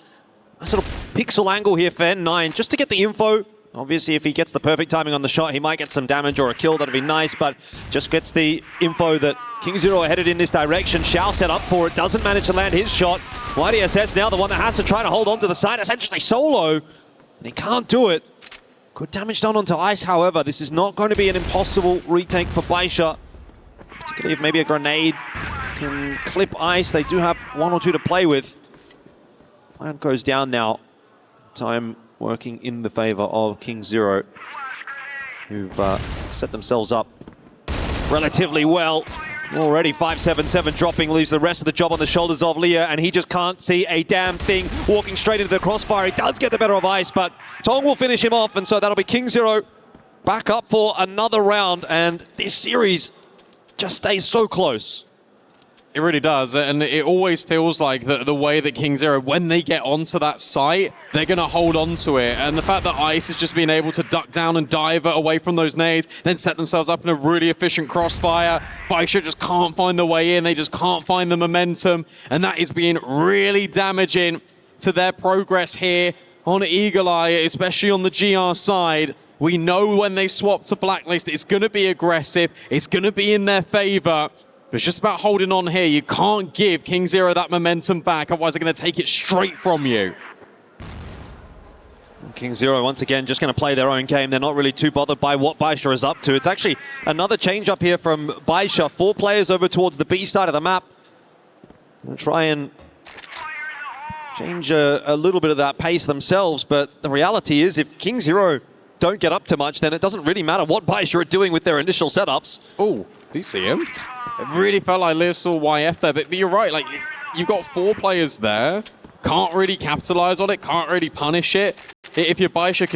A sort of pixel angle here for N9, just to get the info. Obviously, if he gets the perfect timing on the shot, he might get some damage or a kill. That'd be nice, but just gets the info that KINGZERO are headed in this direction. AG.AL set up for it, doesn't manage to land his shot. YDSS now the one that has to try to hold on to the side, essentially solo, and he can't do it. Good damage done onto Ice, however. This is not going to be an impossible retake for BaiSha, particularly if maybe a grenade can clip Ice. They do have 1 or 2 to play with. Plant goes down now. Time working in the favor of KINGZERO, who've set themselves up relatively well. Already 5-7-7 dropping, leaves the rest of the job on the shoulders of Leo, and he just can't see a damn thing. Walking straight into the crossfire, he does get the better of Ice, but Tong will finish him off, and so that'll be KINGZERO back up for another round, and this series just stays so close. It really does, and it always feels like the way that KINGZERO, when they get onto that site, they're going to hold on to it. And the fact that Ice has just been able to duck down and dive away from those nades, then set themselves up in a really efficient crossfire. BaiSha just can't find the way in, they just can't find the momentum, and that is being really damaging to their progress here on AG.AL, especially on the GR side. We know when they swap to Blacklist, it's going to be aggressive, it's going to be in their favor. But it's just about holding on here. You can't give KINGZERO that momentum back, otherwise they're going to take it straight from you. KINGZERO, once again, just going to play their own game. They're not really too bothered by what BaiSha is up to. It's actually another change up here from BaiSha. 4 players over towards the B side of the map. Going to try and change a little bit of that pace themselves, but the reality is if KINGZERO don't get up to much, then it doesn't really matter what BaiSha are doing with their initial setups. Oh, did you see him? It really felt like Leo saw YF there, but you're right, like, you've got 4 players there, can't really capitalize on it, can't really punish it. if you're BaiSha,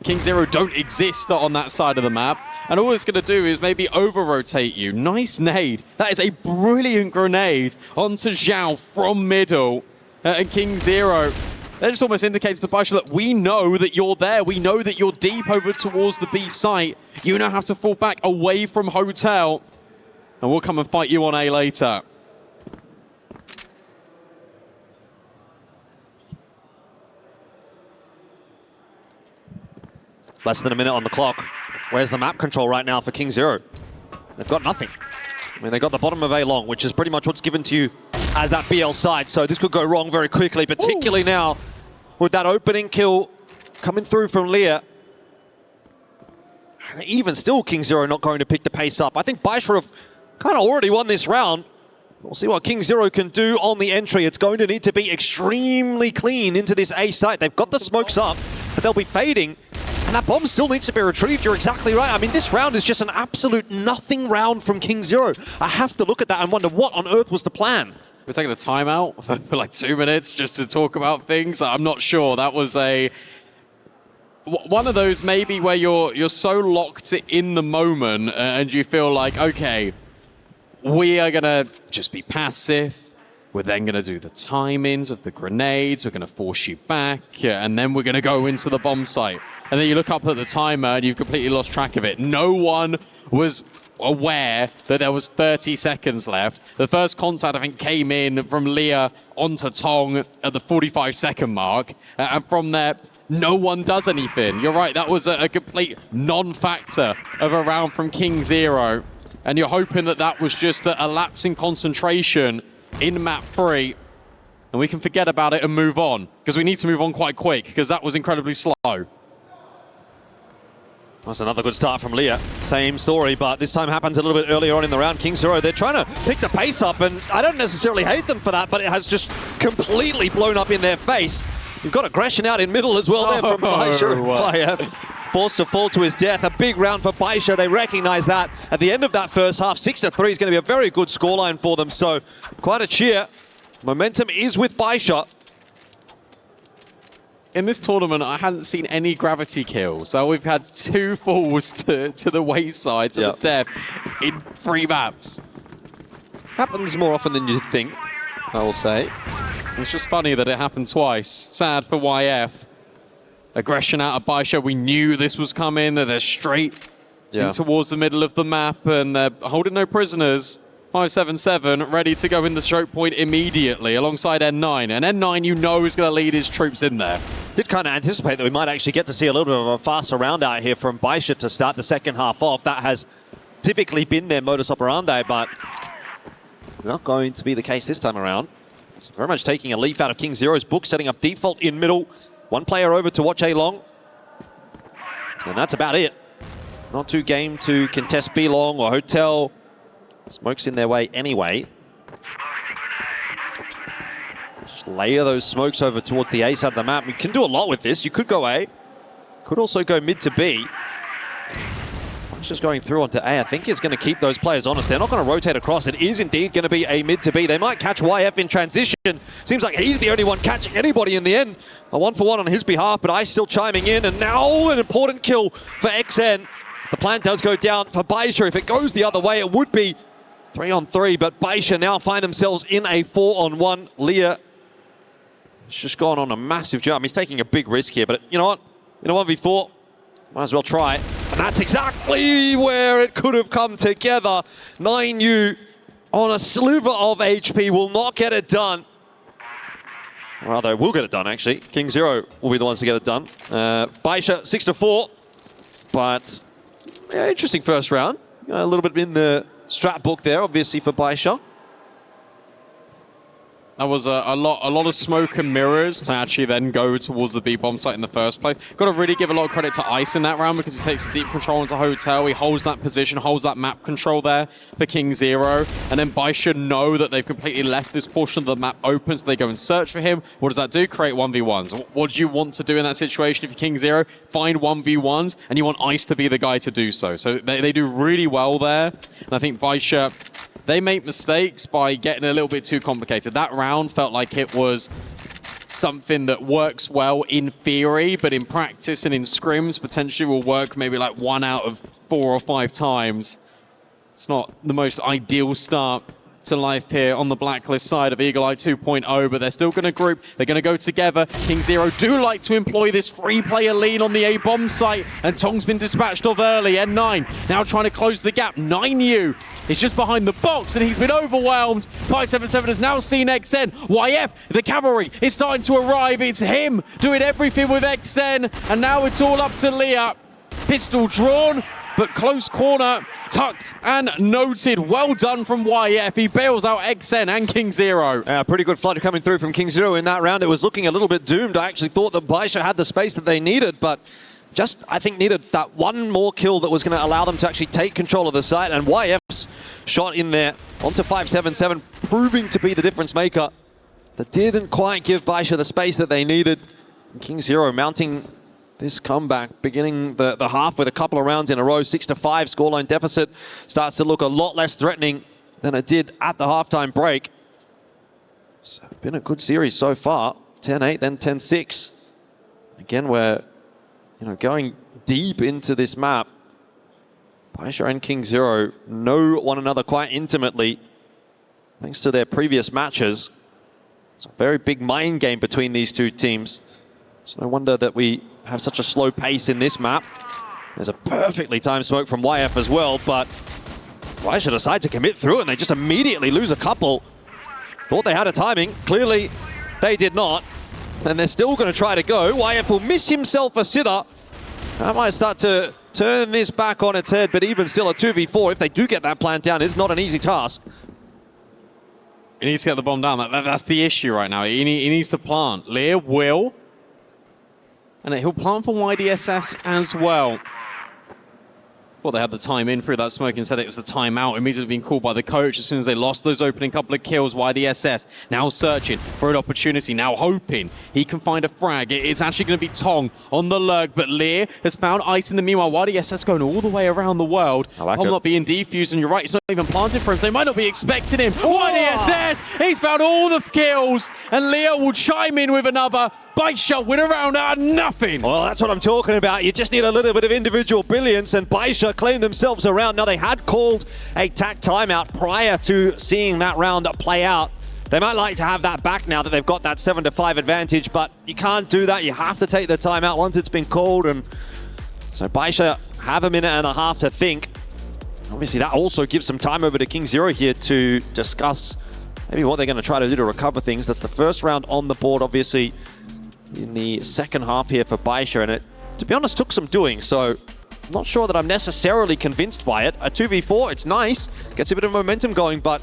KINGZERO don't exist on that side of the map. And all it's going to do is maybe over-rotate you. Nice nade. That is a brilliant grenade onto AG.AL from middle. And KINGZERO, that just almost indicates to BaiSha that we know that you're there. We know that you're deep over towards the B site. You now have to fall back away from Hotel. And we'll come and fight you on A later. Less than a minute on the clock. Where's the map control right now for KINGZERO? They've got nothing. I mean, they got the bottom of A long, which is pretty much what's given to you as that BL side. So this could go wrong very quickly, particularly now with that opening kill coming through from Leah. And even still, KINGZERO not going to pick the pace up. I think BaiSha have kind of already won this round. We'll see what KINGZERO can do on the entry. It's going to need to be extremely clean into this A site. They've got the smokes up, but they'll be fading. And that bomb still needs to be retrieved. You're exactly right. I mean, this round is just an absolute nothing round from KINGZERO. I have to look at that and wonder what on earth was the plan. We're taking a timeout for like 2 minutes just to talk about things. I'm not sure. That was one of those maybe where you're so locked in the moment and you feel like, okay, we are going to just be passive. We're then going to do the timings of the grenades. We're going to force you back. And then we're going to go into the bomb site. And then you look up at the timer and you've completely lost track of it. No one was aware that there was 30 seconds left. The first contact, I think, came in from Leah onto Tong at the 45-second mark. And from there, no one does anything. You're right, that was a complete non-factor of a round from KINGZERO. And you're hoping that that was just a lapse in concentration in map 3. And we can forget about it and move on. Because we need to move on quite quick, because that was incredibly slow. That's another good start from Leah. Same story, but this time happens a little bit earlier on in the round. KINGZERO, they're trying to pick the pace up, and I don't necessarily hate them for that, but it has just completely blown up in their face. You've got aggression out in middle as well there from BaiSha. Forced to fall to his death. A big round for BaiSha. They recognize that at the end of that first half. 6-3 is going to be a very good scoreline for them, so quite a cheer. Momentum is with BaiSha. In this tournament, I hadn't seen any gravity kills. So we've had 2 falls to the wayside, to the death, in 3 maps. Happens more often than you'd think, I will say. It's just funny that it happened twice. Sad for YF. Aggression out of BaiSha. We knew this was coming, that they're straight in towards the middle of the map, and they're holding no prisoners. 577 ready to go in the stroke point immediately alongside N9. And N9, you know, is going to lead his troops in there. Did kind of anticipate that we might actually get to see a little bit of a faster round out here from BaiSha to start the second half off. That has typically been their modus operandi, but not going to be the case this time around. It's very much taking a leaf out of KINGZERO's book, setting up default in middle. 1 player over to watch A long. And that's about it. Not too game to contest B long or Hotel. Smoke's in their way anyway. Just layer those smokes over towards the A side of the map. You can do a lot with this. You could go A. Could also go mid to B. Just going through onto A. I think it's going to keep those players honest. They're not going to rotate across. It is indeed going to be a mid to B. They might catch YF in transition. Seems like he's the only one catching anybody in the end. A 1-for-1 on his behalf, but Ice still chiming in. And now an important kill for XN. The plan does go down for BaiSha. If it goes the other way, it would be 3-on-3, but BaiSha now find themselves in a 4-on-1. Leah has just gone on a massive jump. He's taking a big risk here, but you know what? In a 1v4, might as well try it. And that's exactly where it could have come together. 9U on a sliver of HP will not get it done. Or rather, will get it done, actually. KINGZERO will be the ones to get it done. BaiSha 6-4, but yeah, interesting first round. A little bit in the strat book there, obviously, for BaiSha. That was a lot of smoke and mirrors to actually then go towards the B bomb site in the first place. Got to really give a lot of credit to Ice in that round because he takes the deep control into Hotel. He holds that position, holds that map control there for KINGZERO. And then BaiSha know that they've completely left this portion of the map open, so they go and search for him. What does that do? Create 1v1s. What do you want to do in that situation if you're KINGZERO? Find 1v1s, and you want Ice to be the guy to do so. So they do really well there. And I think BaiSha, they make mistakes by getting a little bit too complicated. That round felt like it was something that works well in theory, but in practice and in scrims potentially will work maybe like 1 out of 4 or 5 times. It's not the most ideal start to life here on the Blacklist side of Eagle-Eye 2.0, but they're still going to group. They're going to go together. KINGZERO do like to employ this free-player lean on the A-bomb site, and Tong's been dispatched off early. N9 now trying to close the gap. 9U is just behind the box, and he's been overwhelmed. 577 has now seen XN. YF, the cavalry, is starting to arrive. It's him doing everything with XN, and now it's all up to Leah. Pistol drawn, but close corner, tucked and noted. Well done from YF. He bails out XN and KINGZERO. Pretty good flood coming through from KINGZERO in that round. It was looking a little bit doomed. I actually thought that BaiSha had the space that they needed, but just, I think, needed that one more kill that was going to allow them to actually take control of the site. And YF's shot in there onto 577, proving to be the difference maker. That didn't quite give BaiSha the space that they needed. And KINGZERO mounting this comeback, beginning the half with a couple of rounds in a row. 6-5 scoreline deficit starts to look a lot less threatening than it did at the halftime break. So been a good series so far. 10-8, then 10-6. Again, we're going deep into this map. BaiSha and KINGZERO know one another quite intimately, thanks to their previous matches. It's a very big mind game between these two teams. So no wonder that we have such a slow pace in this map. There's a perfectly timed smoke from YF as well, but BaiSha decide to commit through it, and they just immediately lose a couple. Thought they had a timing. Clearly, they did not. And they're still going to try to go. YF will miss himself a sitter. That might start to turn this back on its head, but even still, a 2v4, if they do get that plant down, is not an easy task. He needs to get the bomb down. That's the issue right now. He needs to plant. Lear will. And he'll plant for YDSS as well. Well, they had the time in through that smoke. Instead, it was the timeout. Immediately being called by the coach as soon as they lost those opening couple of kills. YDSS now searching for an opportunity, now hoping he can find a frag. It's actually going to be Tong on the lurk, but Lear has found ice in the meanwhile. YDSS going all the way around the world. Bomb not being defused, and you're right, it's not even planted for him, so they might not be expecting him. YDSS, he's found all the kills, and Lear will chime in with another. BaiSha win around out of nothing. Well, that's what I'm talking about. You just need a little bit of individual brilliance, and BaiSha claimed themselves around. Now, they had called a TAC timeout prior to seeing that round play out. They might like to have that back now that they've got that 7-5 advantage, but you can't do that. You have to take the timeout once it's been called, and so BaiSha have a minute and a half to think. Obviously, that also gives some time over to KINGZERO here to discuss maybe what they're going to try to do to recover things. That's the first round on the board, obviously, in the second half here for BaiSha, and it, to be honest, took some doing, so I'm not sure that I'm necessarily convinced by it. A 2v4, it's nice, gets a bit of momentum going, but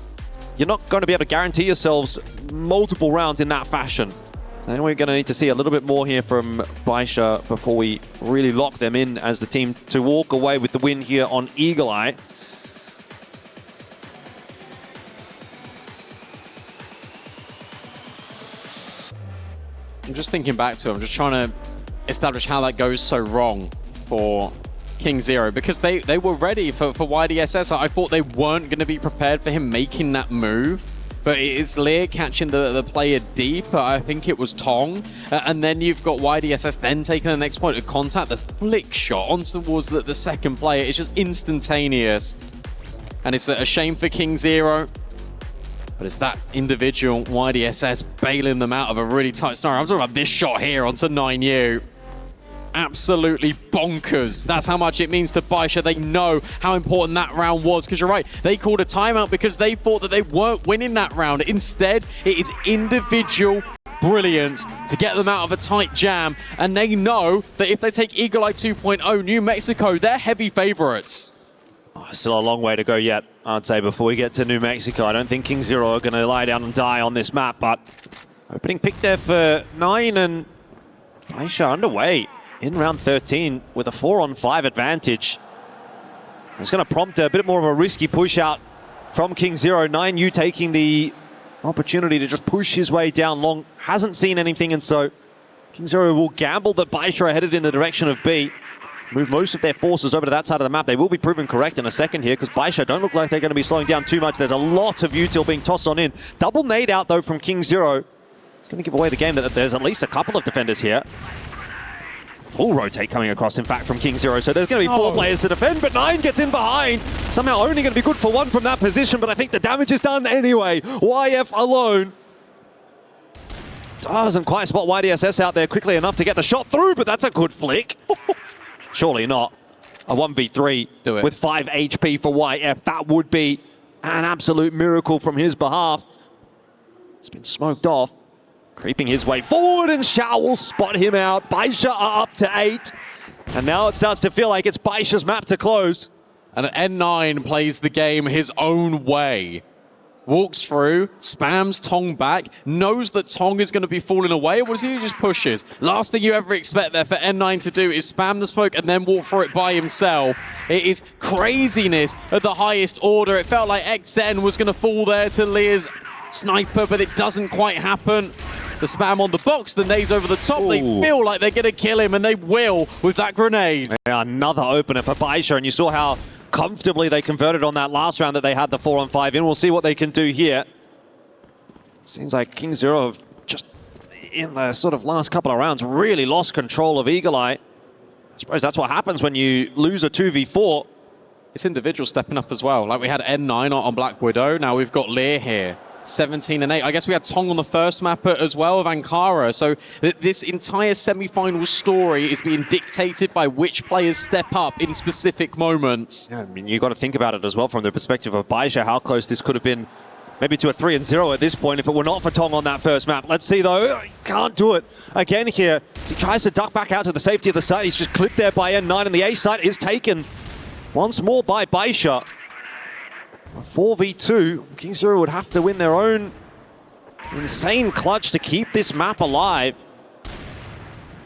you're not going to be able to guarantee yourselves multiple rounds in that fashion. And we're going to need to see a little bit more here from BaiSha before we really lock them in as the team to walk away with the win here on Eagle-Eye. I'm just thinking back to it. I'm just trying to establish how that goes so wrong for KINGZERO, because they were ready for YDSS. I thought they weren't going to be prepared for him making that move, but it's Lear catching the player deep. I think it was Tong, and then you've got YDSS then taking the next point of contact. The flick shot on towards the second player is just instantaneous, and it's a shame for KINGZERO. But it's that individual YDSS bailing them out of a really tight scenario. I'm talking about this shot here onto 9U. Absolutely bonkers. That's how much it means to BaiSha. They know how important that round was, because you're right, they called a timeout because they thought that they weren't winning that round. Instead, it is individual brilliance to get them out of a tight jam, and they know that if they take Eagle-Eye 2.0, New Mexico, they're heavy favorites. Still a long way to go yet, I'd say, before we get to New Mexico. I don't think KINGZERO are going to lie down and die on this map, but opening pick there for 9, and BaiSha underway in round 13 with a 4-on-5 advantage. It's going to prompt a bit more of a risky push out from KINGZERO. 9U taking the opportunity to just push his way down long. Hasn't seen anything, and so KINGZERO will gamble that BaiSha are headed in the direction of B. Move most of their forces over to that side of the map. They will be proven correct in a second here, because BaiSha don't look like they're going to be slowing down too much. There's a lot of util being tossed on in. Double nade out, though, from KINGZERO. It's going to give away the game that there's at least a couple of defenders here. Full rotate coming across, in fact, from KINGZERO. So there's going to be 4 players to defend, but 9 gets in behind. Somehow only going to be good for 1 from that position, but I think the damage is done anyway. YF alone doesn't quite spot YDSS out there quickly enough to get the shot through, but that's a good flick. Surely not. A 1v3 with 5 HP for YF. That would be an absolute miracle from his behalf. It's been smoked off. Creeping his way forward, and Xiao will spot him out. BaiSha are up to 8. And now it starts to feel like it's BaiSha's map to close. And N9 plays the game his own way. Walks through, spams Tong back, knows that Tong is going to be falling away. What does he do? He just pushes. Last thing you ever expect there for N9 to do is spam the smoke and then walk through it by himself. It is craziness at the highest order. It felt like XN was going to fall there to Lear's sniper, but it doesn't quite happen. The spam on the box, the nades over the top. Ooh. They feel like they're going to kill him, and they will with that grenade. Yeah, another opener for BaiSha, and you saw how comfortably they converted on that last round that they had the 4-on-5 in. We'll see what they can do here. Seems like KINGZERO have just, in the sort of last couple of rounds, really lost control of Eagle-Eye. I suppose that's what happens when you lose a 2v4. It's individual stepping up as well. Like we had N9 on Black Widow, now we've got Lear here. 17 and 8. I guess we had Tong on the first map as well of Ankara. So this entire semi-final story is being dictated by which players step up in specific moments. Yeah, I mean, you got to think about it as well from the perspective of BaiSha, how close this could have been maybe to a 3-0 at this point if it were not for Tong on that first map. Let's see though, he can't do it again here. He tries to duck back out to the safety of the site. He's just clipped there by N9, and the A site is taken once more by BaiSha. 4v2, KINGZERO would have to win their own insane clutch to keep this map alive.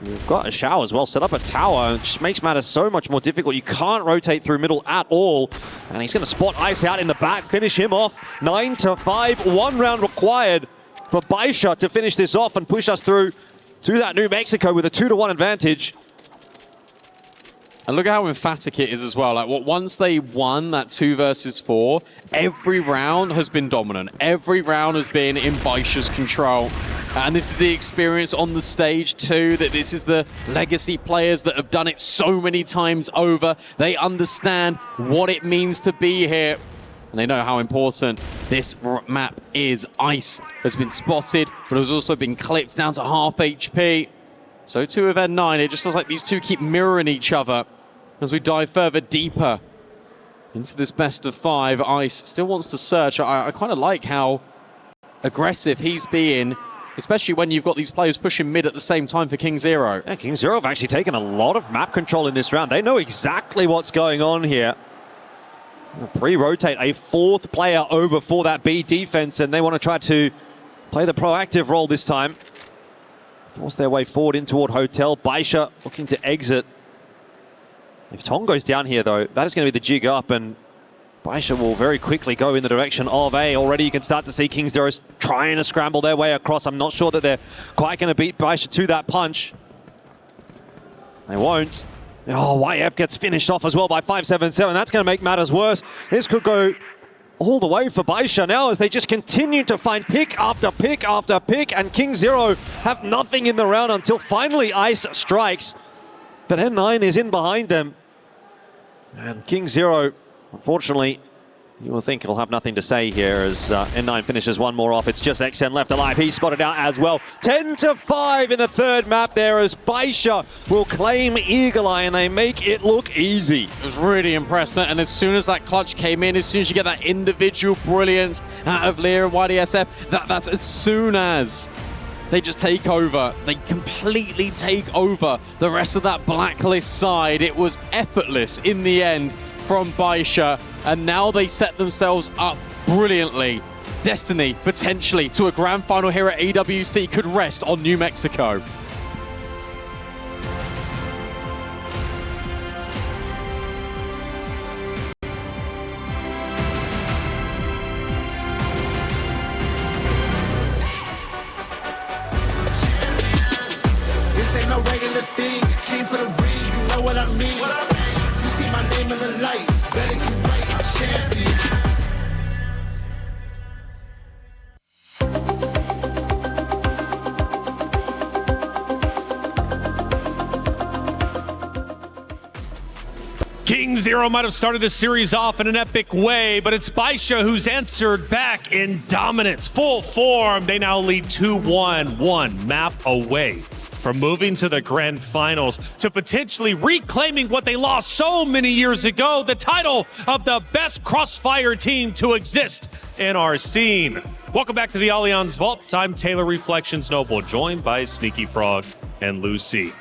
We've got a shower as well, set up a tower, it just makes matters so much more difficult. You can't rotate through middle at all, and he's going to spot Ice out in the back, finish him off. 9-5, 1 round required for BaiSha to finish this off and push us through to that New Mexico with a 2-1 advantage. And look at how emphatic it is as well. Like, once they won that 2 versus 4, every round has been dominant. Every round has been in BaiSha's control. And this is the experience on the stage too, that this is the legacy players that have done it so many times over. They understand what it means to be here. And they know how important this map is. Ice has been spotted, but has also been clipped down to half HP. So too of N9, it just feels like these two keep mirroring each other. As we dive further deeper into this best of 5, Ice still wants to search. I kind of like how aggressive he's being, especially when you've got these players pushing mid at the same time for KINGZERO. Yeah, KINGZERO have actually taken a lot of map control in this round. They know exactly what's going on here. Pre-rotate a 4th player over for that B defense, and they want to try to play the proactive role this time. Force their way forward in toward Hotel. BaiSha looking to exit. If Tong goes down here, though, that is going to be the jig up, and BaiSha will very quickly go in the direction of A. Already you can start to see KINGZERO trying to scramble their way across. I'm not sure that they're quite going to beat BaiSha to that punch. They won't. Oh, YF gets finished off as well by 577. That's going to make matters worse. This could go all the way for BaiSha now as they just continue to find pick after pick after pick, and KINGZERO have nothing in the round until finally Ice strikes. But N9 is in behind them. And KINGZERO, unfortunately, you will think he'll have nothing to say here as N9 finishes one more off. It's just XN left alive. He's spotted out as well. 10-5 in the 3rd map there as BaiSha will claim Eagle-Eye, and they make it look easy. It was really impressive, and as soon as that clutch came in, as soon as you get that individual brilliance out of Lear and YDSF, that's as soon as they just take over. They completely take over the rest of that blacklist side. It was effortless in the end from BaiSha, and now they set themselves up brilliantly. Destiny, potentially, to a grand final here at EWC could rest on New Mexico. KINGZERO might have started the series off in an epic way, but it's BaiSha who's answered back in dominance. Full form, they now lead 2-1, one map away from moving to the grand finals, to potentially reclaiming what they lost so many years ago, the title of the best CROSSFIRE team to exist in our scene. Welcome back to the Allianz Vault. I'm Taylor Reflections Noble, joined by Sneaky Frog and Lucy.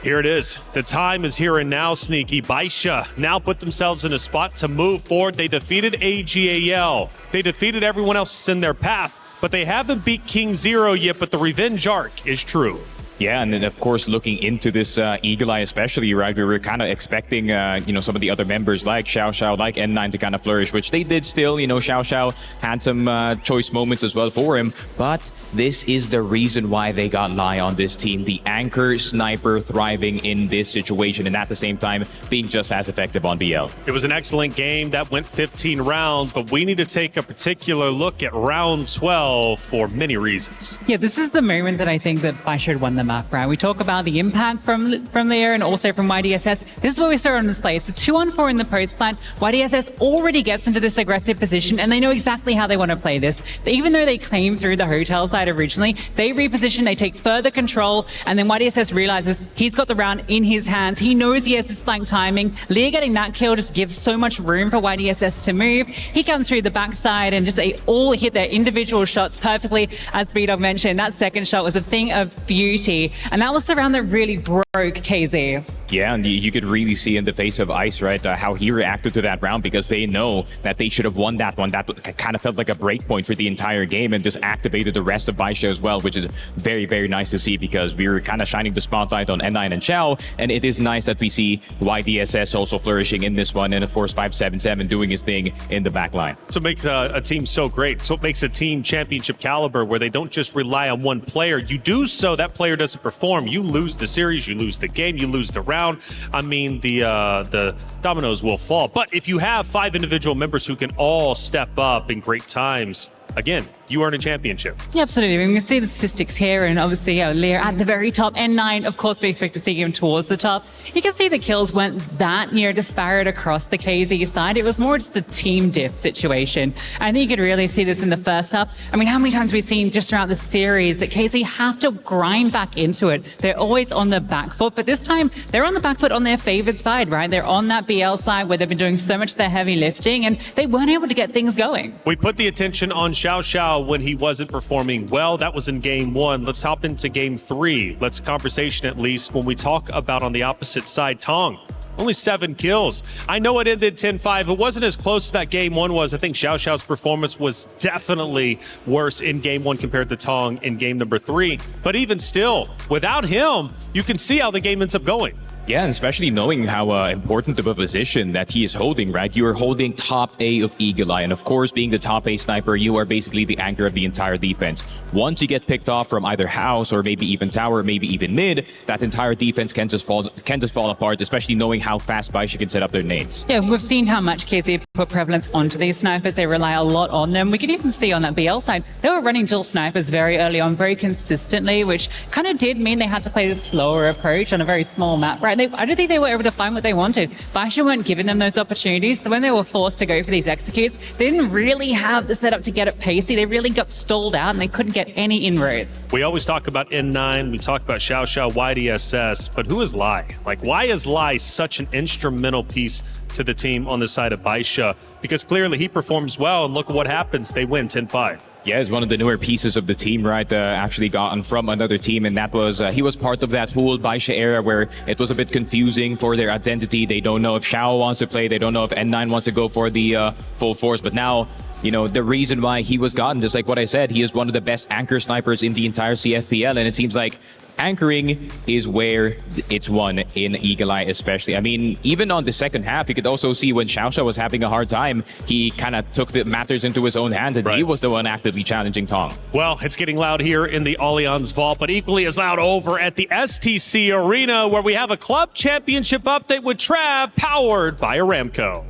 Here it is. The time is here and now, Sneaky. BaiSha now put themselves in a spot to move forward. They defeated AG.AL. They defeated everyone else in their path, but they haven't beat KINGZERO yet, but the revenge arc is true. Yeah, and then of course looking into this Eagle-I especially, right, we were kind of expecting, some of the other members like Xiao, like N9 to kind of flourish, which they did still. Xiao had some choice moments as well for him, but this is the reason why they got Lai on this team. The anchor sniper thriving in this situation and at the same time being just as effective on BL. It was an excellent game that went 15 rounds, but we need to take a particular look at round 12 for many reasons. Yeah, this is the moment that I think that BaiSha had won the map, right? We talk about the impact from there and also from YDSS. This is what we saw on display. It's a 2-on-4 in the post plant. YDSS already gets into this aggressive position and they know exactly how they want to play this. Even though they claim through the hotel side originally, they reposition, they take further control, and then YDSS realizes he's got the round in his hands. He knows he has this flank timing. Lear getting that kill just gives so much room for YDSS to move. He comes through the backside and just they all hit their individual shots perfectly. As B-Dog mentioned, that second shot was a thing of beauty. And that was the round that really broke KZ. Yeah, and you could really see in the face of Ice, right, how he reacted to that round, because they know that they should have won that one. That kind of felt like a break point for the entire game and just activated the rest of BaiSha as well, which is very, very nice to see, because we were kind of shining the spotlight on N9 and Xiao, and it is nice that we see YDSS also flourishing in this one, and of course 577 doing his thing in the back line. So it makes a team so great. So it makes a team championship caliber where they don't just rely on one player. You do so, that player doesn't perform. You lose the series, you lose the game, you lose the round. I mean, the dominoes will fall. But if you have 5 individual members who can all step up in great times, again, you earn a championship. Yeah, absolutely. We can see the statistics here, and obviously Lear at the very top. N9, of course, we expect to see him towards the top. You can see the kills weren't that disparate across the KZ side. It was more just a team diff situation. And I think you could really see this in the first half. I mean, how many times we've seen just throughout the series that KZ have to grind back into it. They're always on the back foot, but this time they're on the back foot on their favored side, right? They're on that BL side where they've been doing so much of their heavy lifting, and they weren't able to get things going. We put the attention on Xiao when he wasn't performing well. That was in game 1. Let's hop into game 3. Let's conversation at least when we talk about on the opposite side, Tong. Only 7 kills. I know it ended 10-5. It wasn't as close as that game 1 was. I think Xiao's performance was definitely worse in game 1 compared to Tong in game number 3. But even still, without him, you can see how the game ends up going. Yeah, and especially knowing how important of a position that he is holding, right? You are holding top A of Eagle-I, and of course, being the top A sniper, you are basically the anchor of the entire defense. Once you get picked off from either house or maybe even tower, maybe even mid, that entire defense can just fall apart, especially knowing how fast BaiSha can set up their nades. Yeah, we've seen how much KZ put prevalence onto these snipers. They rely a lot on them. We can even see on that BL side, they were running dual snipers very early on, very consistently, which kind of did mean they had to play this slower approach on a very small map, right? I don't think they were able to find what they wanted. BaiSha weren't giving them those opportunities, so when they were forced to go for these executes, they didn't really have the setup to get it pacey. They really got stalled out and they couldn't get any inroads. We always talk about N9, we talk about Xiao, YDSS, but who is Lai? Like, why is Lai such an instrumental piece to the team on the side of BaiSha? Because clearly he performs well, and look at what happens. They win 10-5. Yeah, he's one of the newer pieces of the team, right? Actually gotten from another team, and that was he was part of that whole BaiSha era where it was a bit confusing for their identity. They don't know if Xiao wants to play, they don't know if N9 wants to go for the full force, but now, the reason why he was gotten, just like what I said, he is one of the best anchor snipers in the entire CFPL, and it seems like anchoring is where it's won in Eagle-I especially. I mean, even on the second half, you could also see when Xiao was having a hard time, he kind of took the matters into his own hands, and he was the one actively challenging Tong. Well, it's getting loud here in the Allianz Vault, but equally as loud over at the STC Arena, where we have a club championship update with Trav, powered by Aramco.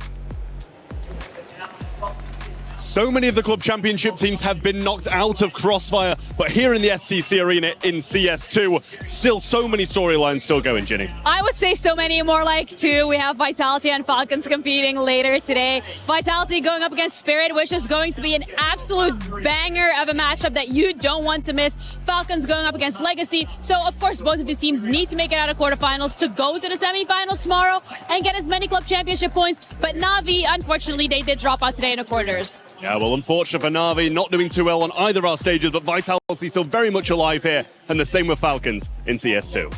So many of the Club Championship teams have been knocked out of CROSSFIRE, but here in the STC Arena in CS2, still so many storylines still going, Ginny. I would say so many, more like two. We have Vitality and Falcons competing later today. Vitality going up against Spirit, which is going to be an absolute banger of a matchup that you don't want to miss. Falcons going up against Legacy. So, of course, both of these teams need to make it out of quarterfinals to go to the semifinals tomorrow and get as many Club Championship points. But Na'Vi, unfortunately, they did drop out today in the quarters. Yeah, well, unfortunate for Na'Vi, not doing too well on either of our stages, but Vitality still very much alive here, and the same with Falcons in CS2.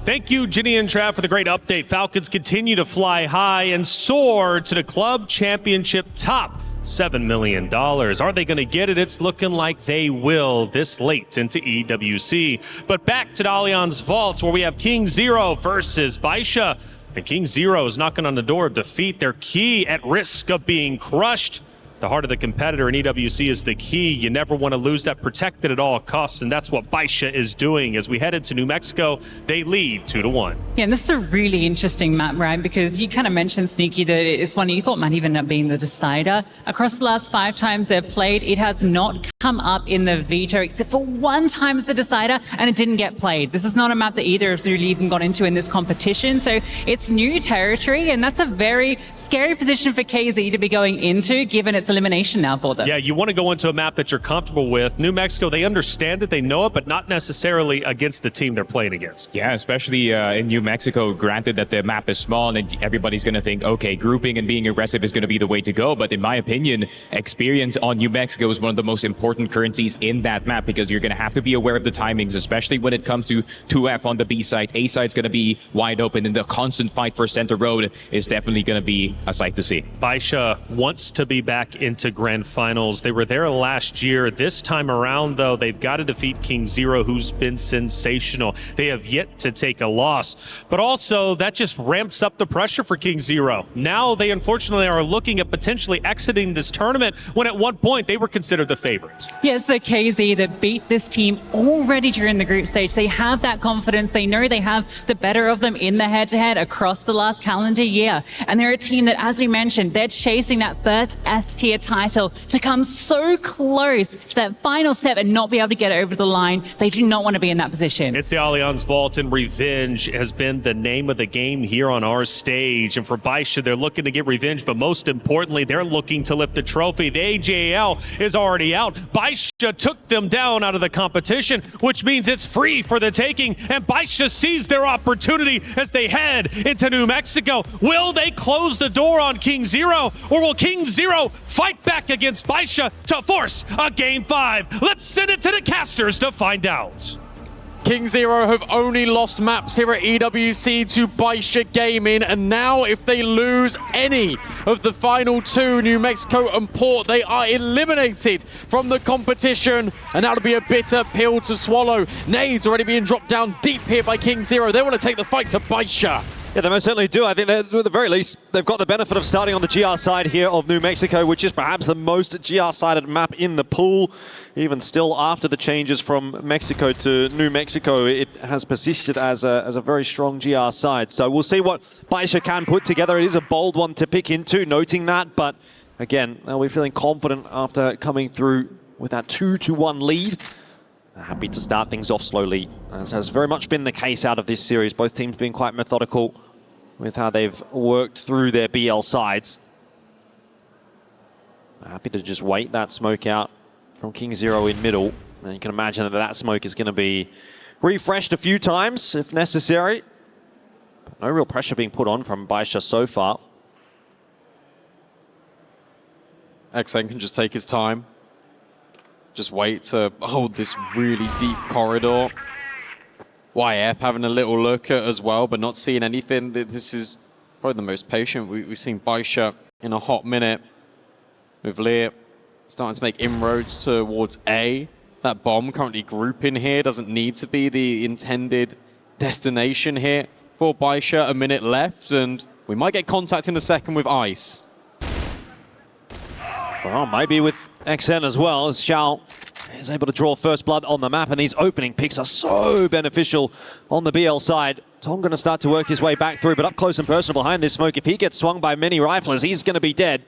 Thank you, Ginny and Trav, for the great update. Falcons continue to fly high and soar to the Club Championship top $7 million. Are they going to get it? It's looking like they will this late into EWC. But back to the Allianz Vault, where we have KINGZERO versus BaiSha. And KINGZERO is knocking on the door of defeat. They're key at risk of being crushed. The heart of the competitor in EWC is the key. You never want to lose that protected at all costs, and that's what BaiSha is doing. As we head into New Mexico, they lead 2-1. Yeah, and this is a really interesting map, right? Because you kind of mentioned, Sneaky, that it's one you thought might even end up being the decider. Across the last 5 times they've played, it has not come up in the veto, except for 1 time as the decider, and it didn't get played. This is not a map that either of them really even got into in this competition, so it's new territory, and that's a very scary position for KZ to be going into, given its elimination now for them. Yeah, you want to go into a map that you're comfortable with. New Mexico, they understand it, they know it, but not necessarily against the team they're playing against. Yeah, especially in New Mexico, granted that the map is small and everybody's going to think, okay, grouping and being aggressive is going to be the way to go. But in my opinion, experience on New Mexico is one of the most important currencies in that map, because you're going to have to be aware of the timings, especially when it comes to 2F on the B side. A side's going to be wide open, and the constant fight for center road is definitely going to be a sight to see. BaiSha wants to be back into grand finals. They were there last year. This time around, though, they've got to defeat KINGZERO, who's been sensational. They have yet to take a loss. But also, that just ramps up the pressure for KINGZERO. Now they unfortunately are looking at potentially exiting this tournament, when at one point they were considered the favorite. Yes, the KZ that beat this team already during the group stage. They have that confidence. They know they have the better of them in the head-to-head across the last calendar year. And they're a team that, as we mentioned, they're chasing that first S-tier title to come so close to that final step and not be able to get it over the line. They do not want to be in that position. It's the Allianz Vault, and revenge has been the name of the game here on our stage. And for BaiSha, they're looking to get revenge, but most importantly, they're looking to lift the trophy. The AG.AL is already out. BaiSha took them down out of the competition, which means it's free for the taking, and BaiSha sees their opportunity as they head into New Mexico. Will they close the door on KINGZERO, or will KINGZERO fight back against BaiSha to force a Game 5? Let's send it to the casters to find out. KINGZERO have only lost maps here at EWC to BaiSha Gaming, and now if they lose any of the final 2, New Mexico and Porte, they are eliminated from the competition, and that'll be a bitter pill to swallow. Nades already being dropped down deep here by KINGZERO. They want to take the fight to BaiSha. Yeah, they most certainly do. I think that at the very least, they've got the benefit of starting on the GR side here of New Mexico, which is perhaps the most GR-sided map in the pool. Even still, after the changes from Mexico to New Mexico, it has persisted as a very strong GR side. So we'll see what BaiSha can put together. It is a bold one to pick into, noting that. But again, they'll be feeling confident after coming through with that 2-1 lead. Happy to start things off slowly, as has very much been the case out of this series. Both teams being quite methodical with how they've worked through their BL sides. Happy to just wait that smoke out from KINGZERO in middle. And you can imagine that smoke is going to be refreshed a few times if necessary. But no real pressure being put on from BaiSha so far. XN can just take his time. Just wait to hold this really deep corridor. YF having a little look at as well, but not seeing anything. This is probably the most patient we've seen BaiSha in a hot minute. With Lear starting to make inroads towards A. That bomb currently grouping here doesn't need to be the intended destination here for BaiSha. A minute left, and we might get contact in a second with Ice. Well, maybe with XN as well, as AG.AL is able to draw first blood on the map, and these opening picks are so beneficial on the BL side. Tom going to start to work his way back through, but up close and personal behind this smoke, if he gets swung by many riflers, he's going to be dead.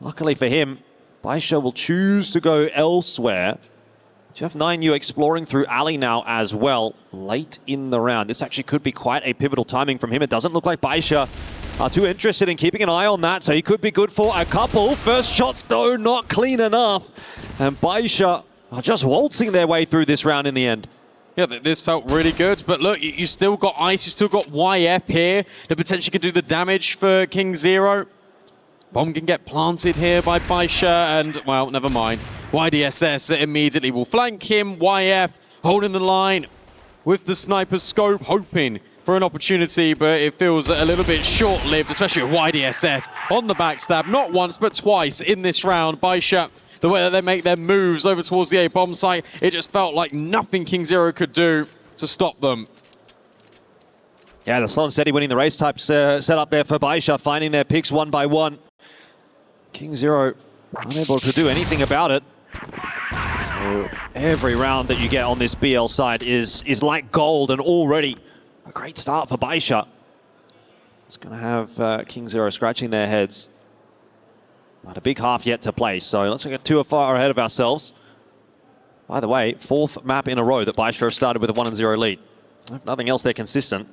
Luckily for him, BaiSha will choose to go elsewhere. You have 9U exploring through alley now as well, late in the round. This actually could be quite a pivotal timing from him. It doesn't look like BaiSha are too interested in keeping an eye on that, so he could be good for a couple. First shots, though, not clean enough. And BaiSha are just waltzing their way through this round in the end. Yeah, this felt really good, but look, you still got Ice, you still got YF here that potentially could do the damage for KINGZERO. Bomb can get planted here by BaiSha, and, well, never mind. YDSS immediately will flank him. YF holding the line with the sniper scope, hoping for an opportunity, but it feels a little bit short-lived, especially with YDSS on the backstab. Not once, but twice in this round. BaiSha, the way that they make their moves over towards the A bomb site, it just felt like nothing KINGZERO could do to stop them. Yeah, the slow and steady winning the race type set up there for BaiSha, finding their picks one by one. KINGZERO unable to do anything about it. So every round that you get on this BL side is like gold, and already a great start for BaiSha. It's going to have KINGZERO scratching their heads. But a big half yet to play, so let's not get too far ahead of ourselves. By the way, 4th map in a row that BaiSha have started with a 1-0 lead. If nothing else, they're consistent.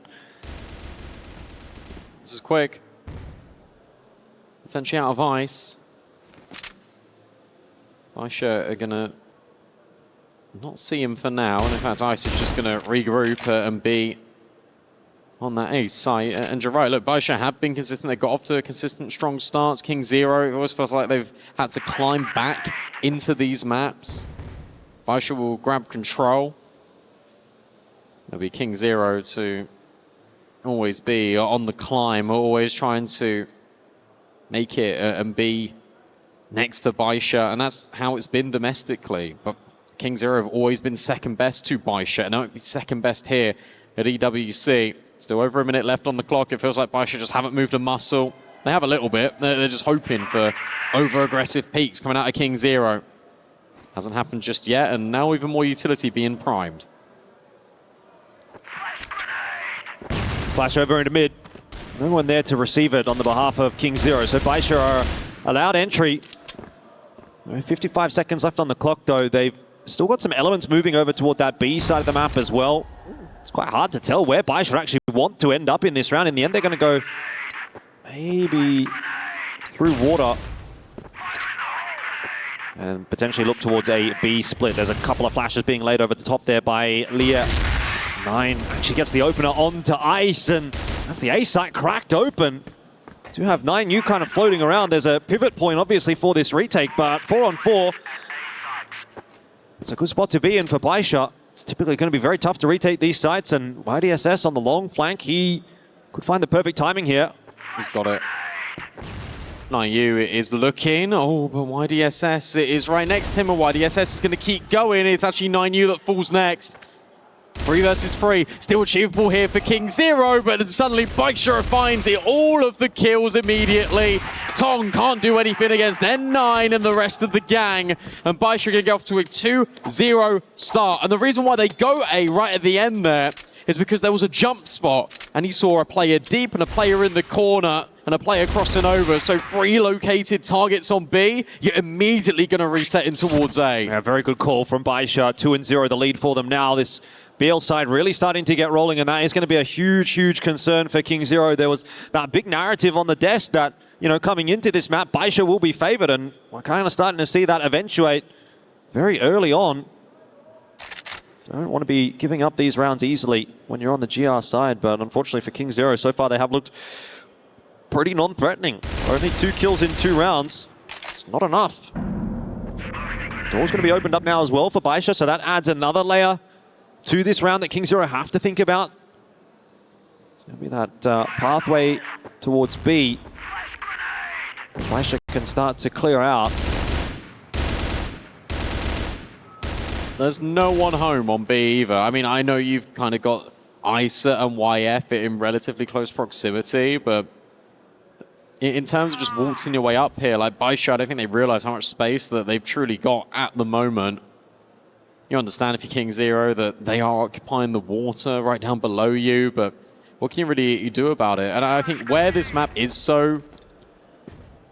This is quick. Potentially out of Ice. BaiSha are going to not see him for now, and in fact Ice is just going to regroup and be on that A site. And you're right, look, BaiSha have been consistent. They got off to consistent, strong starts. KINGZERO, it always feels like they've had to climb back into these maps. BaiSha will grab control. It'll be KINGZERO to always be on the climb, always trying to make it and be next to BaiSha, and that's how it's been domestically. But KINGZERO have always been second best to BaiSha, and now it'll be second best here at EWC. Still over a minute left on the clock. It feels like BaiSha just haven't moved a muscle. They have a little bit. They're just hoping for over-aggressive peaks coming out of KINGZERO. Hasn't happened just yet, and now even more utility being primed. Flash over into mid. No one there to receive it on the behalf of KINGZERO, so BaiSha are allowed entry. 55 seconds left on the clock, though. They've still got some elements moving over toward that B side of the map as well. It's quite hard to tell where BaiSha actually want to end up in this round. In the end, they're going to go maybe through water and potentially look towards a B split. There's a couple of flashes being laid over the top there by Lear. 9 actually gets the opener onto Ice, and that's the A site cracked open. Do have 9U kind of floating around. There's a pivot point, obviously, for this retake, but 4-on-4. It's a good spot to be in for BaiSha. It's typically going to be very tough to retake these sites, and YDSS on the long flank, he could find the perfect timing here. He's got it. 9U is looking. Oh, but YDSS is right next to him, and YDSS is going to keep going. It's actually 9U that falls next. 3 versus 3, still achievable here for KINGZERO, but then suddenly BaiSha finds it, all of the kills immediately. Tong can't do anything against N9 and the rest of the gang, and BaiSha going to get off to a 2-0 start. And the reason why they go A right at the end there is because there was a jump spot, and he saw a player deep and a player in the corner, and a player crossing over. So 3 located targets on B, you're immediately going to reset in towards A. Yeah, very good call from BaiSha. 2-0 the lead for them now. This BL side really starting to get rolling, and that is going to be a huge, huge concern for KINGZERO. There was that big narrative on the desk that, you know, coming into this map, BaiSha will be favored, and we're kind of starting to see that eventuate very early on. Don't want to be giving up these rounds easily when you're on the GR side, but unfortunately for KINGZERO, so far they have looked pretty non-threatening. Only 2 kills in 2 rounds. It's not enough. Door's going to be opened up now as well for BaiSha, so that adds another layer to this round that KINGZERO have to think about. It's going to be that pathway towards B. BaiSha can start to clear out. There's no one home on B either. I mean, I know you've kind of got ISA and YF in relatively close proximity, but in terms of just waltzing your way up here, like BaiSha, I don't think they realize how much space that they've truly got at the moment. You understand if you're KINGZERO that they are occupying the water right down below you, but what can you really do about it? And I think where this map is so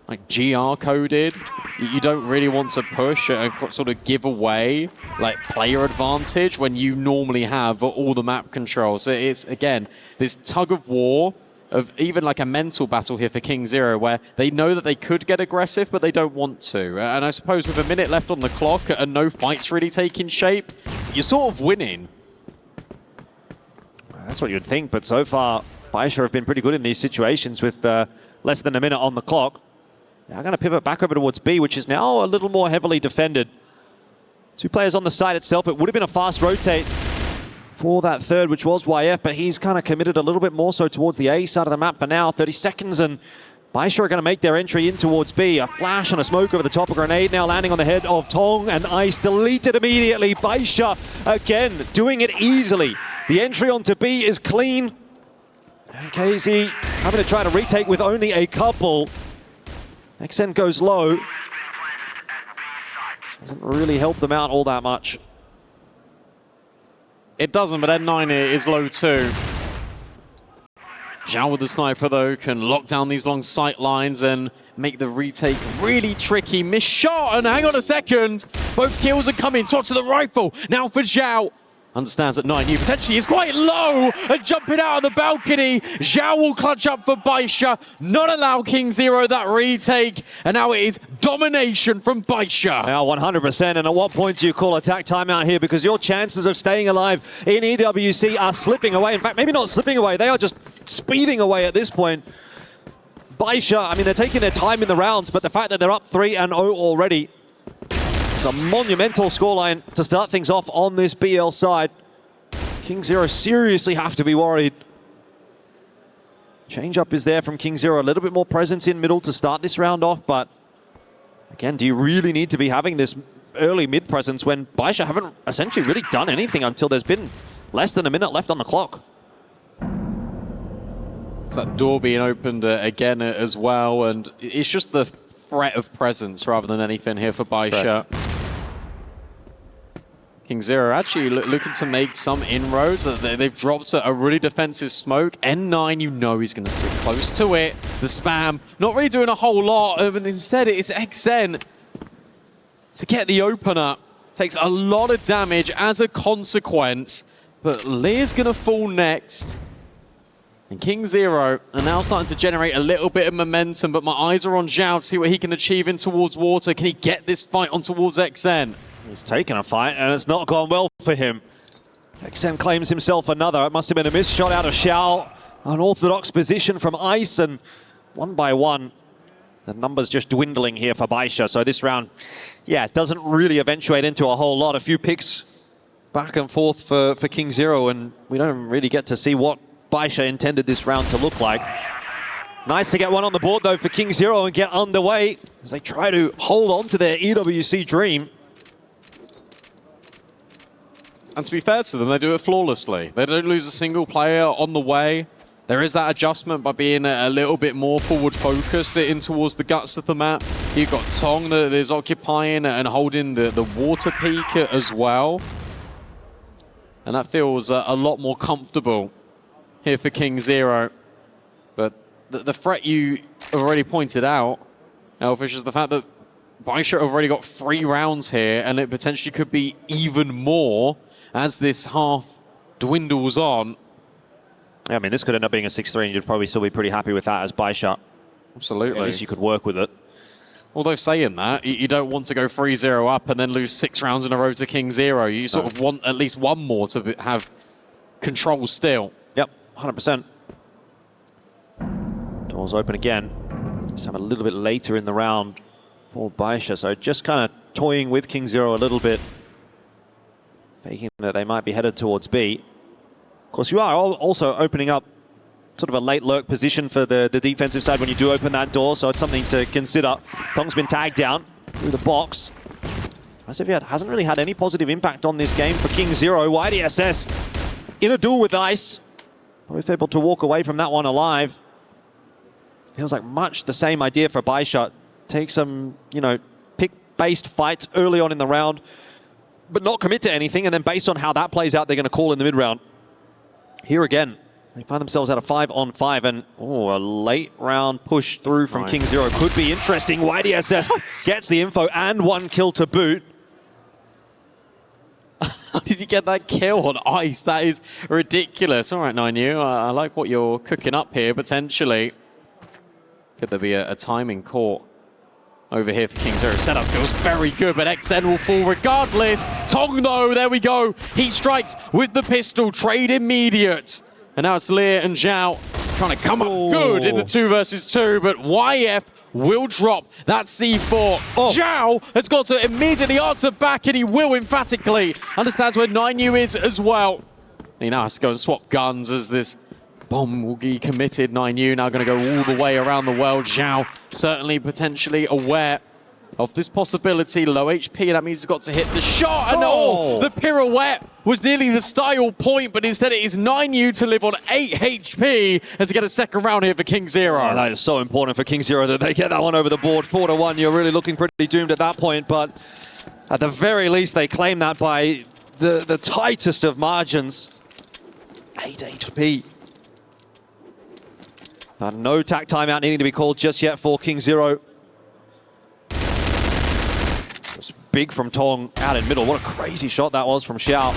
like GR coded, you don't really want to push and sort of give away like player advantage when you normally have all the map control. So it's, again, this tug of war of even like a mental battle here for KINGZERO, where they know that they could get aggressive, but they don't want to. And I suppose with a minute left on the clock and no fights really taking shape, you're sort of winning. That's what you'd think, but so far, BaiSha have been pretty good in these situations with less than a minute on the clock. Now going to pivot back over towards B, which is now a little more heavily defended. 2 players on the side itself. It would have been a fast rotate for that third, which was YF, but he's kind of committed a little bit more so towards the A side of the map for now. 30 seconds, and BaiSha are going to make their entry in towards B. A flash and a smoke over the top, a grenade now landing on the head of Tong, and Ice deleted immediately. BaiSha, again, doing it easily. The entry onto B is clean. And KZ having to try to retake with only a couple. XN goes low. Doesn't really help them out all that much. It doesn't, but N9 is low too. AG.AL with the sniper though can lock down these long sight lines and make the retake really tricky. Missed shot, and hang on a second. Both kills are coming. Swap to the rifle. Now for AG.AL. Understands that 9U potentially is quite low and jumping out of the balcony. AG.AL will clutch up for BaiSha, not allow KINGZERO that retake, and now it is domination from BaiSha. Now 100%, and at what point do you call attack timeout here? Because your chances of staying alive in EWC are slipping away. In fact, maybe not slipping away, they are just speeding away at this point. BaiSha, I mean, they're taking their time in the rounds, but the fact that they're up 3-0 already, it's a monumental scoreline to start things off on this BL side. KINGZERO seriously have to be worried. Change up is there from KINGZERO, a little bit more presence in middle to start this round off, but again, do you really need to be having this early mid presence when BaiSha haven't essentially really done anything until there's been less than a minute left on the clock? It's that door being opened again as well, and it's just the threat of presence rather than anything here for BaiSha. KINGZERO actually looking to make some inroads. They've dropped a really defensive smoke. N9, you know he's going to sit close to it. The spam, not really doing a whole lot, and instead it's XN to get the opener. Takes a lot of damage as a consequence, but Lear's going to fall next. And KINGZERO are now starting to generate a little bit of momentum, but my eyes are on AG.AL to see what he can achieve in towards water. Can he get this fight on towards XN? He's taken a fight, and it's not gone well for him. XN claims himself another. It must have been a missed shot out of AG.AL. Unorthodox position from Ice, and one by one, the numbers just dwindling here for BaiSha. So this round, yeah, doesn't really eventuate into a whole lot. A few picks back and forth for KINGZERO, and we don't really get to see what BaiSha intended this round to look like. Nice to get one on the board, though, for KINGZERO and get underway as they try to hold on to their EWC dream. And to be fair to them, they do it flawlessly. They don't lose a single player on the way. There is that adjustment by being a little bit more forward-focused in towards the guts of the map. You've got Tong that is occupying and holding the water peak as well. And that feels a lot more comfortable here for KINGZERO. But the threat you have already pointed out, Elfish, is the fact that BaiSha have already got 3 rounds here, and it potentially could be even more as this half dwindles on. Yeah, I mean, this could end up being a 6-3, and you'd probably still be pretty happy with that as BaiSha. Absolutely. At least you could work with it. Although saying that, you don't want to go 3-0 up and then lose 6 rounds in a row to KINGZERO. You sort of want at least one more to have control still. Yep, 100%. Doors open again. This time a little bit later in the round for BaiSha. So just kind of toying with KINGZERO a little bit, faking that they might be headed towards B. Of course, you are also opening up sort of a late lurk position for the defensive side when you do open that door, so it's something to consider. Tong's been tagged down through the box. Reservoir hasn't really had any positive impact on this game for KINGZERO. YDSS in a duel with Ice. Both able to walk away from that one alive. Feels like much the same idea for BaiSha. Take some, you know, pick-based fights early on in the round, but not commit to anything, and then based on how that plays out, they're going to call in the mid-round. Here again, they find themselves at a 5-on-5, and a late round push through from KINGZERO could be interesting. YDSS gets the info and 1 kill to boot. How did you get that kill on Ice? That is ridiculous. All right, 9U, I like what you're cooking up here, potentially. Could there be a timing caught over here for KINGZERO? Setup feels very good, but XN will fall regardless. Tong, though, there we go. He strikes with the pistol, trade immediate. And now it's Lear and AG.AL trying to come up good in the 2 versus 2, but YF will drop that C4. AG.AL has got to immediately answer back, and he will emphatically. Understands where 9U is as well. He now has to go and swap guns as this bomb will be committed. 9U now going to go all the way around the world. AG.AL certainly potentially aware of this possibility. Low HP, that means he's got to hit the shot. And the pirouette was nearly the style point, but instead it is 9U to live on 8 HP and to get a second round here for KINGZERO. Oh, that is so important for KINGZERO that they get that one over the board. 4-1, you're really looking pretty doomed at that point, but at the very least they claim that by the tightest of margins. 8 HP. No tack timeout needing to be called just yet for KINGZERO. Big from Tong out in middle. What a crazy shot that was from AG.AL.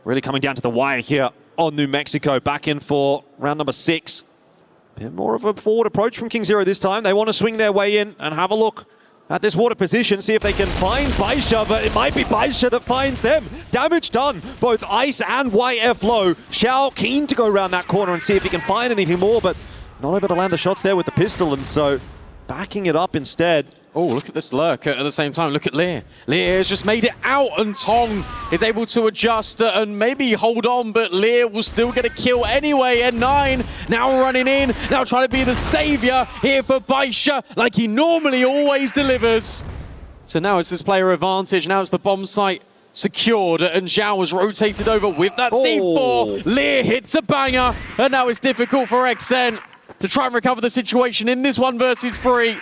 Really coming down to the wire here on New Mexico. Back in for round number 6. Bit more of a forward approach from KINGZERO this time. They want to swing their way in and have a look at this water position, see if they can find BaiSha, but it might be BaiSha that finds them. Damage done, both Ice and YF low. AG.AL keen to go around that corner and see if he can find anything more, but not able to land the shots there with the pistol, and so backing it up instead. Oh, look at this lurk at the same time. Look at Lear. Lear has just made it out, and Tong is able to adjust and maybe hold on, but Lear will still get a kill anyway. And 9 now running in, now trying to be the savior here for BaiSha, like he normally always delivers. So now it's this player advantage. Now it's the bomb site secured, and AG.AL was rotated over with that C4. Lear hits a banger, and now it's difficult for XN to try and recover the situation in this 1 versus 3.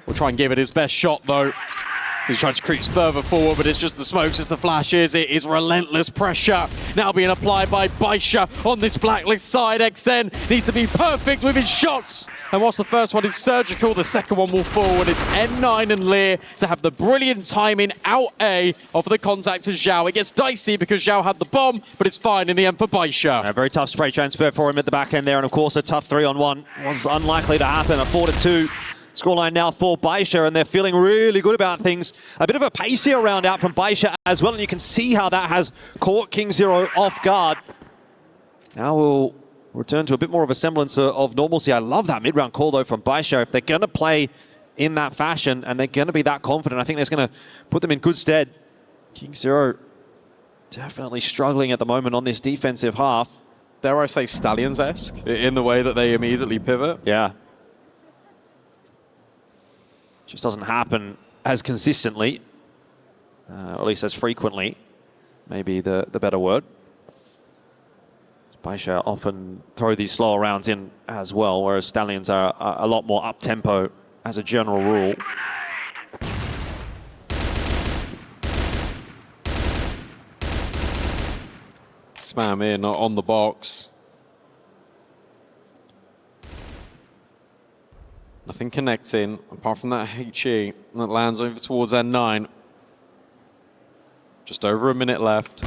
We'll try and give it his best shot, though. He's trying to creep further forward, but it's just the smokes, it's the flashes. It is relentless pressure now being applied by BaiSha on this blacklist side. XN needs to be perfect with his shots. And whilst the first one is surgical, the second one will fall. And it's N9 and Lear to have the brilliant timing out A of the contact to AG.AL. It gets dicey because AG.AL had the bomb, but it's fine in the end for BaiSha. A very tough spray transfer for him at the back end there. And of course, a tough 3-on-1 was unlikely to happen. A 4-2. Scoreline now for BaiSha, and they're feeling really good about things. A bit of a pacier round out from BaiSha as well, and you can see how that has caught KINGZERO off guard. Now we'll return to a bit more of a semblance of normalcy. I love that mid-round call, though, from BaiSha. If they're going to play in that fashion and they're going to be that confident, I think that's going to put them in good stead. KINGZERO definitely struggling at the moment on this defensive half. Dare I say Stallions-esque in the way that they immediately pivot? Yeah. Just doesn't happen as consistently, or at least as frequently, maybe the better word. BaiSha often throw these slower rounds in as well, whereas Stallions are a lot more up-tempo as a general rule. Spam in on the box. Nothing connecting, apart from that HE that lands over towards N9. Just over a minute left.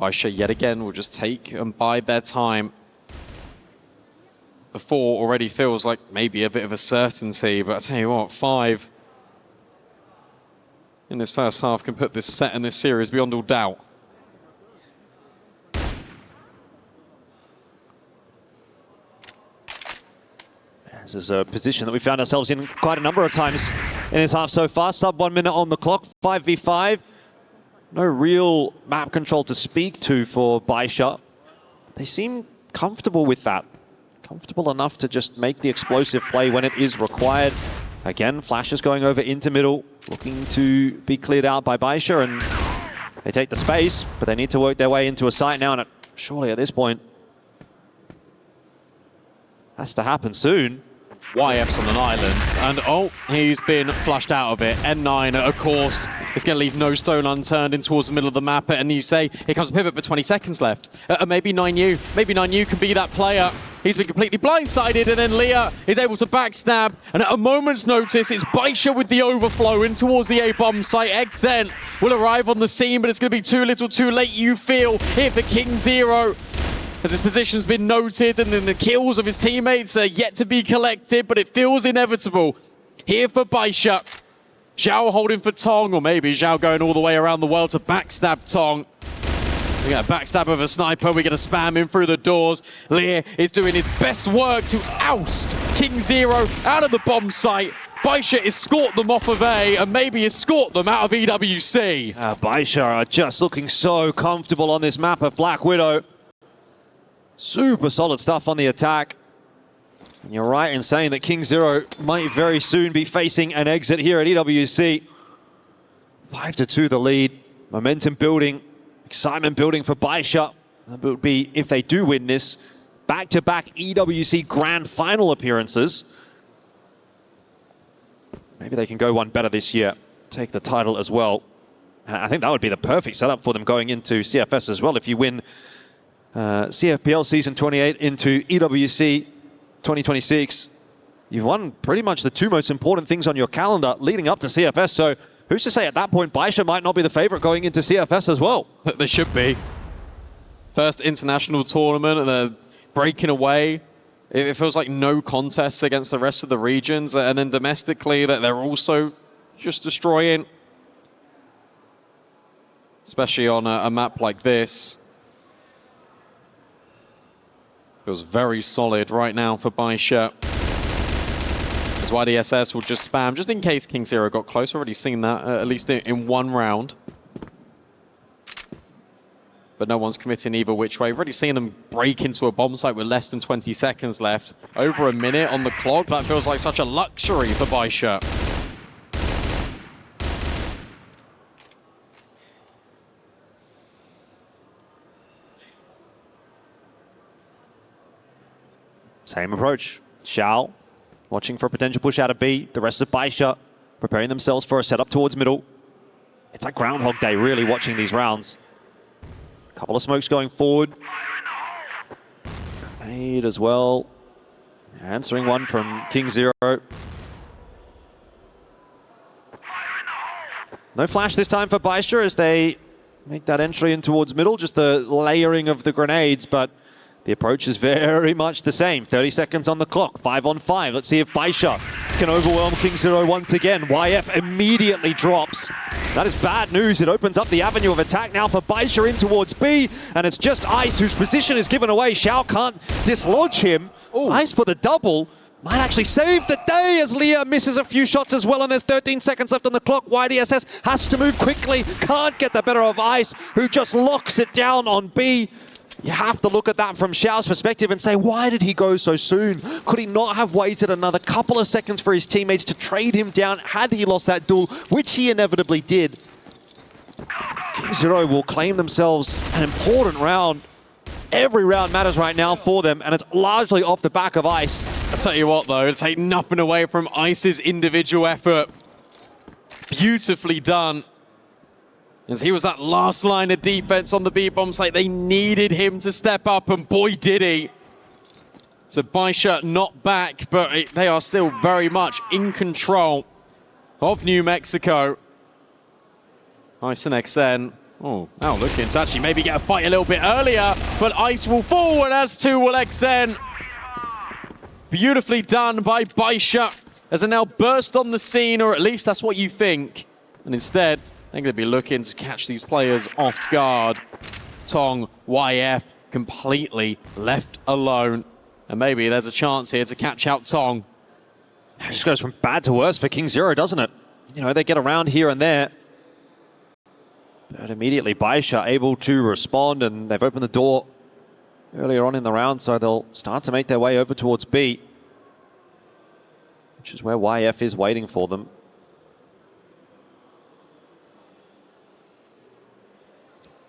BaiSha yet again will just take and bide their time. The 4 already feels like maybe a bit of a certainty, but I tell you what, 5 in this first half can put this set in this series beyond all doubt. This is a position that we found ourselves in quite a number of times in this half so far. Sub 1 minute on the clock, 5v5. No real map control to speak to for BaiSha. They seem comfortable with that. Comfortable enough to just make the explosive play when it is required. Again, flashes going over into middle, looking to be cleared out by BaiSha, and they take the space, but they need to work their way into a site now, and surely at this point, has to happen soon. YF's on an island, and oh, he's been flushed out of it. N9, of course, is going to leave no stone unturned in towards the middle of the map, and you say, here comes a pivot, but 20 seconds left. Maybe 9U, maybe 9U can be that player. He's been completely blindsided, and then Leah is able to backstab, and at a moment's notice, it's BaiSha with the overflow in towards the A-bomb site. XN will arrive on the scene, but it's going to be too little too late, you feel, here for KINGZERO. As his position's been noted, and then the kills of his teammates are yet to be collected, but it feels inevitable. Here for BaiSha. Zhao holding for Tong, or maybe Zhao going all the way around the world to backstab Tong. We got a backstab of a sniper, we're going to spam him through the doors. Lear is doing his best work to oust KINGZERO out of the bomb site. BaiSha escort them off of A, and maybe escort them out of EWC. BaiSha are just looking so comfortable on this map of Black Widow. Super solid stuff on the attack. And you're right in saying that KINGZERO might very soon be facing an exit here at EWC. 5-2 the lead. Momentum building. Excitement building for BaiSha. That would be, if they do win this, back-to-back EWC Grand Final appearances. Maybe they can go one better this year. Take the title as well. And I think that would be the perfect setup for them going into CFS as well. If you win CFPL Season 28 into EWC 2026, you've won pretty much the two most important things on your calendar leading up to CFS. So who's to say at that point BaiSha might not be the favorite going into CFS as well? They should be. First international tournament, and they're breaking away. It feels like no contests against the rest of the regions, and then domestically that they're also just destroying. Especially on a map like this. Feels very solid right now for BaiSha. As YDSS will just spam, just in case KINGZERO got close. Already seen that, at least in one round. But no one's committing either which way. We've already seen them break into a bomb site with less than 20 seconds left. Over a minute on the clock. That feels like such a luxury for BaiSha. Same approach. Xiao watching for a potential push out of B. The rest of BaiSha preparing themselves for a setup towards middle. It's like Groundhog Day, really, watching these rounds. Couple of smokes going forward. Grenade as well. Answering one from KINGZERO. No flash this time for BaiSha as they make that entry in towards middle. Just the layering of the grenades, but the approach is very much the same. 30 seconds on the clock, 5 on 5. Let's see if BaiSha can overwhelm KINGZERO once again. YF immediately drops. That is bad news. It opens up the avenue of attack now for BaiSha in towards B, and it's just Ice whose position is given away. Xiao can't dislodge him. Ooh. Ice for the double. Might actually save the day as Leah misses a few shots as well, and there's 13 seconds left on the clock. YDSS has to move quickly. Can't get the better of Ice, who just locks it down on B. You have to look at that from Xiao's perspective and say, why did he go so soon? Could he not have waited another couple of seconds for his teammates to trade him down had he lost that duel, which he inevitably did? KINGZERO will claim themselves an important round. Every round matters right now for them, and it's largely off the back of Ice. I'll tell you what, though, take nothing away from Ice's individual effort. Beautifully done. As he was that last line of defense on the B-bomb site, they needed him to step up, and boy did he. So BaiSha not back, but they are still very much in control of New Mexico. Ice and XN, now looking to actually maybe get a fight a little bit earlier, but Ice will fall, and as too will XN. Beautifully done by BaiSha, as they now burst on the scene, or at least that's what you think. And instead, they're going to be looking to catch these players off guard. Tong, YF, completely left alone. And maybe there's a chance here to catch out Tong. just goes from bad to worse for KINGZERO, doesn't it? You know, they get around here and there. But immediately BaiSha able to respond, and they've opened the door earlier on in the round, so they'll start to make their way over towards B, which is where YF is waiting for them.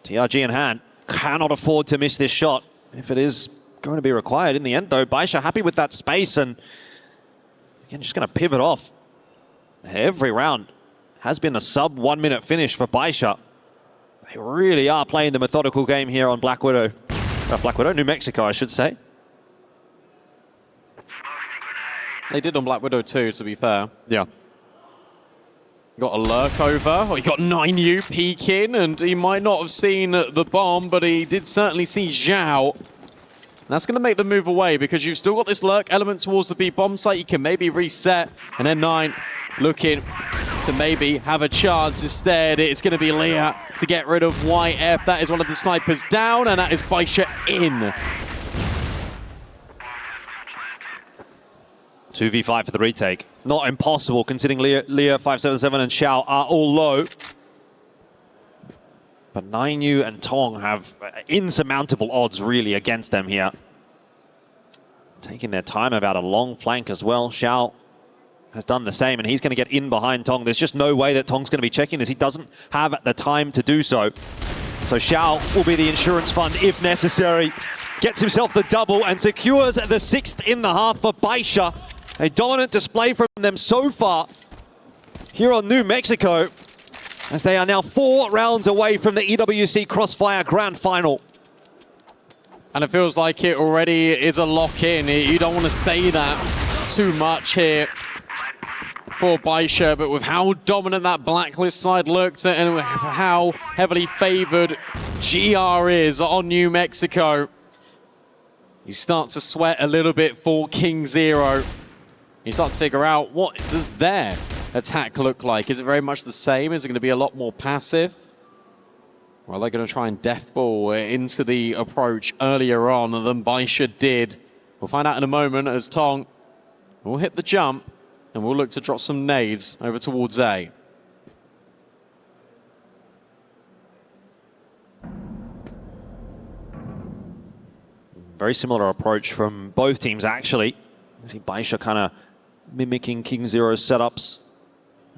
TRG in hand, cannot afford to miss this shot if it is going to be required. In the end, though, BaiSha happy with that space, and again, just going to pivot off. Every round has been a sub 1 minute finish for BaiSha. They really are playing the methodical game here on Black Widow. New Mexico, I should say. They did on Black Widow too, to be fair. Yeah. Got a lurk over. He got 9U peeking, and he might not have seen the bomb, but he did certainly see AG.AL. That's going to make them move away, because you've still got this lurk element towards the B bomb site. You can maybe reset, and then 9 looking to maybe have a chance. Instead, it's going to be Leah to get rid of YF. That is one of the snipers down, and that is BaiSha in. 2v5 for the retake. Not impossible, considering Leah 577 and AG.AL are all low. But 9U and Tong have insurmountable odds, really, against them here. Taking their time about a long flank as well. AG.AL has done the same, and he's going to get in behind Tong. There's just no way that Tong's going to be checking this. He doesn't have the time to do so. So AG.AL will be the insurance fund if necessary. Gets himself the double and secures the 6th in the half for BaiSha. A dominant display from them so far here on New Mexico, as they are now 4 rounds away from the EWC CROSSFIRE Grand Final. And it feels like it already is a lock-in. You don't want to say that too much here for BaiSha, but with how dominant that Blacklist side looked and with how heavily favored GR is on New Mexico, you start to sweat a little bit for KINGZERO. You start to figure out, what does their attack look like? Is it very much the same? Is it going to be a lot more passive? Or are they going to try and deathball into the approach earlier on than BaiSha did? We'll find out in a moment as Tong will hit the jump, and we'll look to drop some nades over towards A. Very similar approach from both teams, actually. You see BaiSha kind of mimicking KINGZERO's setups.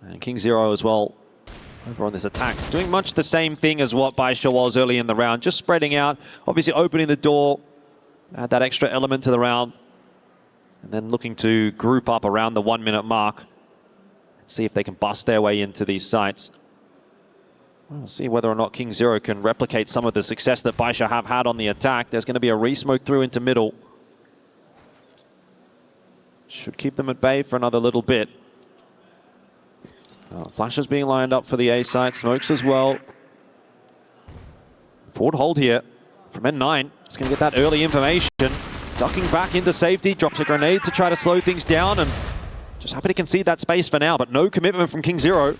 And KINGZERO as well over on this attack. Doing much the same thing as what BaiSha was early in the round. Just spreading out, obviously opening the door, add that extra element to the round. And then looking to group up around the 1 minute mark. And see if they can bust their way into these sites. We'll see whether or not KINGZERO can replicate some of the success that BaiSha have had on the attack. There's going to be a re-smoke through into middle. Should keep them at bay for another little bit. Flashes being lined up for the A site. Smokes as well. Forward hold here from N9. It's going to get that early information. Ducking back into safety. Drops a grenade to try to slow things down. And just happy to concede that space for now. But no commitment from KINGZERO.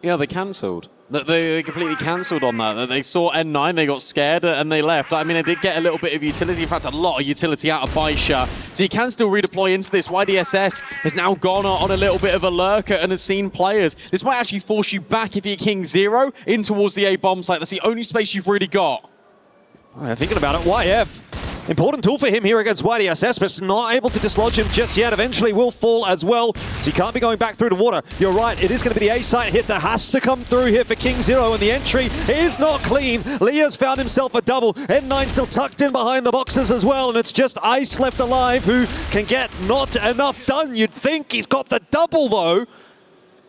Yeah, they cancelled. They completely cancelled on that. They saw N9, they got scared, and they left. I mean, it did get a little bit of utility. In fact, a lot of utility out of BaiSha. So you can still redeploy into this. YDSS has now gone on a little bit of a lurker and has seen players. This might actually force you back, if you're KINGZERO, in towards the A bomb site. That's the only space you've really got. Thinking about it, YF. Important tool for him here against YDSS, but it's not able to dislodge him just yet. Eventually will fall as well, so he can't be going back through the water. You're right, it is going to be the A-site hit that has to come through here for KINGZERO, and the entry is not clean. Leah's found himself a double. N9 still tucked in behind the boxes as well, and it's just Ice left alive who can get not enough done. You'd think he's got the double, though.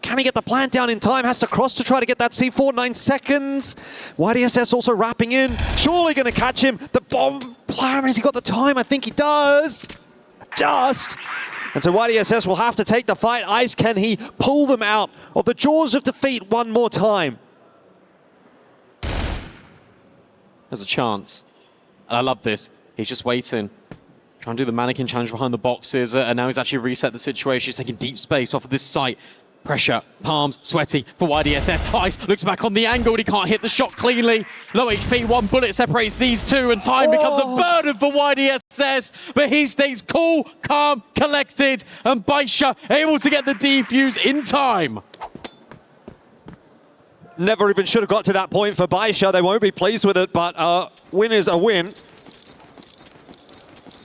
Can he get the plant down in time? Has to cross to try to get that C4. 9 seconds. YDSS also wrapping in. Surely going to catch him. The bomb plan. Has he got the time? I think he does. Just. And so YDSS will have to take the fight. Ice, can he pull them out of the jaws of defeat one more time? There's a chance. And I love this. He's just waiting. Trying to do the mannequin challenge behind the boxes. And now he's actually reset the situation. He's taking deep space off of this site. Pressure, palms, sweaty for YDSS. Ice looks back on the angle, he can't hit the shot cleanly. Low HP, one bullet separates these two, and time becomes a burden for YDSS, but he stays cool, calm, collected, and BaiSha able to get the defuse in time. Never even should have got to that point for BaiSha. They won't be pleased with it, but win is a win.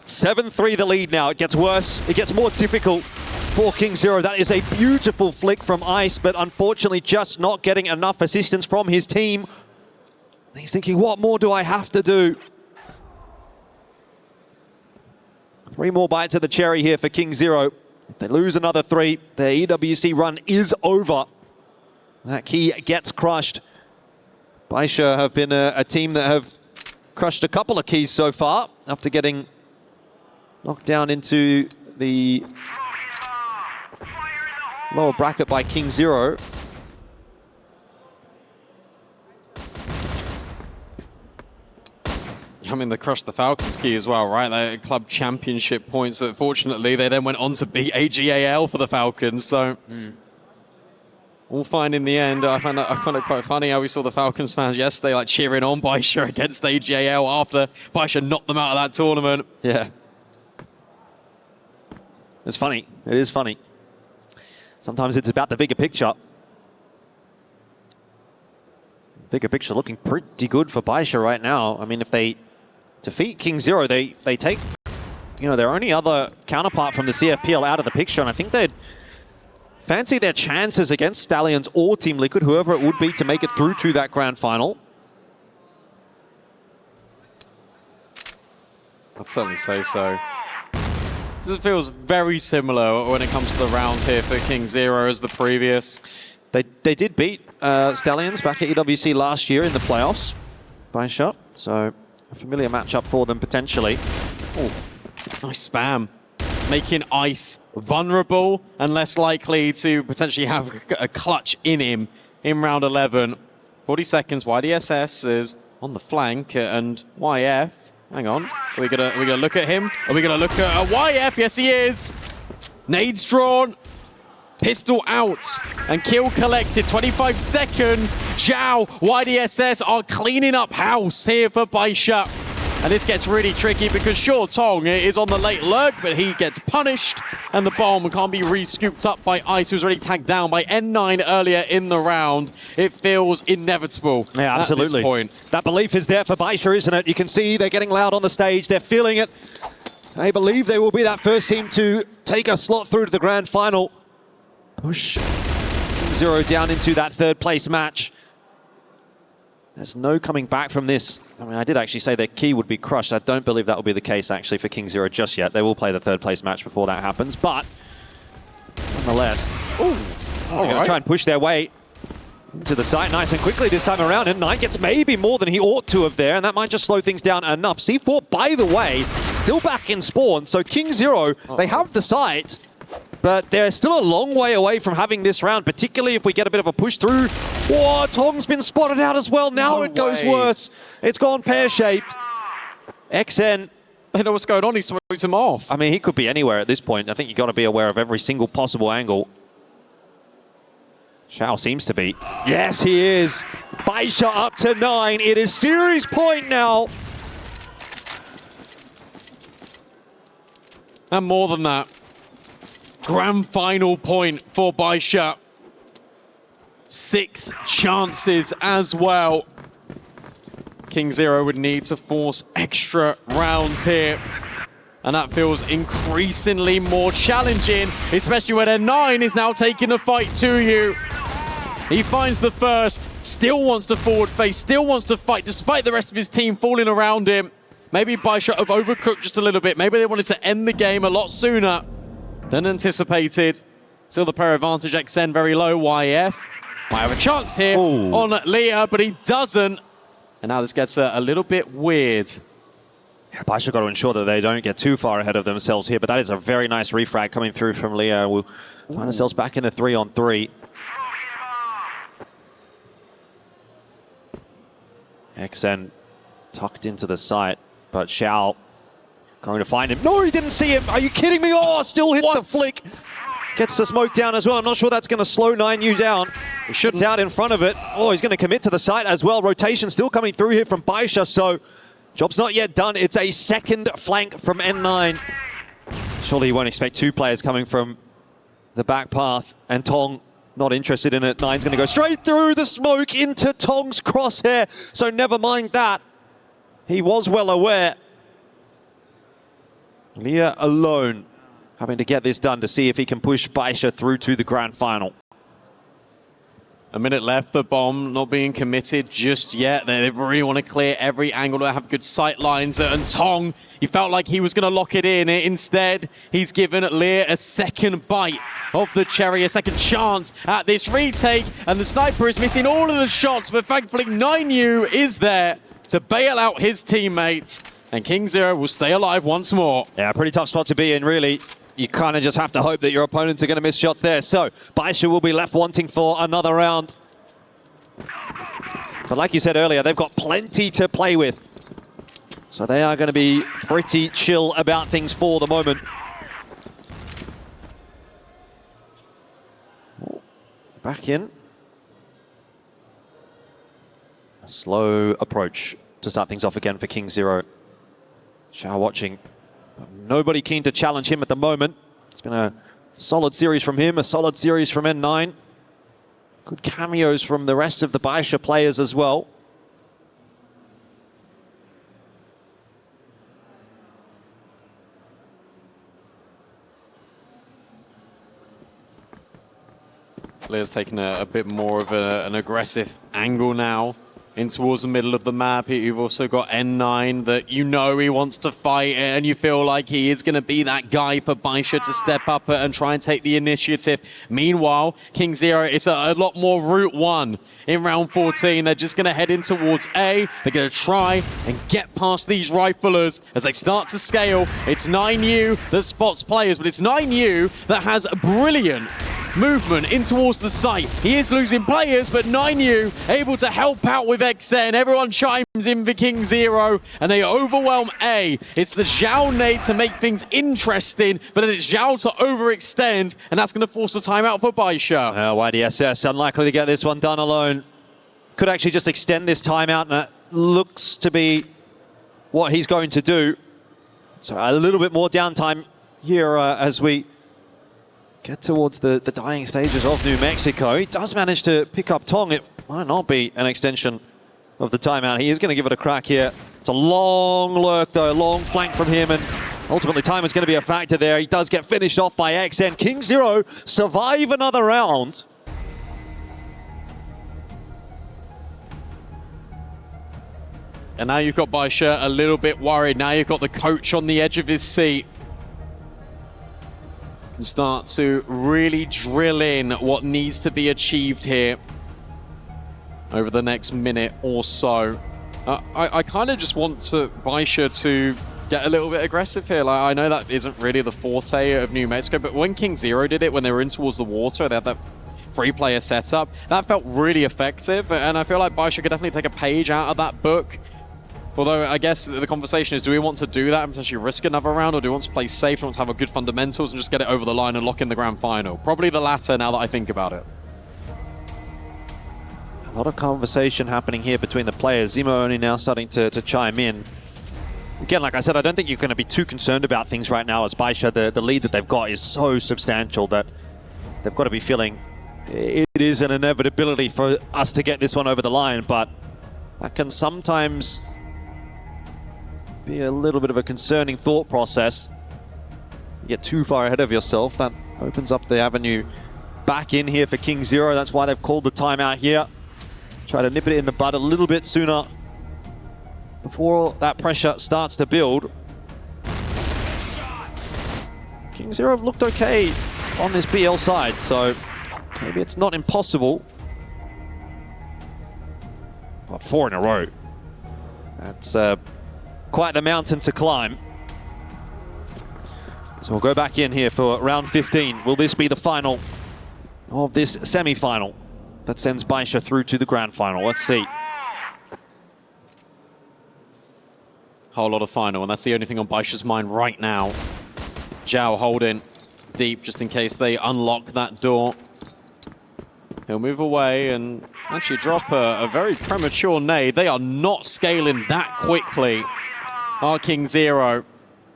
7-3 the lead now. It gets worse. It gets more difficult for KINGZERO. That is a beautiful flick from Ice, but unfortunately just not getting enough assistance from his team. He's thinking, what more do I have to do? 3 more bites of the cherry here for KINGZERO. If they lose another 3, their EWC run is over. That key gets crushed. BaiSha have been a team that have crushed a couple of keys so far after getting knocked down into the lower bracket by KINGZERO. I mean, they crushed the Falcons key as well, right? They club championship points. Fortunately, they then went on to beat AG.AL for the Falcons. So all fine in the end. I found it quite funny how we saw the Falcons fans yesterday like cheering on BaiSha against AG.AL after BaiSha knocked them out of that tournament. Yeah. It's funny. It is funny. Sometimes it's about the bigger picture. Bigger picture looking pretty good for BaiSha right now. I mean, if they defeat KINGZERO, they take, you know, their only other counterpart from the CFPL out of the picture, and I think they'd fancy their chances against Stallions or Team Liquid, whoever it would be, to make it through to that grand final. I'd certainly say so. It feels very similar when it comes to the round here for KINGZERO as the previous. They did beat Stallions back at EWC last year in the playoffs, BaiSha, so a familiar matchup for them potentially. Ooh, nice spam. Making Ice vulnerable and less likely to potentially have a clutch in him in round 11. 40 seconds, YDSS is on the flank, and YF, hang on, are we gonna look at him? Are we gonna look at YF? Yes, he is. Nades drawn. Pistol out and kill collected. 25 seconds. AG.AL, YDSS are cleaning up house here for BaiSha. And this gets really tricky because sure, Tong is on the late lurk, but he gets punished. And the bomb can't be re-scooped up by Ice, who's already tagged down by N9 earlier in the round. It feels inevitable. Yeah, absolutely. At this point. That belief is there for BaiSha, isn't it? You can see they're getting loud on the stage. They're feeling it. They believe they will be that first team to take a slot through to the grand final. Push KINGZERO down into that third place match. There's no coming back from this. I mean, I did actually say their key would be crushed. I don't believe that will be the case actually for KINGZERO just yet. They will play the third place match before that happens, but nonetheless, they're going to try and push their way into the site nice and quickly this time around, and Knight gets maybe more than he ought to have there, and that might just slow things down enough. C4, by the way, still back in spawn, so KINGZERO, they have the site, but they're still a long way away from having this round, particularly if we get a bit of a push through. Oh, Tong's been spotted out as well. Now it goes worse. It's gone pear-shaped. XN. I don't know what's going on. He smoked him off. I mean, he could be anywhere at this point. I think you've got to be aware of every single possible angle. AG.AL seems to be. Yes, he is. BaiSha up to 9. It is series point now. And more than that. Grand final point for BaiSha. 6 chances as well. KINGZERO would need to force extra rounds here. And that feels increasingly more challenging, especially when N9 is now taking the fight to you. He finds the first, still wants to forward face, still wants to fight, despite the rest of his team falling around him. Maybe BaiSha have overcooked just a little bit. Maybe they wanted to end the game a lot sooner than anticipated. Still the player advantage, XN very low. YF might have a chance here on Leah, but he doesn't. And now this gets a little bit weird. Yeah, BaiSha got to ensure that they don't get too far ahead of themselves here, but that is a very nice refrag coming through from Leah. We'll find ourselves back in the 3-on-3. XN tucked into the site, but AG.AL going to find him. No, he didn't see him. Are you kidding me? Oh, still hits the flick. Gets the smoke down as well. I'm not sure that's going to slow 9U down. He shouldn't. It's out in front of it. Oh, he's going to commit to the site as well. Rotation still coming through here from BaiSha, so job's not yet done. It's a second flank from N9. Surely you won't expect two players coming from the back path, and Tong not interested in it. Nine's going to go straight through the smoke into Tong's crosshair, so never mind that. He was well aware. Leah alone having to get this done to see if he can push BaiSha through to the grand final. A minute left, the bomb not being committed just yet. They really want to clear every angle to have good sight lines. And Tong, he felt like he was going to lock it in. Instead, he's given Lear a second bite of the cherry, a second chance at this retake. And the sniper is missing all of the shots, but thankfully 9U is there to bail out his teammate. And KINGZERO will stay alive once more. Yeah, pretty tough spot to be in, really. You kind of just have to hope that your opponents are going to miss shots there. So, BaiSha will be left wanting for another round. But like you said earlier, they've got plenty to play with. So they are going to be pretty chill about things for the moment. Back in. A slow approach to start things off again for KINGZERO. Xiao watching. Nobody keen to challenge him at the moment. It's been a solid series from him, a solid series from N9. Good cameos from the rest of the BaiSha players as well. Lear's taking a bit more of an aggressive angle now in towards the middle of the map. You've also got N9 that you know he wants to fight, and you feel like he is going to be that guy for BaiSha to step up and try and take the initiative. Meanwhile, KINGZERO is a lot more Route 1 in round 14. They're just going to head in towards A. They're going to try and get past these riflers as they start to scale. It's 9U that spots players, but it's 9U that has a brilliant movement in towards the site. He is losing players, but 9U able to help out with XN. Everyone chimes in for KINGZERO, and they overwhelm A. It's the Xiao nade to make things interesting, but then it's Xiao to overextend, and that's going to force a timeout for BaiSha. YDSS unlikely to get this one done alone. Could actually just extend this timeout, and it looks to be what he's going to do. So a little bit more downtime here as we get towards the dying stages of New Mexico. He does manage to pick up Tong. It might not be an extension of the timeout. He is going to give it a crack here. It's a long lurk, though, long flank from him, and ultimately time is going to be a factor there. He does get finished off by XN. KINGZERO survive another round. And now you've got BaiSha a little bit worried. Now you've got the coach on the edge of his seat. Can start to really drill in what needs to be achieved here over the next minute or so. I kind of just want BaiSha to get a little bit aggressive here. Like, I know that isn't really the forte of New Mexico, but when KINGZERO did it, when they were in towards the water, they had that three-player setup, that felt really effective, and I feel like BaiSha could definitely take a page out of that book. Although, I guess the conversation is, do we want to do that and potentially risk another round, or do we want to play safe, want to have a good fundamentals and just get it over the line and lock in the grand final? Probably the latter, now that I think about it. A lot of conversation happening here between the players. Zemo only now starting to chime in. Again, like I said, I don't think you're going to be too concerned about things right now, as BaiSha, the lead that they've got is so substantial that they've got to be feeling it is an inevitability for us to get this one over the line, but that can sometimes be a little bit of a concerning thought process. You get too far ahead of yourself, that opens up the avenue back in here for KINGZERO. That's why they've called the timeout here. Try to nip it in the bud a little bit sooner before that pressure starts to build. KINGZERO have looked okay on this BL side, so maybe it's not impossible. But 4 in a row. That's quite the mountain to climb. So we'll go back in here for round 15. Will this be the final of this semi-final that sends BaiSha through to the grand final? Let's see. Whole lot of final, and that's the only thing on BaiSha's mind right now. Zhao holding deep just in case they unlock that door. He'll move away and actually drop a very premature nade. They are not scaling that quickly, our KINGZERO.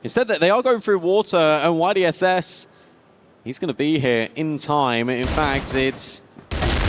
Instead, they are going through water, and YDSS, he's going to be here in time. In fact, it's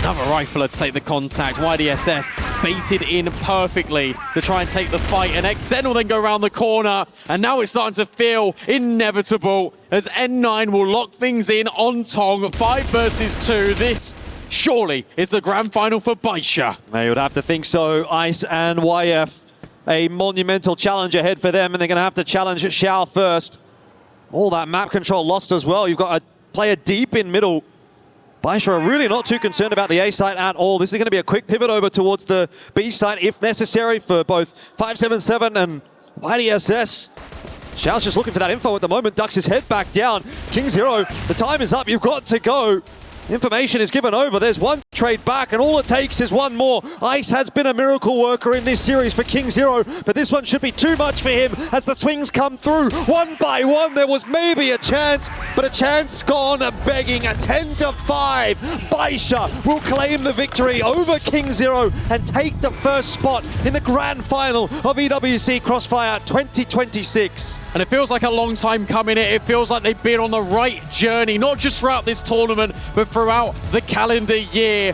another rifler to take the contact. YDSS baited in perfectly to try and take the fight, and XN will then go around the corner, and now it's starting to feel inevitable as N9 will lock things in on Tong. 5 versus 2. This surely is the grand final for BaiSha. They would have to think so. Ice and YF, a monumental challenge ahead for them, and they're going to have to challenge Xiao first. All that map control lost as well. You've got a player deep in middle. BaiSha are really not too concerned about the A site at all. This is going to be a quick pivot over towards the B site if necessary for both 577 and YDSS. Xiao's just looking for that info at the moment, ducks his head back down. KINGZERO, the time is up, you've got to go. Information is given over. There's one trade back, and all it takes is one more. Ice has been a miracle worker in this series for KINGZERO, but this one should be too much for him as the swings come through. One by one, there was maybe a chance, but a chance gone begging. A 10-5. BaiSha will claim the victory over KINGZERO and take the first spot in the grand final of EWC CROSSFIRE 2026. And it feels like a long time coming. It feels like they've been on the right journey, not just throughout this tournament, but throughout the calendar year.